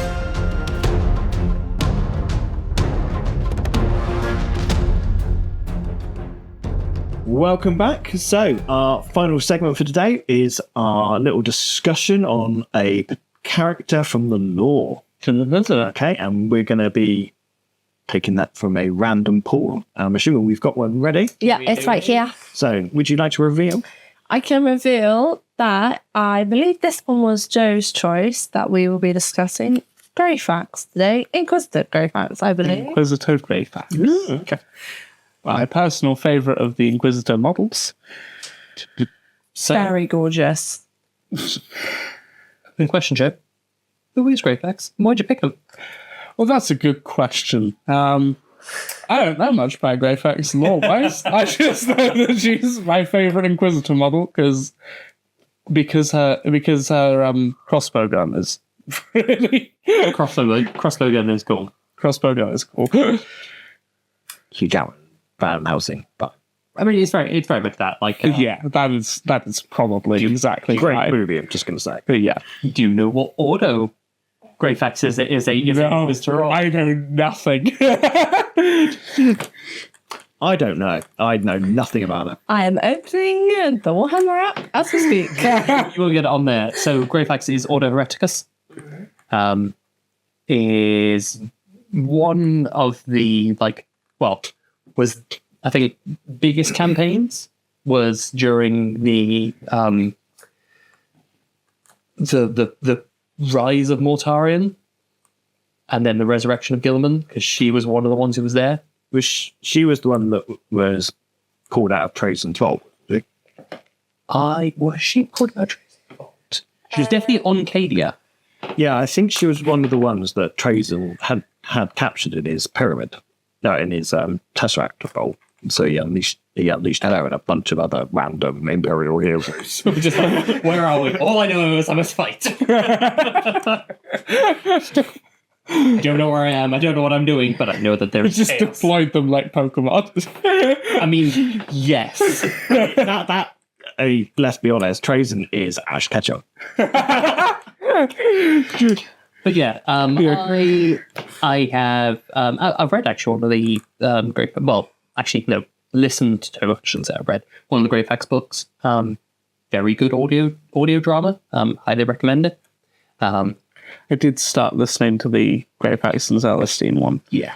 Welcome back. So our final segment for today is our little discussion on a character from the lore. Okay, and we're going to be taking that from a random pool. I'm assuming we've got one ready. Yeah, it's right here. So would you like to reveal? I can reveal that I believe this one was Joe's choice that we will be discussing. Greyfax today. Inquisitor Greyfax, I believe. Inquisitor Greyfax. Okay. My personal favourite of the Inquisitor models. So, Very gorgeous. Good question, Joe. Who is Greyfax? Why'd you pick him? Well, that's a good question. I don't know much about Greyfax lore-wise. I just know that she's my favourite Inquisitor model because her crossbow gun is really Crossbow gun is cool. crossbow gun is cool. huge out Van Helsing, but I mean, it's very much that. Like, Yeah, that is probably exactly great right. movie. I'm just going to say. But yeah, do you know what order Greyfax is a no, Inquisitor? I know nothing. I don't know. I know nothing about it. I am opening the Warhammer app as we speak. You will get it on there. So Greyfax is Ordo Hereticus. Is one of the was I think biggest campaigns was during the rise of Mortarion, and then the resurrection of Gilliman, because she was one of the ones who was there. She was the one that was called out of Trace and 12. Was she called out Tracy? She was definitely on Cadia. Yeah, I think she was one of the ones that Trazen had captured in his pyramid. No, in his Tesseract role. So he unleashed her and a bunch of other random Imperial heroes. Just like, where are we? All I know is I must fight. I don't know where I am. I don't know what I'm doing, but I know that there's Just chaos. deployed them like Pokemon. I mean, yes. Let's be honest, Trazen is Ash Ketchum. But yeah, I have I've read actually one of the listened to. I shouldn't say I've read one of the Greyfax books. Very good audio drama. Highly recommend it. I did start listening to the Greyfax and Celestine one. Yeah.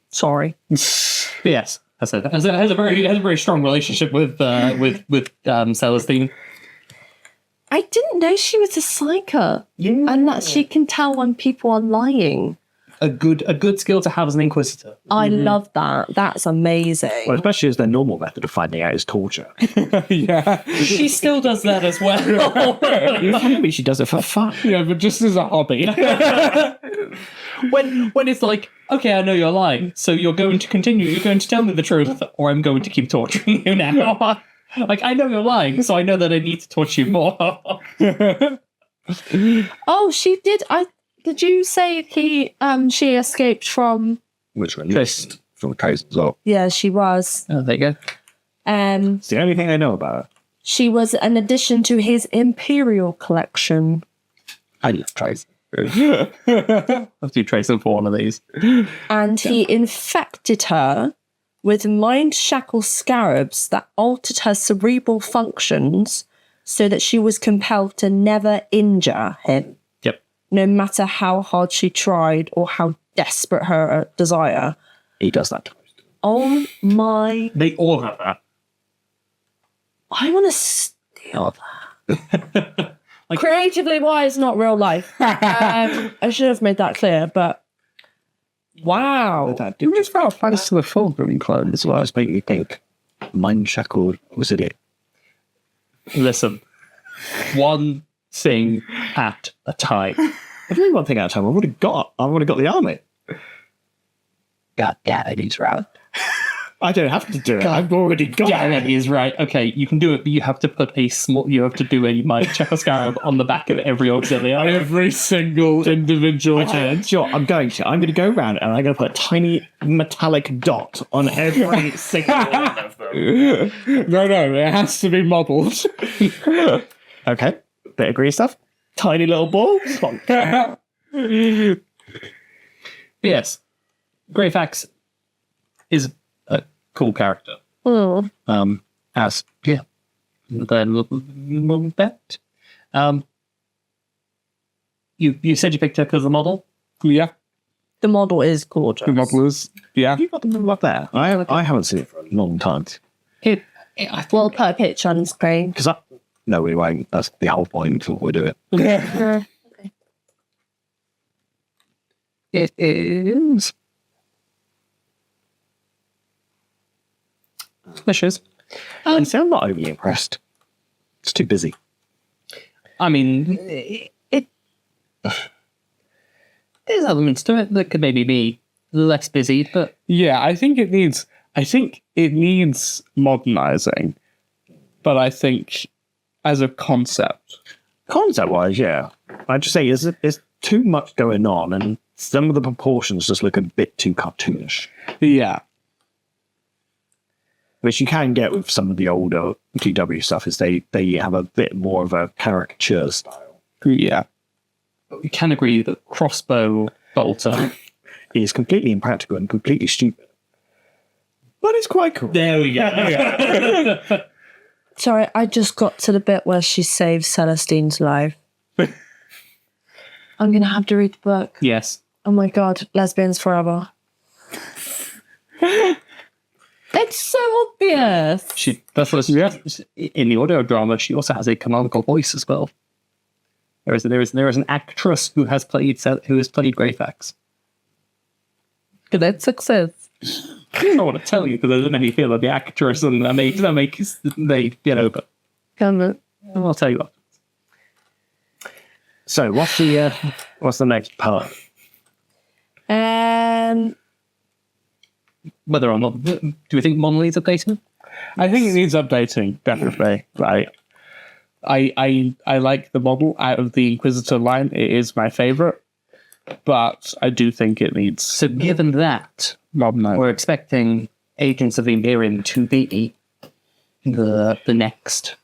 Sorry. But yes, has a very strong relationship with Celestine. I didn't know she was a psyker. Yeah. And that she can tell when people are lying. A good skill to have as an Inquisitor. I love that. That's amazing. Well, especially as their normal method of finding out is torture. Yeah. She still does that as well. Maybe she does it for fun. Yeah, but just as a hobby. when it's like, okay, I know you're lying, so you're going to continue. You're going to tell me the truth, or I'm going to keep torturing you now. Like, I know you're lying, so I know that I need to torture you more. Oh, she did. Did you say she escaped from? Which one? Just from Trazen as well. Yeah, she was. Oh, there you go. It's the only thing I know about her. She was an addition to his Imperial collection. I love Trazen. I'll do Tracer for one of these. And he infected her with mind shackle scarabs that altered her cerebral functions so that she was compelled to never injure him. Yep. No matter how hard she tried or how desperate her desire. He does that. Oh my... They all have that. I want to steal that. Creatively wise, not real life. I should have made that clear, but... Wow. You just felt thanks to the Fulgrim clone as well. Just make me think. Mind shackled. Was it? Listen, one thing at a time. If only one thing at a time, I've already got the army. God damn it, he's right. I don't have to do it. I've already got Yeah, it. that is right. Okay, you can do it, but you have to put you have to do a mind checker scarab on the back of every auxiliary. Every single individual turn. Sure, I'm going to go around and I'm going to put a tiny metallic dot on every single one of them. No, it has to be modelled. Okay, bit of green stuff. Tiny little ball. Yes, Greyfax is a cool character. As Then bet. You said you picked her because of the model. Yeah, The model is gorgeous. the model is. Yeah. you got them up there. I haven't seen it for a long time. I think Well, per pitch on screen. Because no, we won't. That's the whole point of what we're doing. it is delicious. And so I'm not overly impressed. It's too busy. I mean, there's elements to it that could maybe be less busy, but Yeah, I think it needs modernizing, but I think as a concept, Concept-wise, yeah. I'd just say there's too much going on, and some of the proportions just look a bit too cartoonish, yeah, which you can get with some of the older GW stuff. Is they have a bit more of a caricature style. yeah. we can agree that crossbow bolter. It is completely impractical and completely stupid, but it's quite cool. There we go. Sorry, I just got to the bit where she saves Celestine's life. I'm going to have to read the book. Yes. Oh my god, lesbians forever. It's so obvious. That's what in the audio drama. She also has a canonical voice as well. There is an actress who has played Greyfax. Good success. I don't want to tell you because I don't know how you feel about the actress and but Come on. I'll tell you what. So what's the next part? Whether or not do we think Monolith's updating? I think it needs updating, definitely. Right. I like the model out of the Inquisitor line. It is my favorite, but I do think it needs So given that, modernizing. we're expecting Agents of the Imperium to be the next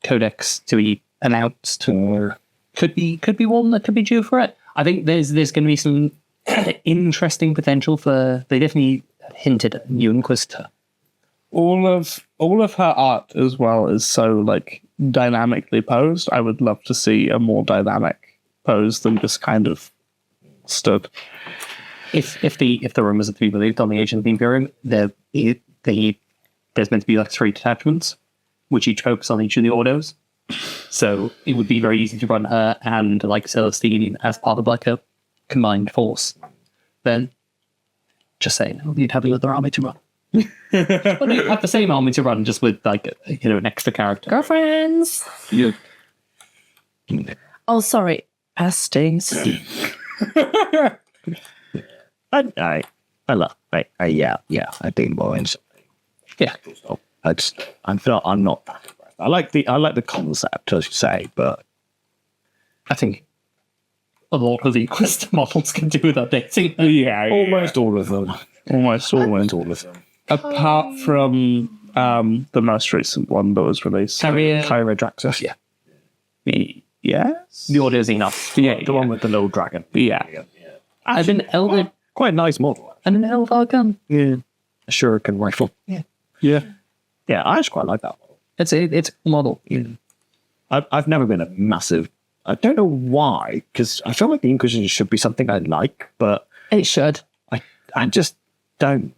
codex to be announced, or could be one that could be due for it. I think there's going to be some kind of interesting potential for. They definitely hinted at new Inquisitor. All of her art as well is so like dynamically posed. I would love to see a more dynamic pose than just kind of stood. If the rumors are to be believed on the Agent of the Imperium, there's meant to be like 3 detachments, which each focus on each of the autos. So it would be very easy to run her and like Celestine as part of like a combined force. Then, just saying, you'd have another army to run. But you'd have the same army to run, just with like an extra character. Girlfriends. Yeah. Oh, sorry. Pasties. I love. Yeah. I think more in something. Yeah. So I'm not that impressed. I like the concept, as you say, but I think a lot of the Inquisitor models can do with updating. Yeah. almost all of them. Almost all Almost all of them. apart from the most recent one that was released. Kyria. Draxus. Yeah. Yes. The audio's enough. Yeah. The one with the little dragon. Yeah. I've been Elder Quite a nice model. and an Elvar gun. Yeah. A shuriken rifle. Yeah. Yeah, I just quite like that model. It's a model. I've never been a massive. I don't know why, because I feel like the Inquisition should be something I like, but It should. I just don't.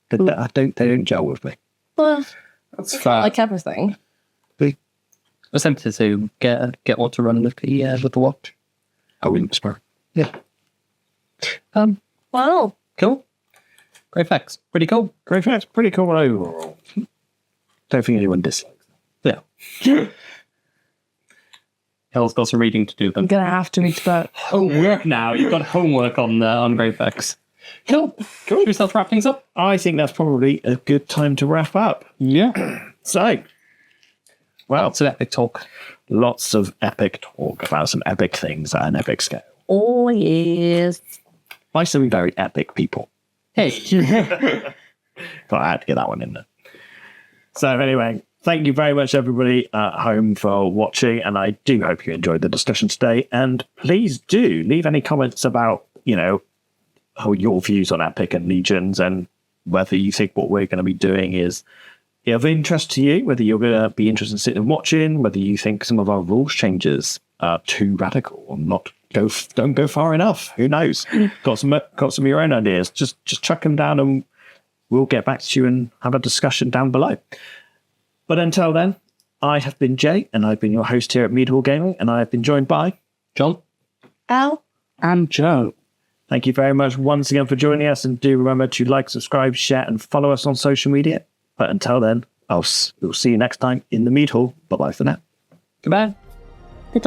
They don't gel with me. Well, That's fair. like everything. I was tempted to get one to run with the watch. I wouldn't spur. Yeah. Wow. Cool. Great facts. Pretty cool. Great facts, pretty cool overall. Don't think anyone dislikes them. Yeah. Hell's got some reading to do I'm then. going to have to read the book. Homework now. You've got homework on Great facts. Cool. Should we start to wrap things up? I think that's probably a good time to wrap up. Yeah. So, well, Lots of epic talk. lots of epic talk about some epic things at an epic scale Oh, yes. by some very epic people. Hey. Thought I had to get that one in there. So anyway, thank you very much, everybody at home, for watching, and I do hope you enjoyed the discussion today. And please do leave any comments about, how your views on Epic and Legions, and whether you think what we're going to be doing is of interest to you, whether you're going to be interested in sitting and watching, whether you think some of our rules changes are too radical or don't go far enough. Who knows? Got some of your own ideas. Just chuck them down and we'll get back to you and have a discussion down below. But until then, I have been Jay, and I've been your host here at Mead Hall Gaming, and I have been joined by John. Al? And Joe. Thank you very much once again for joining us, and do remember to like, subscribe, share, and follow us on social media. But until then, we'll see you next time in the Mead Hall. Bye-bye for now. Goodbye. Good